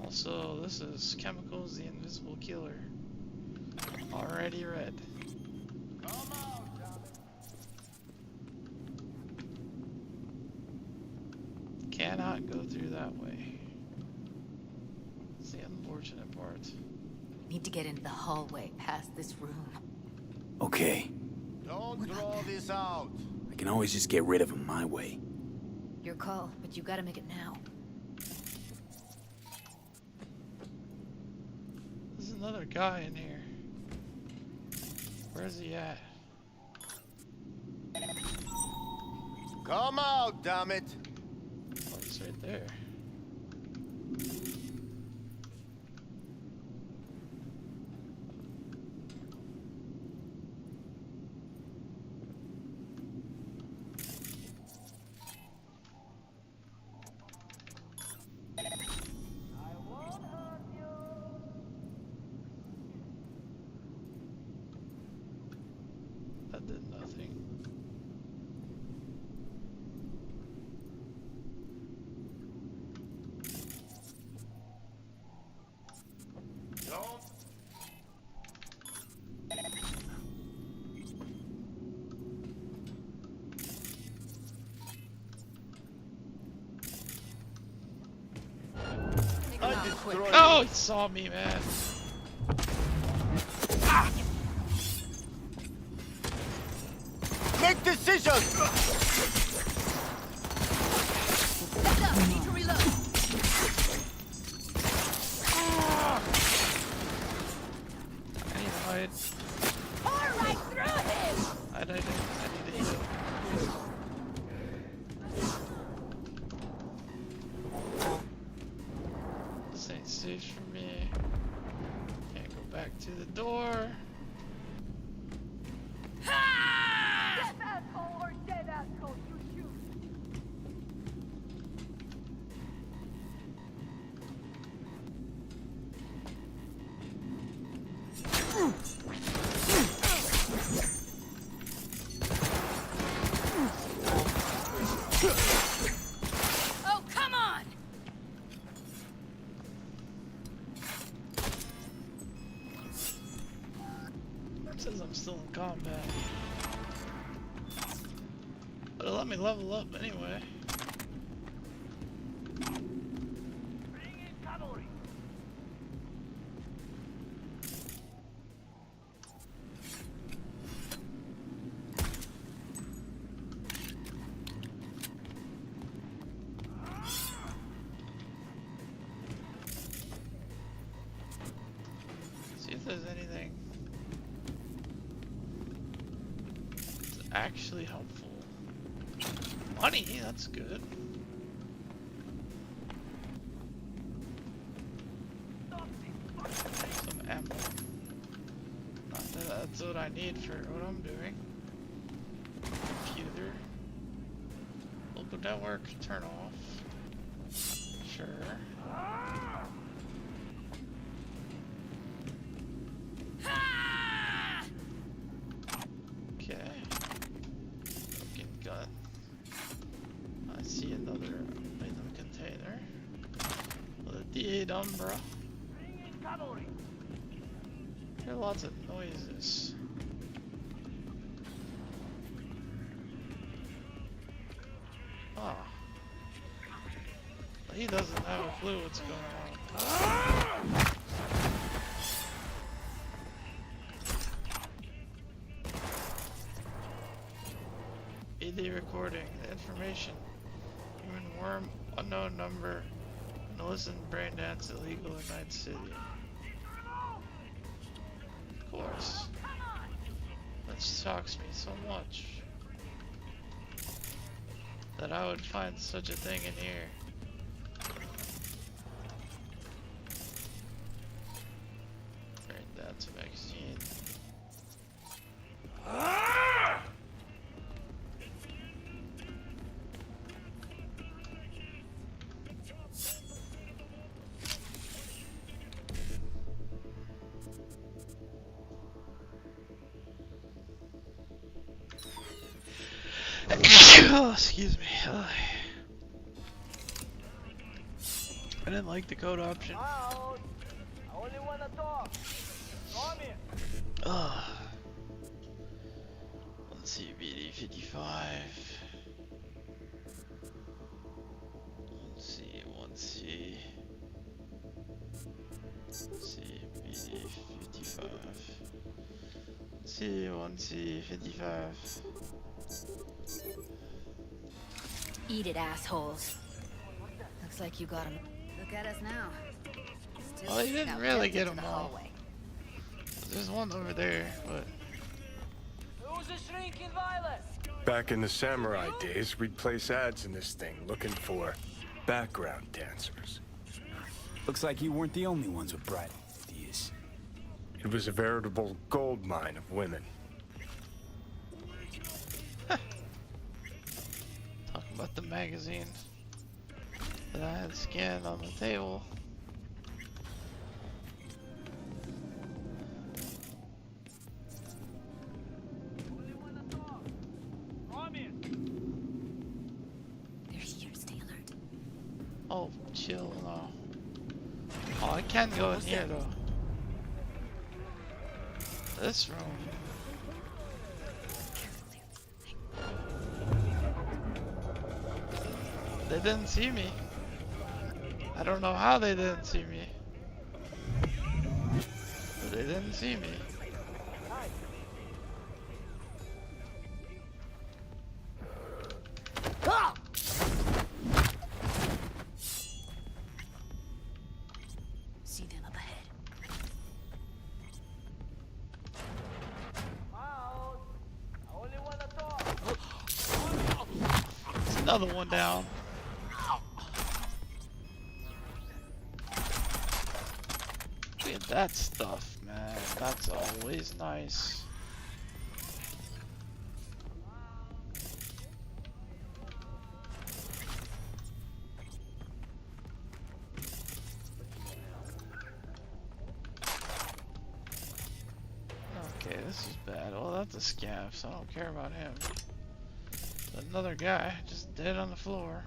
Also, this is Chemicals, the Invisible Killer. Already read. Cannot go through that way. It's the unfortunate part. Need to get into the hallway past this room. Okay. Don't draw this out. I can always just get rid of him my way. Your call, but you gotta make it now. another guy in here. Where's he at? Come out, damn it! Oh, he's right there. That did nothing. Oh, he saw me, man. Make decisions! Heads up, I need to reload. I need to hide. Pour right through him! I need to heal. This ain't safe for me. Can't go back to the door. Death asshole or dead asshole, you shoot. Oh, come on! It says I'm still in combat. But it'll let me level up anyway. See if there's anything that's actually helpful. Money, that's good. Some ammo. Not that that's what I need for what I'm doing. Computer. Local network, turn off. Sure. Okay. Fucking gun. I see another item container. With a D8 Umbra. There are lots of noises. Ah. He doesn't have a clue what's going on. ED recording. The information. Human worm, unknown number. Millicent brain dance illegal in Night City. Of course. That shocks me so much. That I would find such a thing in here. Brain dance vaccine. Oh, excuse me. I didn't like the code option. Let's see, BD 55. Let's see, 1C. C, BD 55. C, 1C 55. Eat it, assholes. Looks like you got him. Look at us now. Still Well, he didn't out really dead get to them the all. hallway. There's one over there, but... Who's a shrinking violet? Back in the samurai days, we'd place ads in this thing looking for background dancers. Looks like you weren't the only ones with bright ideas. It was a veritable gold mine of women. Talking about the magazine that I had scanned on the table. They're here, stay alert. Oh, chill now. Oh, I can go in here though. This room. They didn't see me. I don't know how they didn't see me. But they didn't see me. See them up ahead. There's another one down. Look at that stuff, man. That's always nice. Okay, this is bad. Well, that's a scav, so I don't care about him. Another guy just dead on the floor.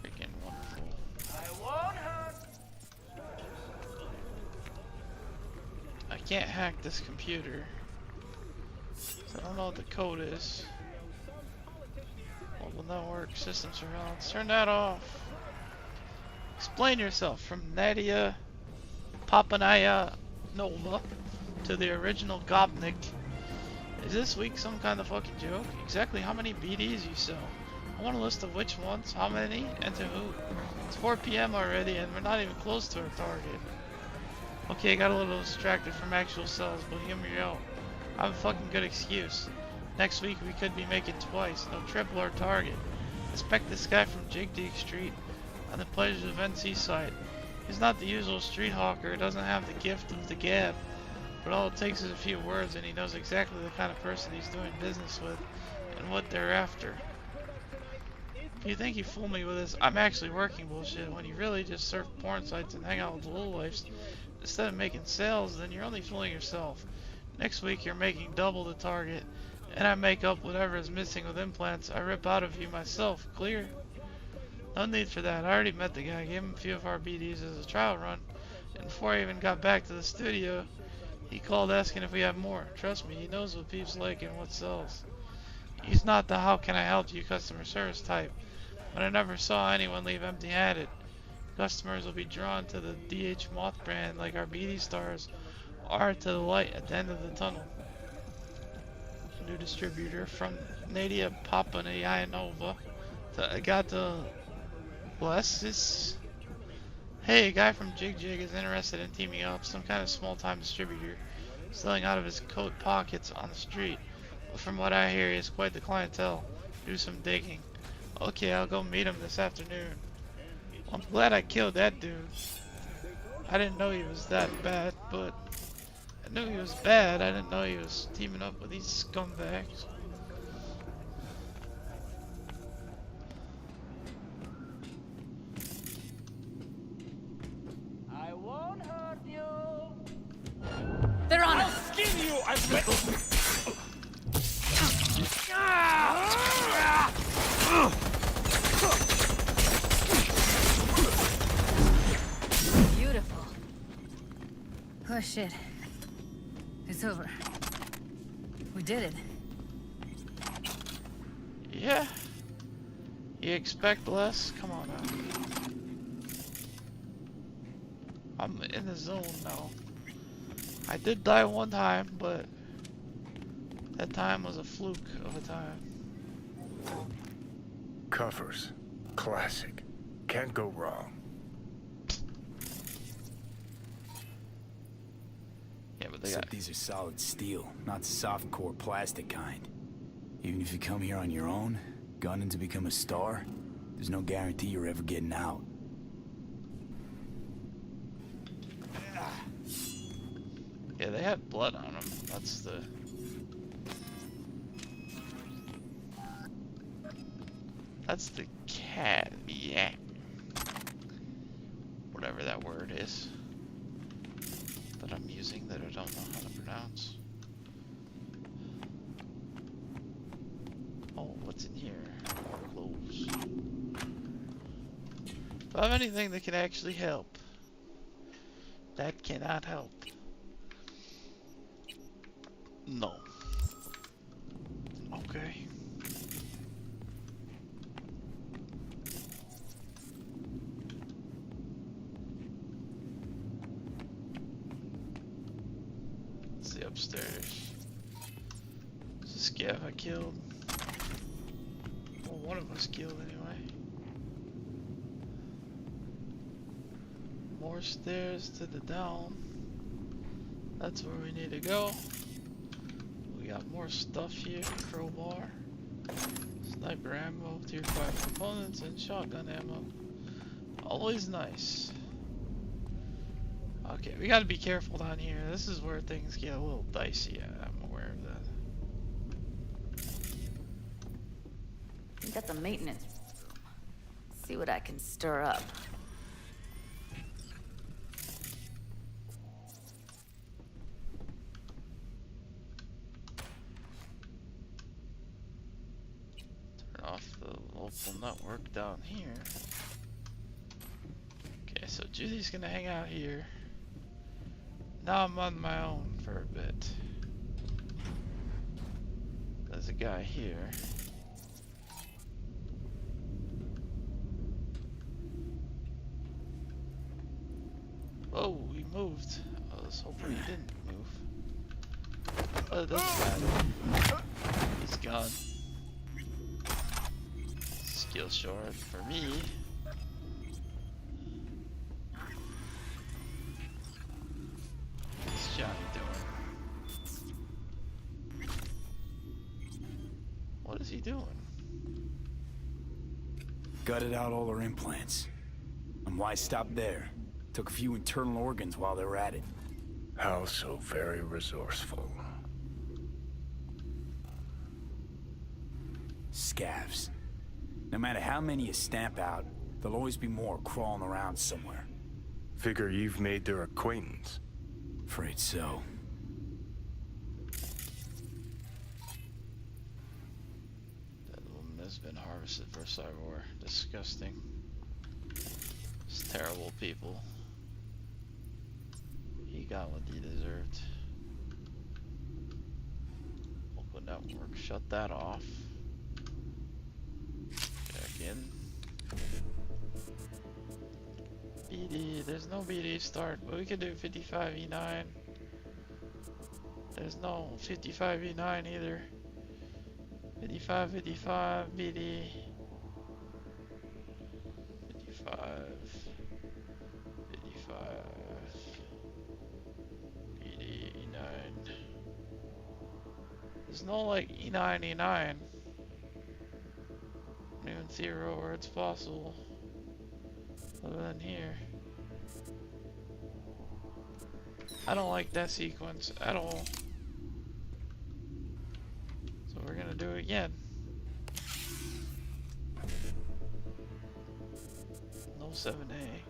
Freaking wonderful. I can't hack this computer, so I don't know what the code is. Mobile network, system surveillance. Turn that off. Explain yourself. From Nadia Papanaya Nova to the original Gopnik. Is this week some kind of fucking joke? Exactly how many BDs you sell? I want a list of which ones, how many, and to who. It's 4 PM already and we're not even close to our target. Okay, I got a little distracted from actual sales, but hear me out. I have a fucking good excuse. Next week we could be making twice, no triple our target. Expect this guy from Jig Street on the Pleasures of NC site. He's not the usual street hawker, doesn't have the gift of the gab, but all it takes is a few words and he knows exactly the kind of person he's doing business with and what they're after. If you think you fool me with this I'm actually working bullshit when you really just surf porn sites and hang out with lowlifes instead of making sales, then you're only fooling yourself. Next week you're making double the target and I make up whatever is missing with implants I rip out of you myself. Clear? No need for that. I already met the guy, gave him a few of our BDs as a trial run, and before I even got back to the studio, he called asking if we have more. Trust me, he knows what peeps like and what sells. He's not the how can I help you customer service type, but I never saw anyone leave empty-handed. Customers will be drawn to the DH Moth brand like our BD stars are to the light at the end of the tunnel. New distributor from Nadia Papanaya to Agata Bless this. Hey, a guy from Jig is interested in teaming up, some kind of small-time distributor, selling out of his coat pockets on the street. But from what I hear, he has quite the clientele. Do some digging. Okay, I'll go meet him this afternoon. I'm glad I killed that dude. I didn't know he was that bad, but I knew he was bad. I didn't know he was teaming up with these scumbags. I won't hurt you. They're on I'll us! skin you! I bet. Beautiful. Oh shit. It's over. We did it. Yeah. You expect less? Come on now. I'm in the zone now. I did die one time, but that time was a fluke of a time. Covers. Classic. Can't go wrong. but they Except got... these are solid steel, not soft-core plastic kind. Even if you come here on your own, gunning to become a star, there's no guarantee you're ever getting out. Yeah, they had blood on them. That's the... That's the cat. Yeah. Whatever that word is that I'm using that I don't know how to pronounce. Oh, what's in here? More clothes. Do I have anything that can actually help? That cannot help. No. Okay. Let's see upstairs. Is this scav I killed? Well, one of us killed anyway. More stairs to the down. That's where we need to go. We got more stuff here. Crowbar. Sniper ammo, tier 5 components, and shotgun ammo. Always nice. Okay, we gotta be careful down here. This is where things get a little dicey. I'm aware of that. We got the maintenance room. See what I can stir up. Turn off the local network down here. Okay, so Judy's gonna hang out here. Now I'm on my own for a bit. There's a guy here. Oh, he moved. I was hoping he didn't move. Oh, it doesn't matter. He's gone. Skill short for me. What's Johnny doing? What is he doing? Gutted out all her implants. And why stop there? Took a few internal organs while they were at it. How so very resourceful. Scavs. No matter how many you stamp out, there'll always be more crawling around somewhere. Figure you've made their acquaintance. Afraid so. That woman has been harvested for cyber. Disgusting. It's terrible people. He got what he deserved. Open network. Shut that off. Check in. BD. There's no BD start, but we could do 55E9. There's no 55E9 either. 55, 55, BD. 55. 55. BD, E9. There's no like E9, E9. I don't even see where it's possible. Other than here. I don't like that sequence at all. So we're gonna do it again. No 7A.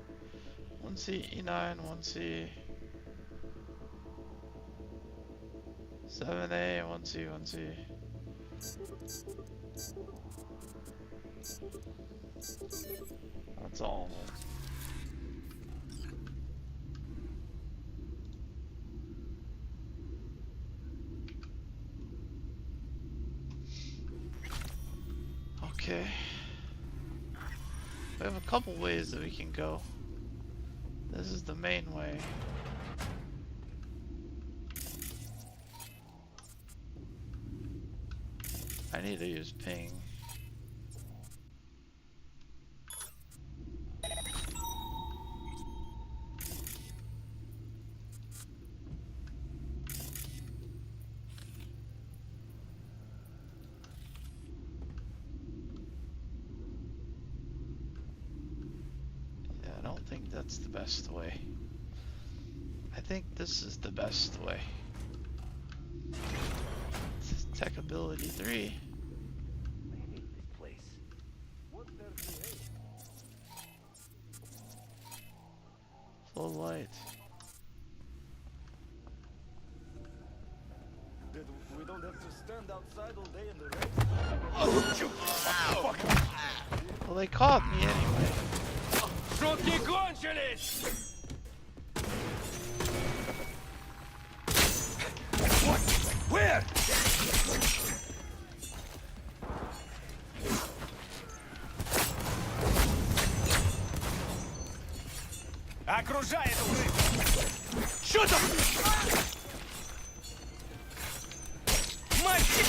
1C, E9, 1C. 7A, 1C, 1C. That's all. Okay. We have a couple ways that we can go. This is the main way. I need to use ping. that's the best way. I think this is the best way. Tech ability 3. I hate this place. Full light. We don't have to stand outside all day in the rain. Well, they caught me anyway. Шутки кончились! What? Where? Окружай эту крысу! Что там? Мальчик!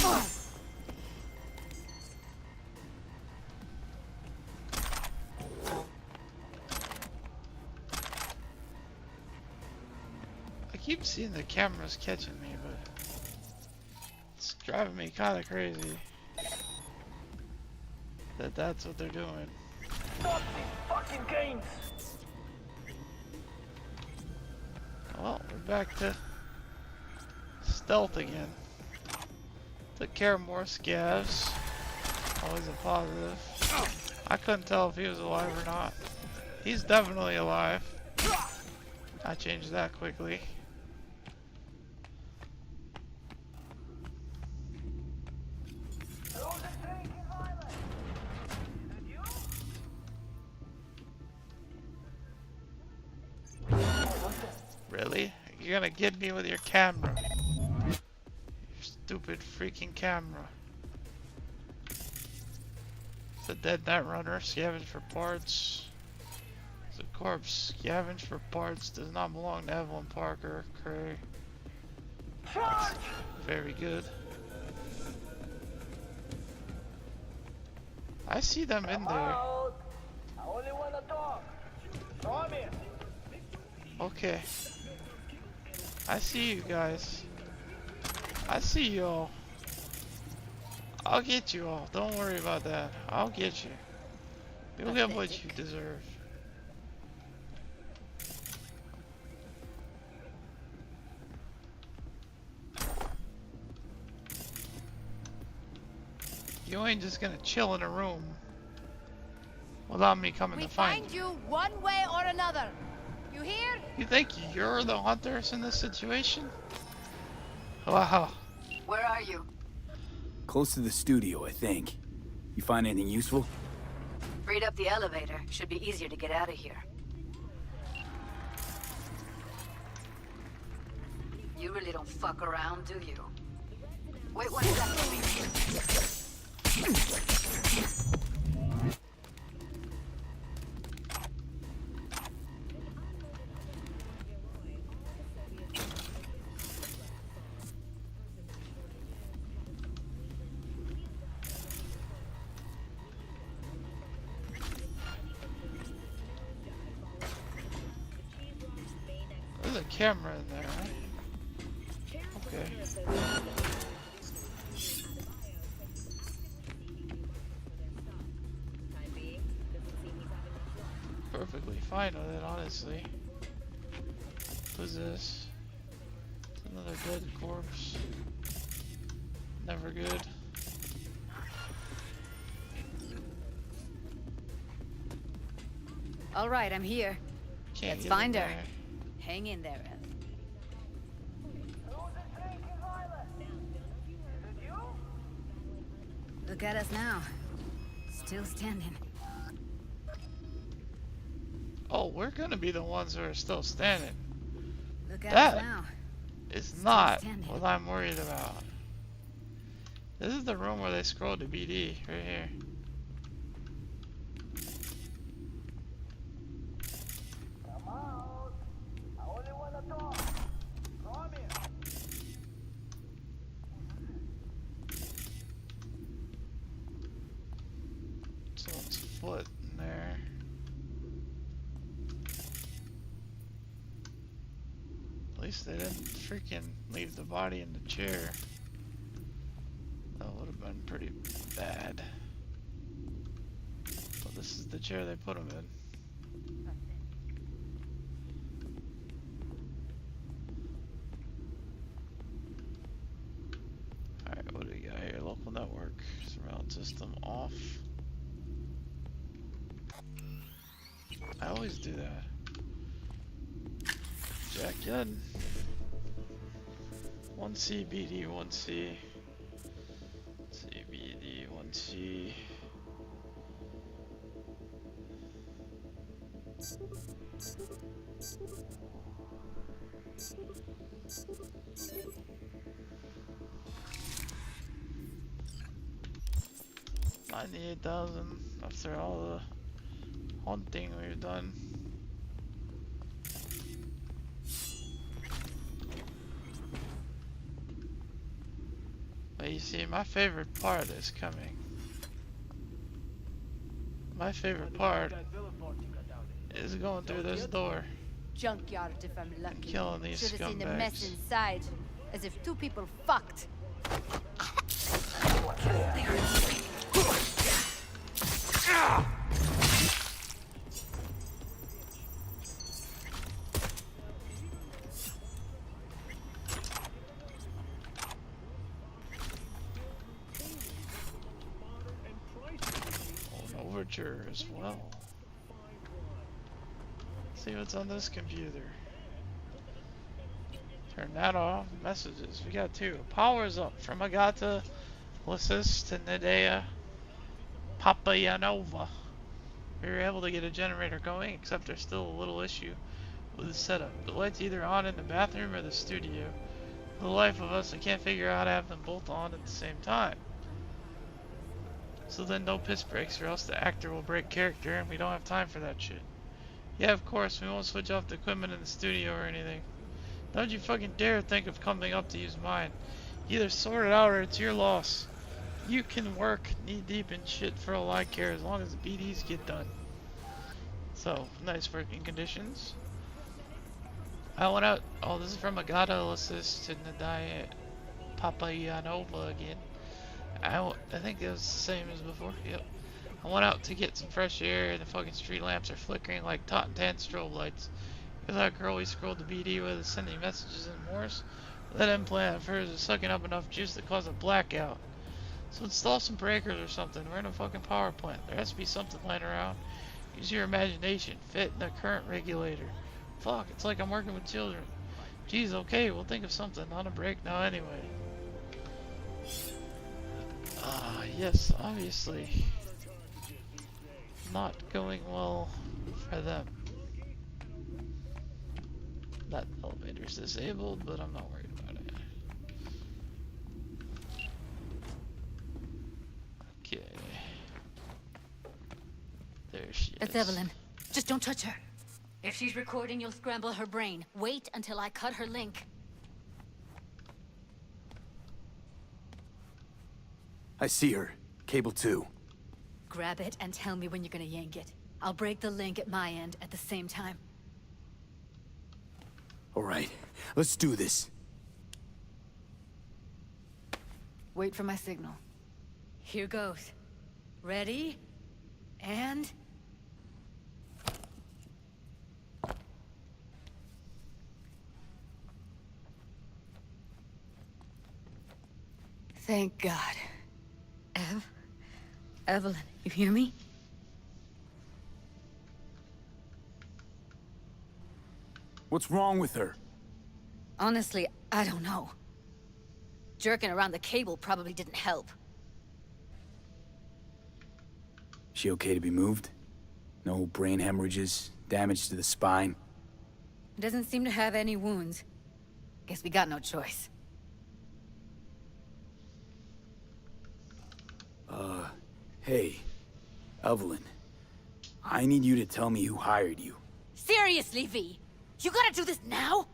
I keep seeing the cameras catching me, but it's driving me kind of crazy that that's what they're doing. Stop these fucking games! Well, we're back to stealth again. Took care of more scavs. Always a positive. I couldn't tell if he was alive or not. He's definitely alive. I changed that quickly. Really? You're gonna get me with your camera. Your stupid freaking camera. It's a dead net runner, scavenge for parts. It's a corpse, scavenge for parts, does not belong to Evelyn Parker. Cray. That's very good. I see them in there. I only want to talk. Show me. Okay. I see you guys. I see you all. I'll get you all. Don't worry about that. I'll get you. You'll get what you deserve. You ain't just gonna chill in a room without me coming to find you. you one way or another. You hear? You think you're the hunters in this situation? Wow. Where are you? Close to the studio, I think. You find anything useful? Freed up the elevator. Should be easier to get out of here. You really don't fuck around, do you? Wait 1 second. There's a camera in there, right? Okay. Perfectly fine with it, honestly. Who's this? It's another dead corpse. Never good. All right, I'm here. Can't Let's get find in her. there. Hang in there, Ev. Look at us now. Still standing. Oh, we're gonna be the ones who are still standing. Look at That us now. is Still not standing. what I'm worried about. This is the room where they scrolled to BD, right here. Someone's foot in there. At least they didn't freaking leave the body in the chair. That would have been pretty bad. But this is the chair they put him in. sound system off. I always do that. Jack in. 1C, BD, 1C. CBD, 1C. $98,000 after all the hunting we've done. But you see, my favorite part is coming. My favorite part is going through this door. Junkyard if I'm lucky. Killing these Should have seen the mess scumbags. inside. As if two people fucked. An overture as well. See what's on this computer. Turn that off. Messages. We got two. Powers up from Agata, Lysis to Nedea, Papayanova. We were able to get a generator going, except there's still a little issue with the setup. The light's either on in the bathroom or the studio. For the life of us, I can't figure out how to have them both on at the same time. So then no piss breaks, or else the actor will break character, and we don't have time for that shit. Yeah, of course, we won't switch off the equipment in the studio or anything. Don't you fucking dare think of coming up to use mine. Either sort it out or it's your loss. You can work knee deep in shit for all I care as long as the BDs get done. So, nice working conditions. I went out. Oh, this is from Agata Lysis to Nadaya Papayanova again. I think it was the same as before. Yep. I went out to get some fresh air and the fucking street lamps are flickering like taut and tan strobe lights. Because that girl we scrolled the BD with is sending messages in Morse. That implant of hers is sucking up enough juice to cause a blackout. So install some breakers or something. We're in a fucking power plant. There has to be something lying around. Use your imagination. Fit in a current regulator. Fuck, it's like I'm working with children. Geez, okay, we'll think of something. On a break now anyway. Yes, obviously. Not going well for them. That elevator's disabled, but I'm not worried about it. Okay. There she is. That's Evelyn. Just don't touch her. If she's recording, you'll scramble her brain. Wait until I cut her link. I see her. Cable 2. Grab it and tell me when you're gonna yank it. I'll break the link at my end at the same time. All right, let's do this. Wait for my signal. Here goes. Ready? And... Thank God. Evelyn, you hear me? What's wrong with her? Honestly, I don't know. Jerking around the cable probably didn't help. She okay to be moved? No brain hemorrhages, damage to the spine? Doesn't seem to have any wounds. Guess we got no choice. Hey, Evelyn. I need you to tell me who hired you. Seriously, V? You gotta do this now?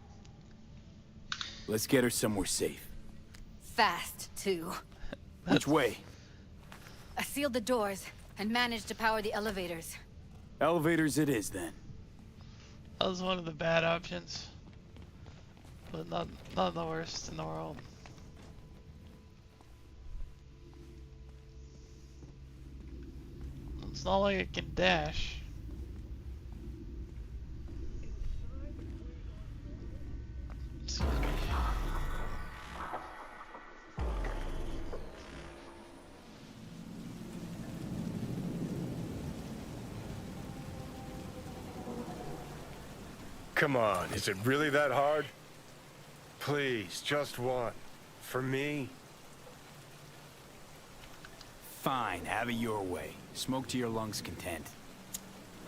Let's get her somewhere safe. Fast, too. Which way? I sealed the doors and managed to power the elevators. Elevators it is, then. That was one of the bad options. But not the worst in the world. It's not like it can dash. Excuse me. Come on, is it really that hard? Please, just one. For me? Fine, have it your way. Smoke to your lungs' content.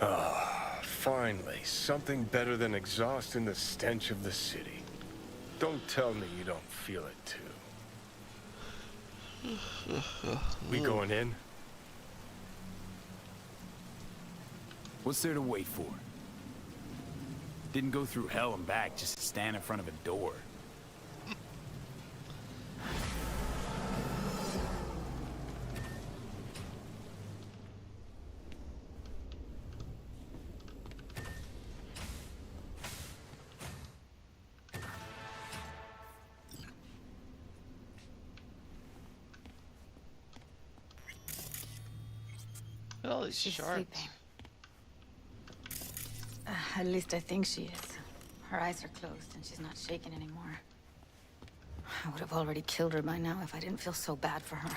Ah, finally, something better than exhaust and the stench of the city. Don't tell me you don't feel it too. We going in? What's there to wait for? Didn't go through hell and back just to stand in front of a door. She's sleeping. At least I think she is. Her eyes are closed and she's not shaking anymore. I would have already killed her by now if I didn't feel so bad for her.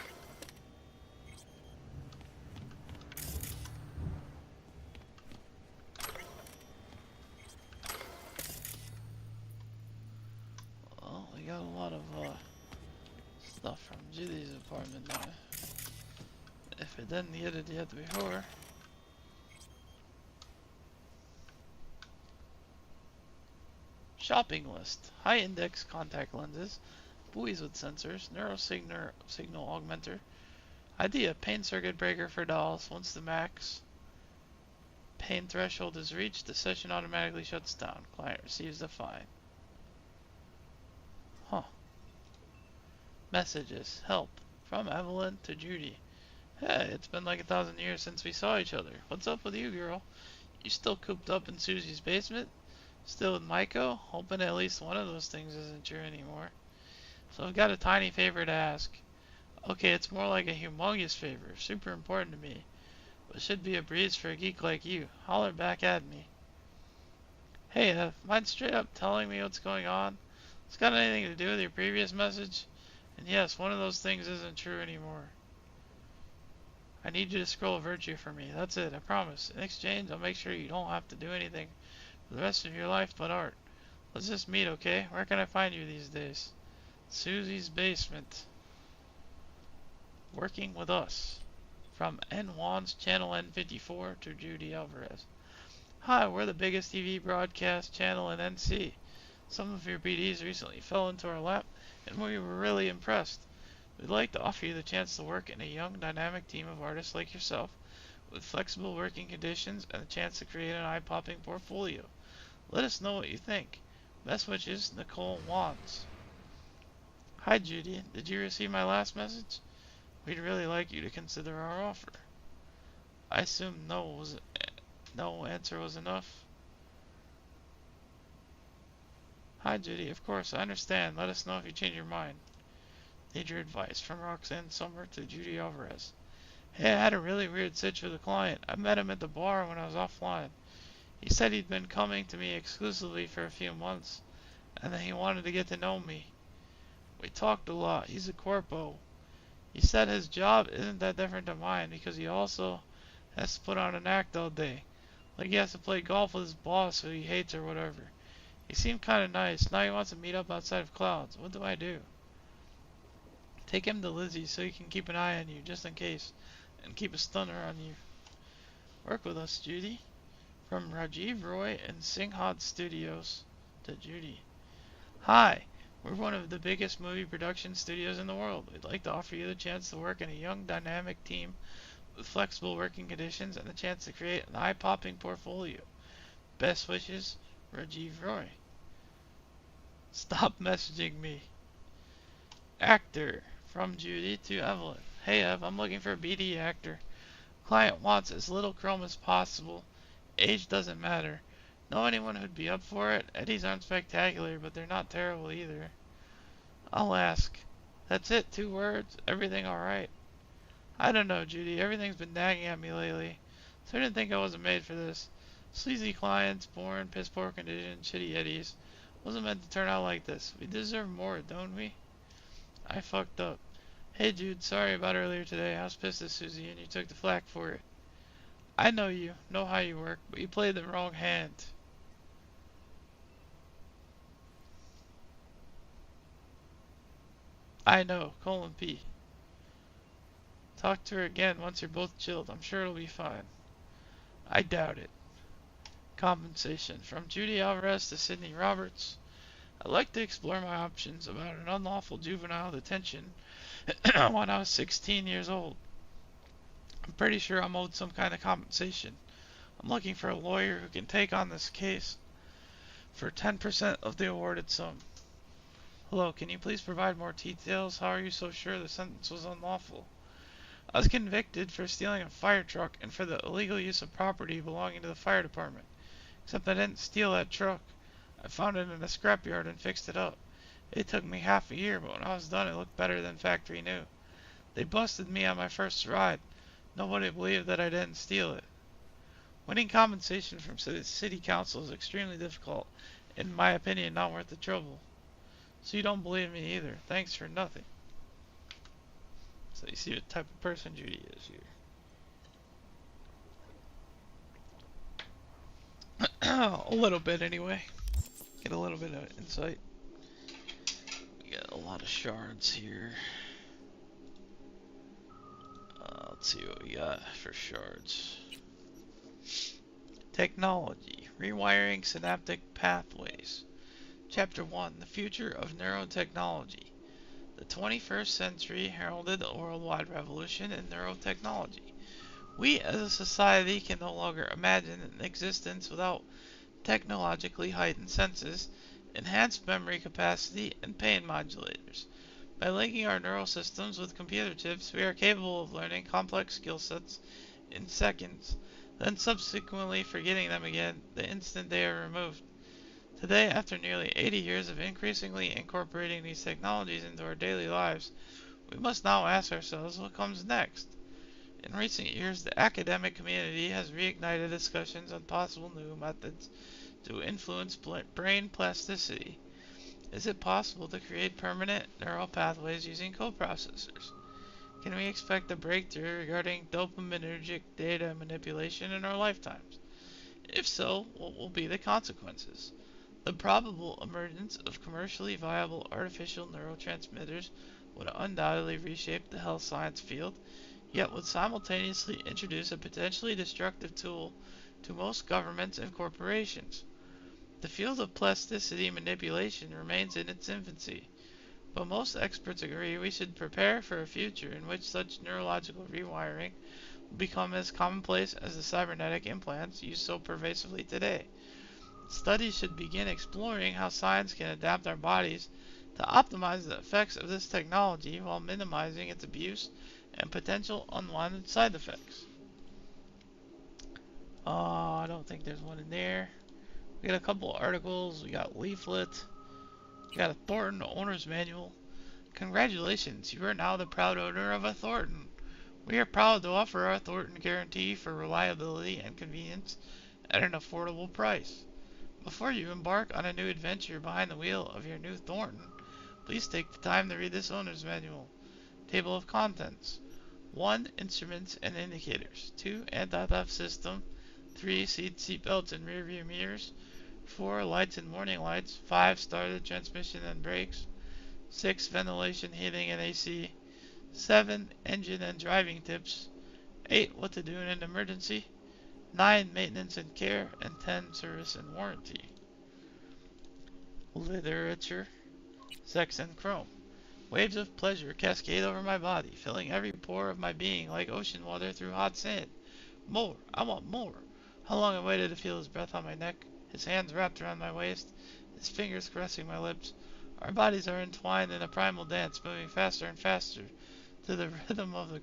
Well, we got a lot of stuff from Judy's apartment now. If it didn't get it yet before. Shopping list. High index contact lenses. Buoys with sensors. Signal augmenter. Idea. Pain circuit breaker for dolls. Once the max pain threshold is reached, the session automatically shuts down. Client receives the fine. Huh. Messages. Help. From Evelyn to Judy. Hey, it's been like 1,000 years since we saw each other. What's up with you, girl? You still cooped up in Susie's basement? Still with Maiko? Hoping at least one of those things isn't true anymore. So I've got a tiny favor to ask. Okay, it's more like a humongous favor. Super important to me. But should be a breeze for a geek like you. Holler back at me. Hey, mind straight up telling me what's going on? It's got anything to do with your previous message? And yes, one of those things isn't true anymore. I need you to scroll a virtue for me. That's it, I promise. In exchange, I'll make sure you don't have to do anything for the rest of your life but art. Let's just meet, okay? Where can I find you these days? Susie's basement. Working with us. From N. Juan's Channel N54 to Judy Alvarez. Hi, we're the biggest TV broadcast channel in NC. Some of your BDs recently fell into our lap, and we were really impressed. We'd like to offer you the chance to work in a young, dynamic team of artists like yourself, with flexible working conditions and the chance to create an eye-popping portfolio. Let us know what you think. Best wishes, Nicole Wands. Hi Judy, did you receive my last message? We'd really like you to consider our offer. I assume no answer was enough. Hi Judy, of course, I understand. Let us know if you change your mind. Need your advice. From Roxanne Summer to Judy Alvarez. Hey, I had a really weird sitch with a client. I met him at the bar when I was offline. He said he'd been coming to me exclusively for a few months, and that he wanted to get to know me. We talked a lot. He's a corpo. He said his job isn't that different to mine because he also has to put on an act all day. Like he has to play golf with his boss who he hates or whatever. He seemed kinda nice. Now he wants to meet up outside of Clouds. What do I do? Take him to Lizzie so he can keep an eye on you, just in case, and keep a stunner on you. Work with us, Judy. From Rajiv Roy and Singhad Studios to Judy. Hi, we're one of the biggest movie production studios in the world. We'd like to offer you the chance to work in a young, dynamic team with flexible working conditions and the chance to create an eye-popping portfolio. Best wishes, Rajiv Roy. Stop messaging me. Actor. From Judy to Evelyn. Hey Ev, I'm looking for a BD actor. Client wants as little chrome as possible. Age doesn't matter. Know anyone who'd be up for it? Eddies aren't spectacular, but they're not terrible either. I'll ask. That's it, 2 words. Everything alright? I don't know, Judy. Everything's been nagging at me lately. So I didn't think I wasn't made for this. Sleazy clients, boring, piss poor condition, shitty eddies. Wasn't meant to turn out like this. We deserve more, don't we? I fucked up. Hey Jude, sorry about earlier today. I was pissed at Susie and you took the flak for it. I know you, know how you work, but you played the wrong hand. I know, colon P. Talk to her again once you're both chilled. I'm sure it'll be fine. I doubt it. Compensation. From Judy Alvarez to Sydney Roberts. I'd like to explore my options about an unlawful juvenile detention when I was 16 years old. I'm pretty sure I'm owed some kind of compensation. I'm looking for a lawyer who can take on this case for 10% of the awarded sum. Hello, can you please provide more details? How are you so sure the sentence was unlawful? I was convicted for stealing a fire truck and for the illegal use of property belonging to the fire department. Except I didn't steal that truck. I found it in a scrapyard and fixed it up. It took me half a year, but when I was done it looked better than factory new. They busted me on my first ride. Nobody believed that I didn't steal it. Winning compensation from city council is extremely difficult. In my opinion, not worth the trouble. So you don't believe me either. Thanks for nothing. So you see what type of person Judy is here. A little bit anyway. Get a little bit of insight. We got a lot of shards here. Let's see what we got for shards. Technology. Rewiring synaptic pathways. Chapter 1. The Future of Neurotechnology. The 21st century heralded a worldwide revolution in neurotechnology. We as a society can no longer imagine an existence without technologically heightened senses, enhanced memory capacity, and pain modulators. By linking our neural systems with computer chips, we are capable of learning complex skill sets in seconds, then subsequently forgetting them again the instant they are removed. Today, after nearly 80 years of increasingly incorporating these technologies into our daily lives, we must now ask ourselves what comes next. In recent years, the academic community has reignited discussions on possible new methods to influence brain plasticity. Is it possible to create permanent neural pathways using coprocessors? Can we expect a breakthrough regarding dopaminergic data manipulation in our lifetimes? If so, what will be the consequences? The probable emergence of commercially viable artificial neurotransmitters would undoubtedly reshape the health science field, yet would simultaneously introduce a potentially destructive tool to most governments and corporations. The field of plasticity manipulation remains in its infancy, but most experts agree we should prepare for a future in which such neurological rewiring will become as commonplace as the cybernetic implants used so pervasively today. Studies should begin exploring how science can adapt our bodies to optimize the effects of this technology while minimizing its abuse and potential unwanted side effects. I don't think there's one in there. We got a couple articles, we got leaflet, we got a Thornton owner's manual. Congratulations, you are now the proud owner of a Thornton. We are proud to offer our Thornton guarantee for reliability and convenience at an affordable price. Before you embark on a new adventure behind the wheel of your new Thornton, please take the time to read this owner's manual. Table of contents. 1. Instruments and indicators. 2. Anti-theft system. 3. Seat belts and rear view mirrors. 4. Lights and warning lights. 5. Started transmission and brakes. 6. Ventilation, heating, and AC. 7. Engine and driving tips. 8. What to do in an emergency. 9. Maintenance and care. And 10. Service and warranty. Literature. Sex and chrome. Waves of pleasure cascade over my body, filling every pore of my being like ocean water through hot sand. More. I want more. How long I waited to feel his breath on my neck, his hands wrapped around my waist, his fingers caressing my lips. Our bodies are entwined in a primal dance, moving faster and faster to the rhythm of the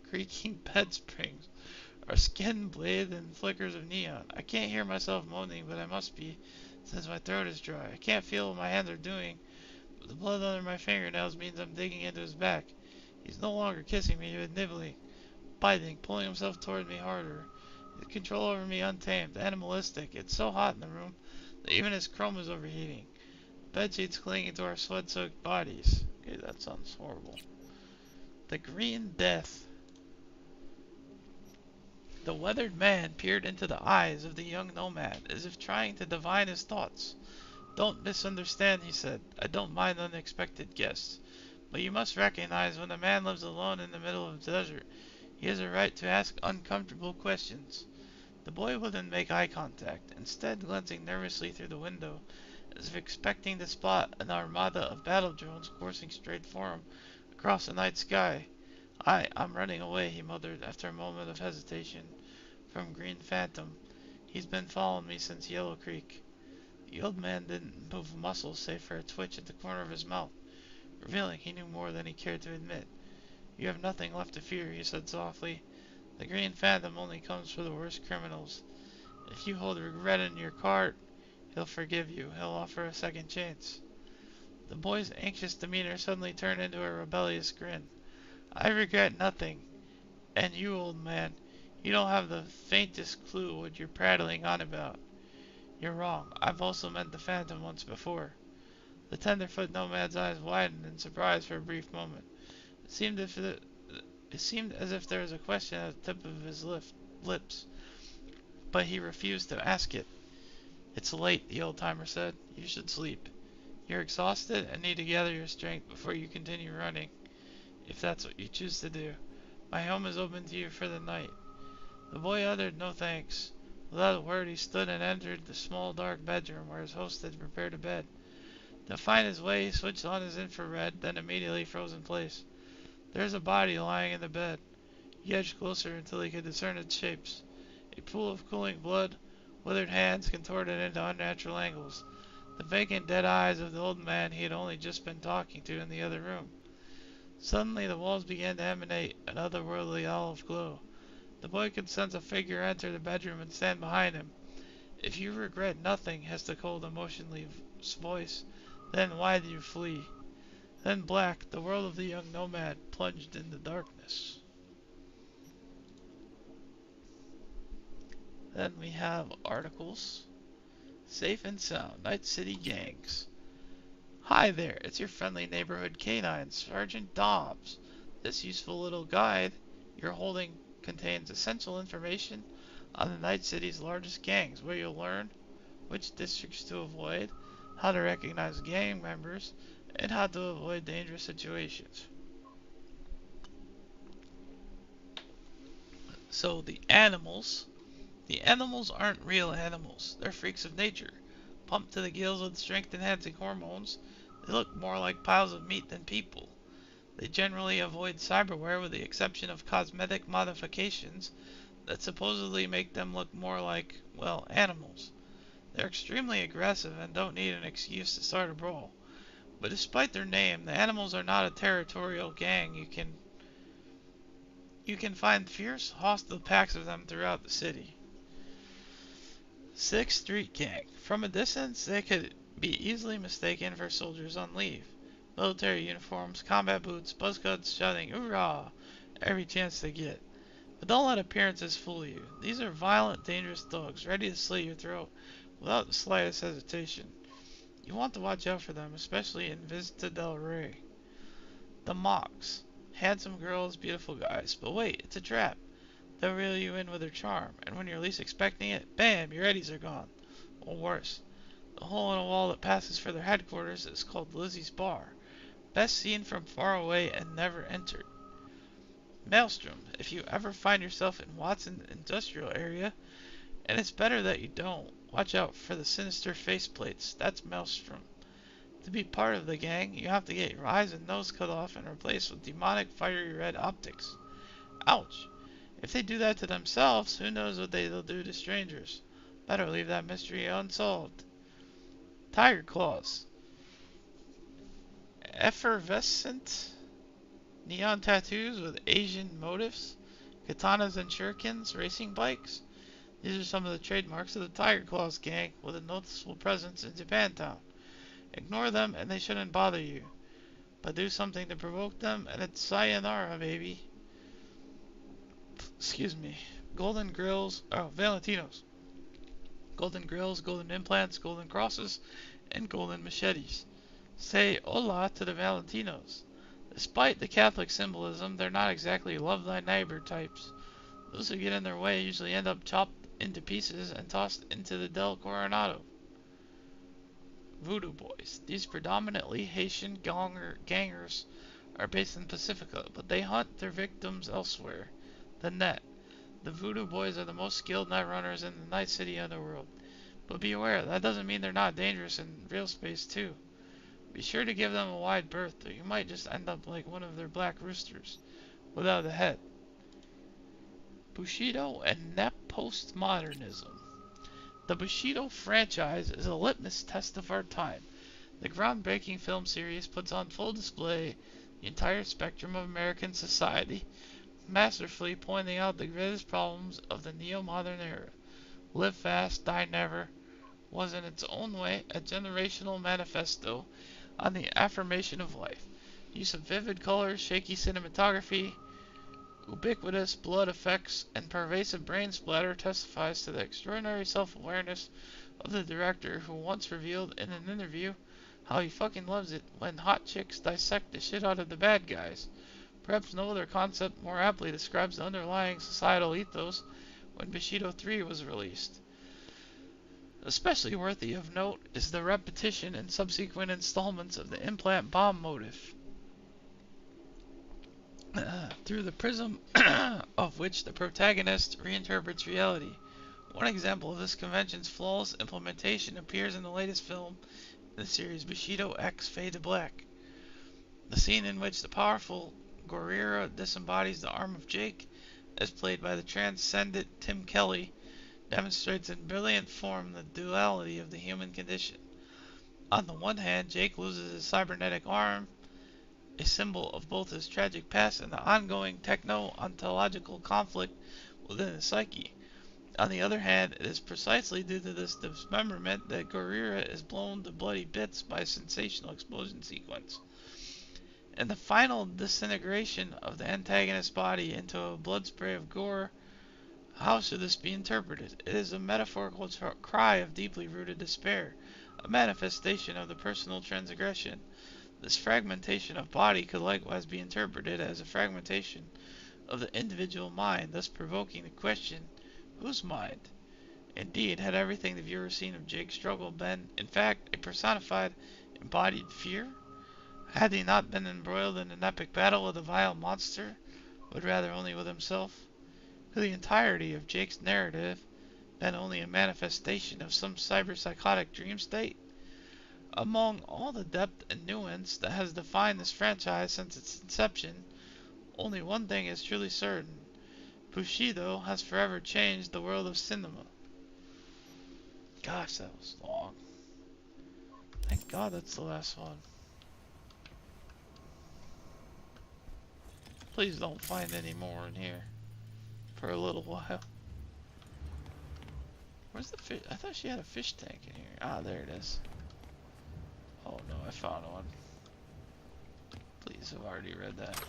creaking bed springs. Our skin bathed in flickers of neon. I can't hear myself moaning, but I must be, since my throat is dry. I can't feel what my hands are doing, but the blood under my fingernails means I'm digging into his back. He's no longer kissing me, but nibbling, biting, pulling himself toward me harder. His control over me untamed, animalistic. It's so hot in the room that even his chrome is overheating. Bed sheets clinging to our sweat-soaked bodies. Okay, that sounds horrible. The Green Death. The weathered man peered into the eyes of the young nomad, as if trying to divine his thoughts. Don't misunderstand, he said. I don't mind unexpected guests. But you must recognize when a man lives alone in the middle of the desert, he has a right to ask uncomfortable questions. The boy wouldn't make eye contact, instead glancing nervously through the window, as if expecting to spot an armada of battle drones coursing straight for him across the night sky. I'm running away, he muttered after a moment of hesitation. From Green Phantom. He's been following me since Yellow Creek. The old man didn't move a muscle save for a twitch at the corner of his mouth, revealing he knew more than he cared to admit. You have nothing left to fear, he said softly. The Green Phantom only comes for the worst criminals. If you hold regret in your heart, he'll forgive you. He'll offer a second chance. The boy's anxious demeanor suddenly turned into a rebellious grin. I regret nothing. And you, old man, you don't have the faintest clue what you're prattling on about. You're wrong. I've also met the Phantom once before. The tenderfoot nomad's eyes widened in surprise for a brief moment. It seemed as if there was a question at the tip of his lips, but he refused to ask it. It's late, the old-timer said. You should sleep. You're exhausted and need to gather your strength before you continue running, if that's what you choose to do. My home is open to you for the night. The boy uttered no thanks. Without a word, he stood and entered the small dark bedroom where his host had prepared a bed. To find his way, he switched on his infrared, then immediately froze in place. There's a body lying in the bed. He edged closer until he could discern its shapes. A pool of cooling blood, withered hands contorted into unnatural angles. The vacant dead eyes of the old man he had only just been talking to in the other room. Suddenly the walls began to emanate an otherworldly olive glow. The boy could sense a figure enter the bedroom and stand behind him. If you regret nothing, hissed the cold, emotionless voice, then why do you flee? Then black, the world of the young nomad, plunged into darkness. Then we have articles. Safe and sound, Night City gangs. Hi there, it's your friendly neighborhood canine, Sergeant Dobbs. This useful little guide you're holding contains essential information on the Night City's largest gangs, where you'll learn which districts to avoid, how to recognize gang members, and how to avoid dangerous situations. So the animals aren't real animals. They're freaks of nature. Pumped to the gills with strength-enhancing hormones, they look more like piles of meat than people. They generally avoid cyberware with the exception of cosmetic modifications that supposedly make them look more like, well, animals. They're extremely aggressive and don't need an excuse to start a brawl. But despite their name, the animals are not a territorial gang. You can find fierce, hostile packs of them throughout the city. 6th Street Gang. From a distance, they could be easily mistaken for soldiers on leave. Military uniforms, combat boots, buzz cuts, shouting "Hoorah!" every chance they get. But don't let appearances fool you. These are violent, dangerous dogs, ready to slit your throat without the slightest hesitation. You want to watch out for them, especially in Vista del Rey. The Mocks. Handsome girls, beautiful guys. But wait, it's a trap. They'll reel you in with their charm, and when you're least expecting it, bam, your eddies are gone. Or worse. The hole in a wall that passes for their headquarters is called Lizzie's Bar. Best seen from far away and never entered. Maelstrom. If you ever find yourself in Watson Industrial Area, and it's better that you don't, watch out for the sinister faceplates. That's Maelstrom. To be part of the gang, you have to get your eyes and nose cut off and replaced with demonic fiery red optics. Ouch. If they do that to themselves, who knows what they'll do to strangers. Better leave that mystery unsolved. Tiger Claws. Effervescent neon tattoos with Asian motifs, katanas and shurikens, racing bikes. These are some of the trademarks of the Tiger Claws gang with a noticeable presence in Japantown. Ignore them and they shouldn't bother you. But do something to provoke them and it's sayonara, baby. Excuse me. Golden Grills, Valentinos. Golden Grills, golden implants, golden crosses, and golden machetes. Say hola to the Valentinos. Despite the Catholic symbolism, they're not exactly love thy neighbor types. Those who get in their way usually end up chopped into pieces and tossed into the Del Coronado. Voodoo Boys. These predominantly Haitian gangers are based in Pacifica, but they hunt their victims elsewhere. The net. The Voodoo Boys are the most skilled net runners in the Night City underworld. But be aware, that doesn't mean they're not dangerous in real space too. Be sure to give them a wide berth, or you might just end up like one of their black roosters, without a head. Bushido and net postmodernism. The Bushido franchise is a litmus test of our time. The groundbreaking film series puts on full display the entire spectrum of American society, masterfully pointing out the greatest problems of the neo-modern era. Live Fast, Die Never was in its own way a generational manifesto on the affirmation of life. Use of vivid colors, shaky cinematography, ubiquitous blood effects, and pervasive brain splatter testifies to the extraordinary self-awareness of the director, who once revealed in an interview how he fucking loves it when hot chicks dissect the shit out of the bad guys. Perhaps no other concept more aptly describes the underlying societal ethos when Bushido 3 was released. Especially worthy of note is the repetition in subsequent installments of the implant bomb motif, through the prism of which the protagonist reinterprets reality. One example of this convention's flawless implementation appears in the latest film in the series, Bushido X Fade to Black. The scene in which the powerful Gorira disembodies the arm of Jake, as played by the transcendent Tim Kelly, demonstrates in brilliant form the duality of the human condition. On the one hand, Jake loses his cybernetic arm, a symbol of both his tragic past and the ongoing techno-ontological conflict within his psyche. On the other hand, it is precisely due to this dismemberment that Gorira is blown to bloody bits by a sensational explosion sequence. And the final disintegration of the antagonist's body into a blood spray of gore, how should this be interpreted? It is a metaphorical cry of deeply rooted despair, a manifestation of the personal transgression. This fragmentation of body could likewise be interpreted as a fragmentation of the individual mind, thus provoking the question, whose mind? Indeed, had everything the viewer seen of Jake's struggle been, in fact, a personified, embodied fear? Had he not been embroiled in an epic battle with a vile monster, but rather only with himself? Could the entirety of Jake's narrative been only a manifestation of some cyber-psychotic dream state? Among all the depth and nuance that has defined this franchise since its inception, only one thing is truly certain. Bushido has forever changed the world of cinema. Gosh, that was long. Thank God that's the last one. Please don't find any more in here for a little while. Where's the fish? I thought she had a fish tank in here. Ah, there it is. Oh no, I found one. Please, I've already read that.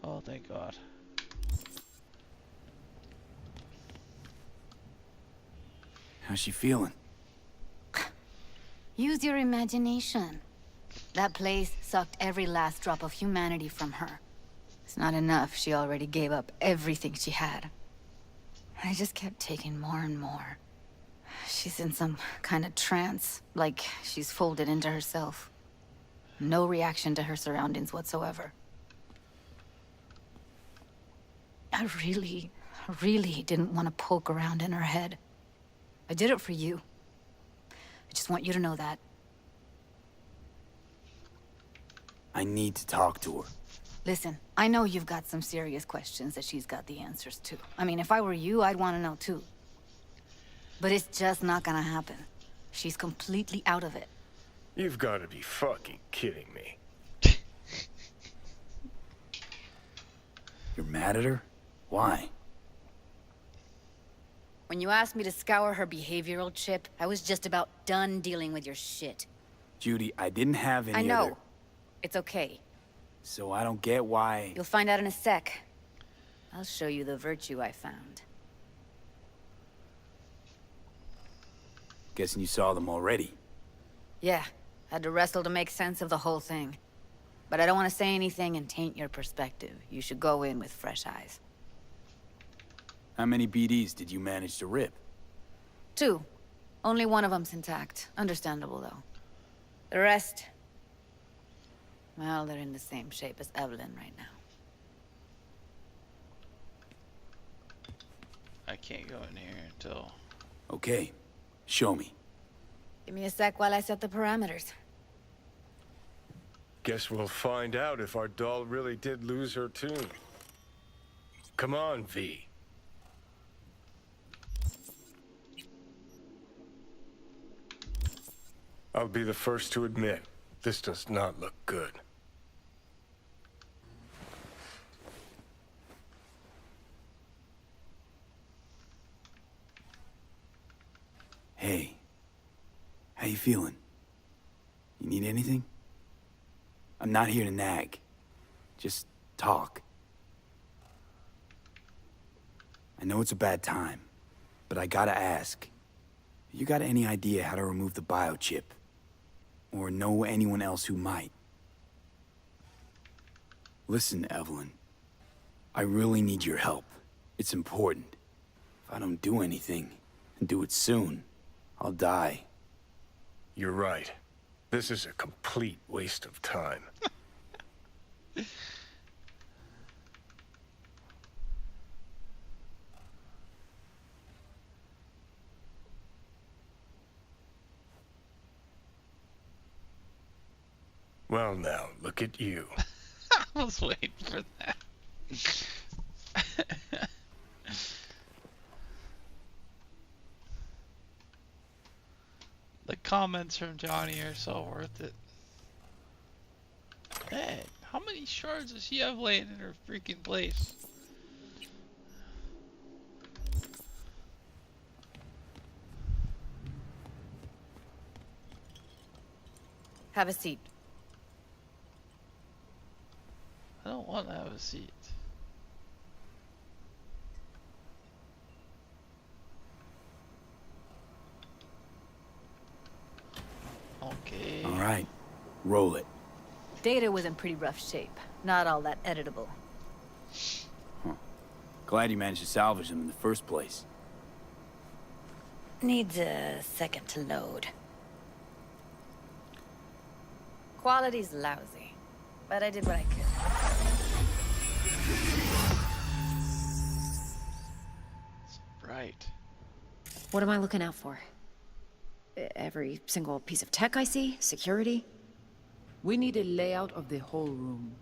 Oh, thank God. How's she feeling? Use your imagination. That place sucked every last drop of humanity from her. It's not enough, she already gave up everything she had. I just kept taking more and more. She's in some kind of trance, like she's folded into herself. No reaction to her surroundings whatsoever. I really didn't want to poke around in her head. I did it for you. I just want you to know that. I need to talk to her. Listen, I know you've got some serious questions that she's got the answers to. I mean, if I were you, I'd want to know too. But it's just not gonna happen. She's completely out of it. You've got to be fucking kidding me. You're mad at her? Why? When you asked me to scour her behavioral chip, I was just about done dealing with your shit. Judy, I didn't have any I know. other... It's okay. So I don't get why... You'll find out in a sec. I'll show you the virtue I found. Guessing you saw them already. Yeah, had to wrestle to make sense of the whole thing. But I don't want to say anything and taint your perspective. You should go in with fresh eyes. How many BDs did you manage to rip? 2. Only one of them's intact. Understandable, though. The rest... well, they're in the same shape as Evelyn right now. I can't go in here until... Okay. Show me. Give me a sec while I set the parameters. Guess we'll find out if our doll really did lose her tune. Come on, V. I'll be the first to admit, this does not look good. Hey. How you feeling? You need anything? I'm not here to nag. Just talk. I know it's a bad time, but I gotta ask. You got any idea how to remove the biochip? Or know anyone else who might? Listen, Evelyn. I really need your help. It's important. If I don't do anything, and do it soon, I'll die. You're right. This is a complete waste of time. Well now, look at you. I was waiting for that. The comments from Johnny are so worth it. Man, how many shards does she have laying in her freaking place? Have a seat. I don't want to have a seat. Okay. All right. Roll it. Data was in pretty rough shape. Not all that editable. Huh. Glad you managed to salvage them in the first place. Needs a second to load. Quality's lousy, but I did what I could. Right. What am I looking out for? Every single piece of tech I see? Security? We need a layout of the whole room.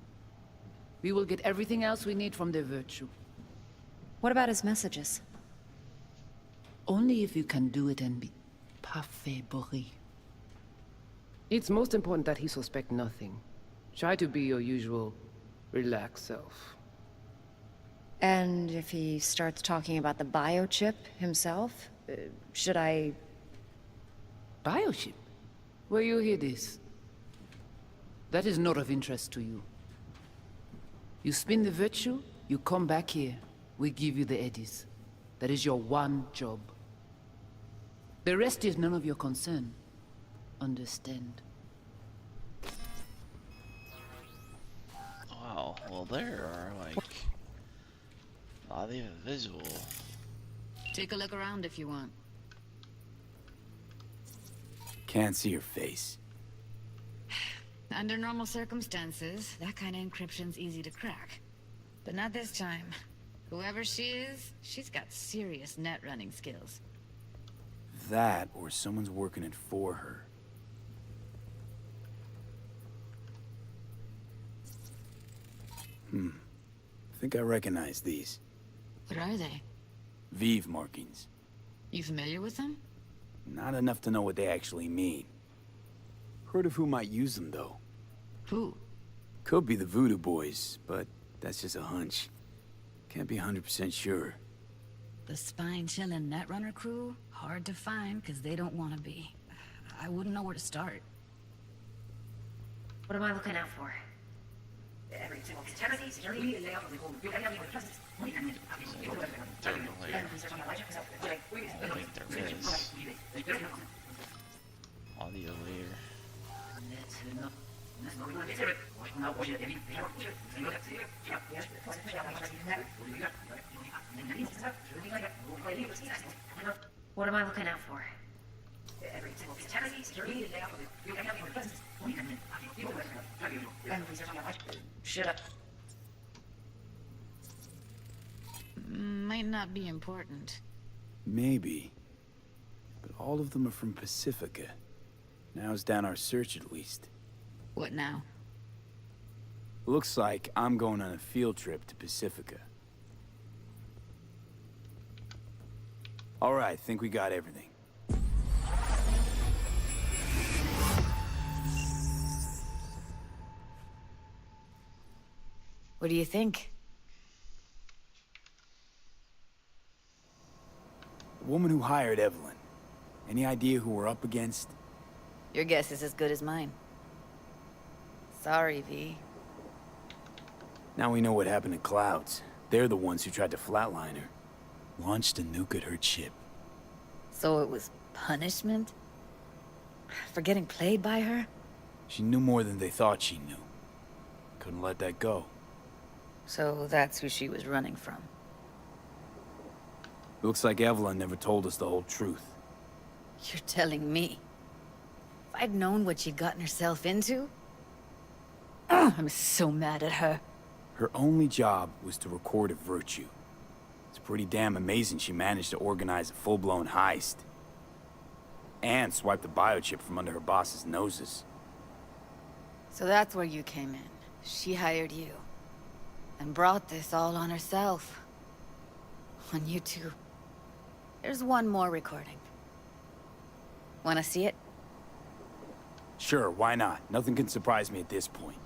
We will get everything else we need from the Virtue. What about his messages? Only if you can do it and be parfait bourré. It's most important that he suspect nothing. Try to be your usual, relaxed self. And if he starts talking about the biochip himself, should I... Biochip? Where you hear this? That is not of interest to you. You spin the Virtue, you come back here. We give you the eddies. That is your one job. The rest is none of your concern. Understand? Wow, well there are like not even visual. Take a look around if you want. Can't see your face. Under normal circumstances, that kind of encryption's easy to crack. But not this time. Whoever she is, she's got serious net running skills. That, or someone's working it for her. I think I recognize these. What are they? Vive markings. You familiar with them? Not enough to know what they actually mean. Heard of who might use them, though. Who? Could be the Voodoo Boys, but that's just a hunch. Can't be 100% sure. The spine-chilling Netrunner crew? Hard to find, because they don't want to be. I wouldn't know where to start. What am I looking out for? Every single integrity, security, layout of the whole... I think there is. Audio layer. What am I looking out for? Shut up. Might not be important. Maybe. But all of them are from Pacifica. Now's down our search at least. What now? Looks like I'm going on a field trip to Pacifica. All right, think we got everything. What do you think? The woman who hired Evelyn. Any idea who we're up against? Your guess is as good as mine. Sorry, V. Now we know what happened to Clouds. They're the ones who tried to flatline her. Launched a nuke at her ship. So it was punishment? For getting played by her? She knew more than they thought she knew. Couldn't let that go. So that's who she was running from. Looks like Evelyn never told us the whole truth. You're telling me? If I'd known what she'd gotten herself into? I'm so mad at her. Her only job was to record a virtue. It's pretty damn amazing she managed to organize a full-blown heist. And swipe the biochip from under her boss's noses. So that's where you came in. She hired you. And brought this all on herself. On you two. There's one more recording. Wanna see it? Sure, why not? Nothing can surprise me at this point.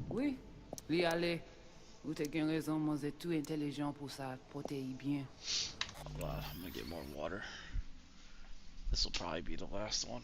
Oui, li ale. Ou te gen raison, moi c'est tout intelligent pour ça, pour te y bien. Hold on, I'm gonna get more water. This will probably be the last one.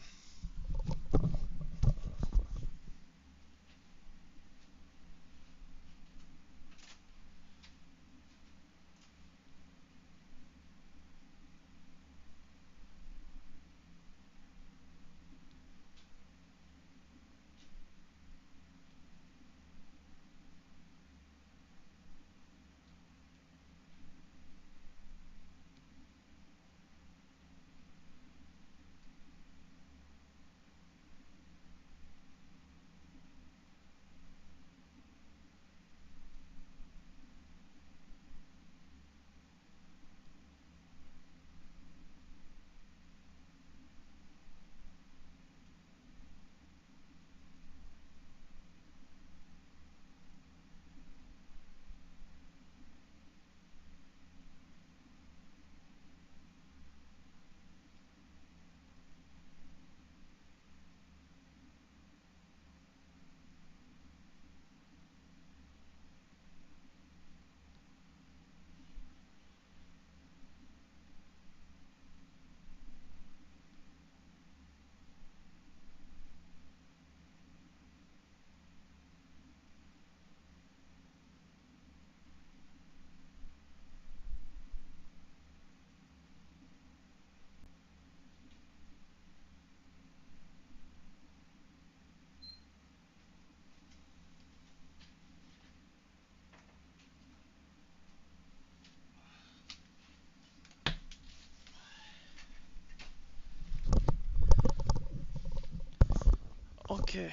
Okay,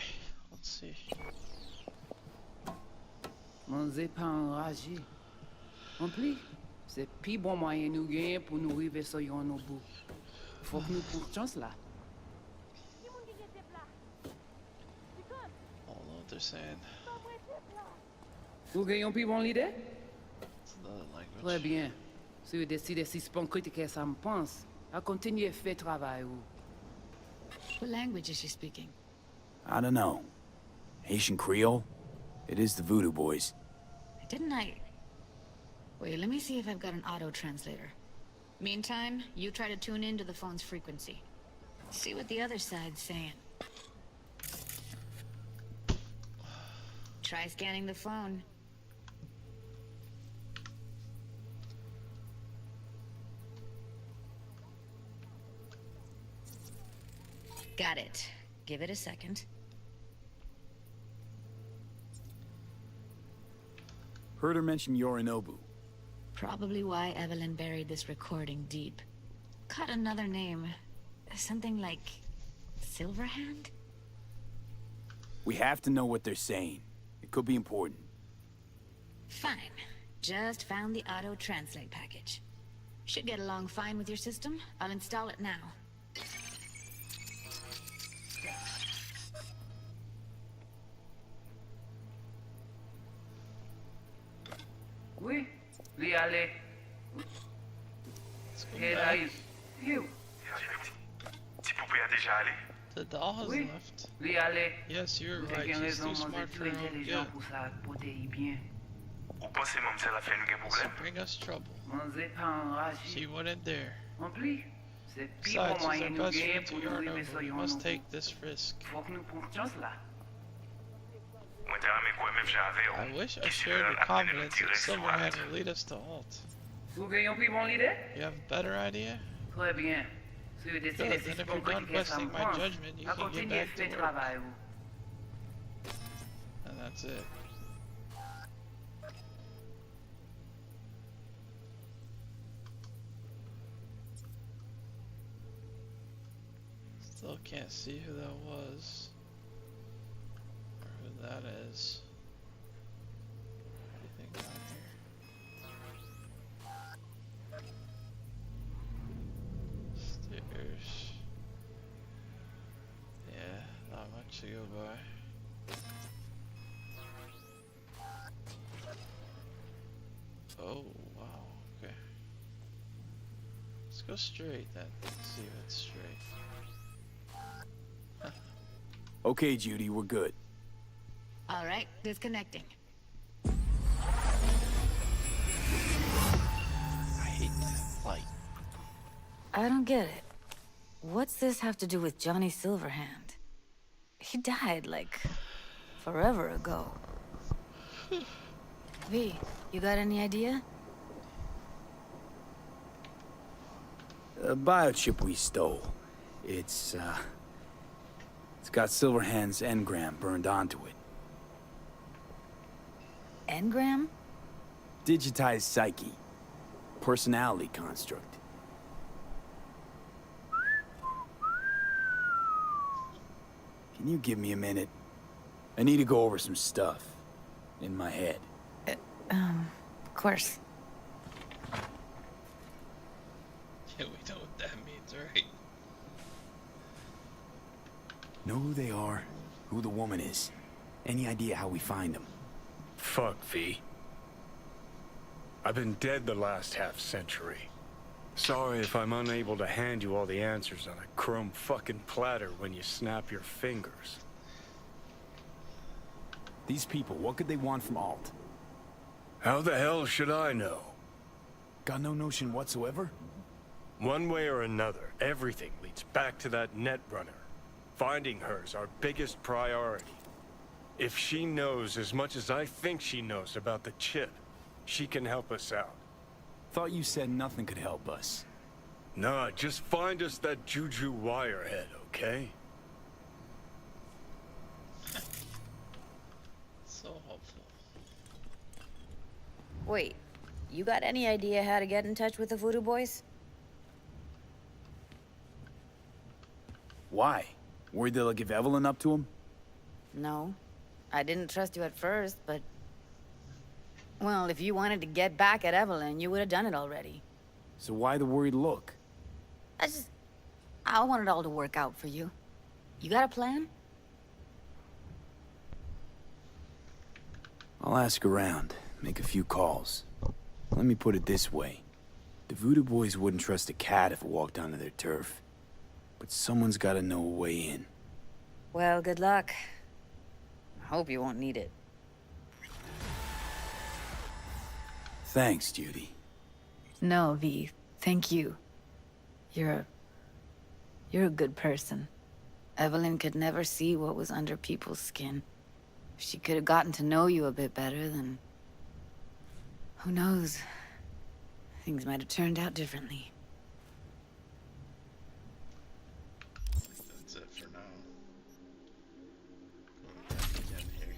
let's see. On zè pas enragé. En plus, c'est pi bon moyen nous gagne pour nous arriver sur yon nou bout. Faut que nous prenions chance là. I don't know what they're saying. Vous gagnez pi bon l'idée? It's another language. Très bien. Si vous décidez si c'est pas critique ça me pense, à continuer faire travail ou. What language is she speaking? I don't know. Haitian Creole? It is the Voodoo Boys. Didn't I... Wait, let me see if I've got an auto-translator. Meantime, you try to tune into the phone's frequency. See what the other side's saying. Try scanning the phone. Got it. Give it a second. Heard her mention Yorinobu. Probably why Evelyn buried this recording deep. Caught another name. Something like... Silverhand? We have to know what they're saying. It could be important. Fine. Just found the auto-translate package. Should get along fine with your system. I'll install it now. Oui, lui aller. Et là, you. The doll has Oui, left. lui aller. Yes, you're Vous right. avez She's raison, too vous smart êtes for trop her own intelligent good. pour ça, portez-y bien. She'll bring us trouble. Mangez pas enragé. She wouldn't dare. Rempli. C'est pire au Besides, moyen she's nous our best gagner friend to pour nous lever Yorinobu. sur We must Yorinobu. take this risk. Faut que nous prenions là. I wish I shared your confidence that Silverhand will lead us to Alt. Vous avez pris mon idée? You have a better idea? Très bien. Si vous Good, décidez then si if bon you're done que ça questioning me my prend, judgment, you à can get continuer back to fait work. travail. And that's it. Still can't see who that was. Or who that is. Anything down here? Stairs. Yeah, not much to go by. Oh, wow, okay. Let's go straight then. See if it's straight. Okay, Judy, we're good. All right, disconnecting. I hate that light. I don't get it. What's this have to do with Johnny Silverhand? He died, like, forever ago. V, you got any idea? A biochip we stole. It's got Silverhand's engram burned onto it. Engram? Digitized psyche. Personality construct. Can you give me a minute? I need to go over some stuff. In my head. Of course. Yeah, we know what that means, right? Know who they are, who the woman is. Any idea how we find them? Fuck, V. I've been dead the last half-century. Sorry if I'm unable to hand you all the answers on a chrome fucking platter when you snap your fingers. These people, what could they want from Alt? How the hell should I know? Got no notion whatsoever? One way or another, everything leads back to that Netrunner. Finding her's our biggest priority. If she knows as much as I think she knows about the chip, she can help us out. Thought you said nothing could help us. Nah, just find us that Juju wirehead, okay? So hopeful. Wait, you got any idea how to get in touch with the Voodoo Boys? Why? Worried they'll give Evelyn up to him? No. I didn't trust you at first, but... Well, if you wanted to get back at Evelyn, you would have done it already. So why the worried look? I want it all to work out for you. You got a plan? I'll ask around, make a few calls. Let me put it this way. The Voodoo Boys wouldn't trust a cat if it walked onto their turf. But someone's gotta know a way in. Well, good luck. I hope you won't need it. Thanks, Judy. No, V. Thank you. You're a good person. Evelyn could never see what was under people's skin. If she could have gotten to know you a bit better, then... Who knows? Things might have turned out differently. That's it for now. Going back again here.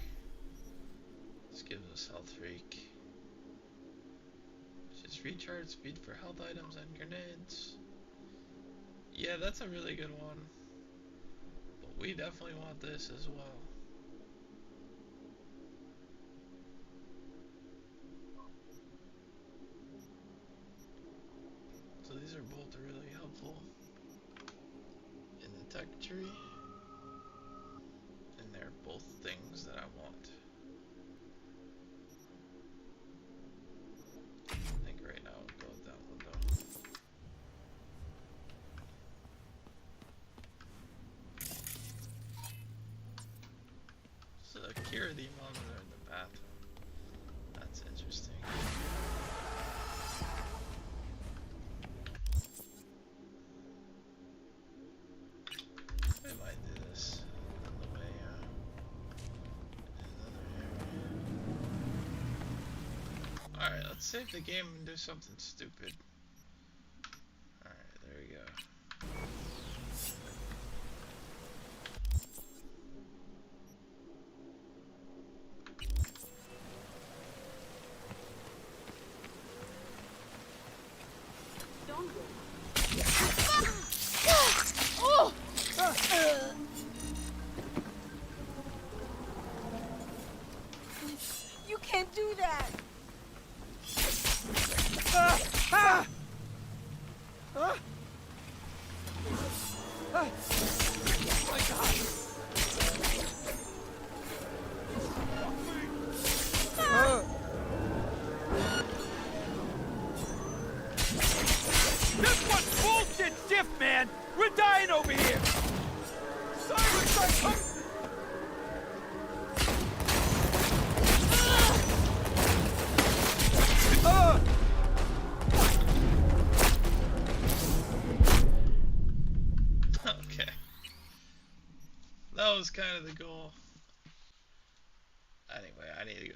This gives us health freak. recharge speed for health items and grenades. Yeah, that's a really good one. But we definitely want this as well. So these are both really helpful in the tech tree. And they're both things that I want. I think right now we'll go with that one though. Security monitor in the bathroom. That's interesting. We might do this on the way Alright, let's save the game and do something stupid. Alright, there we go. You can't do that. This one's bullshit shift, man! We're dying over here! Cyberpunk! Okay. That was kind of the goal. Anyway, I need to go.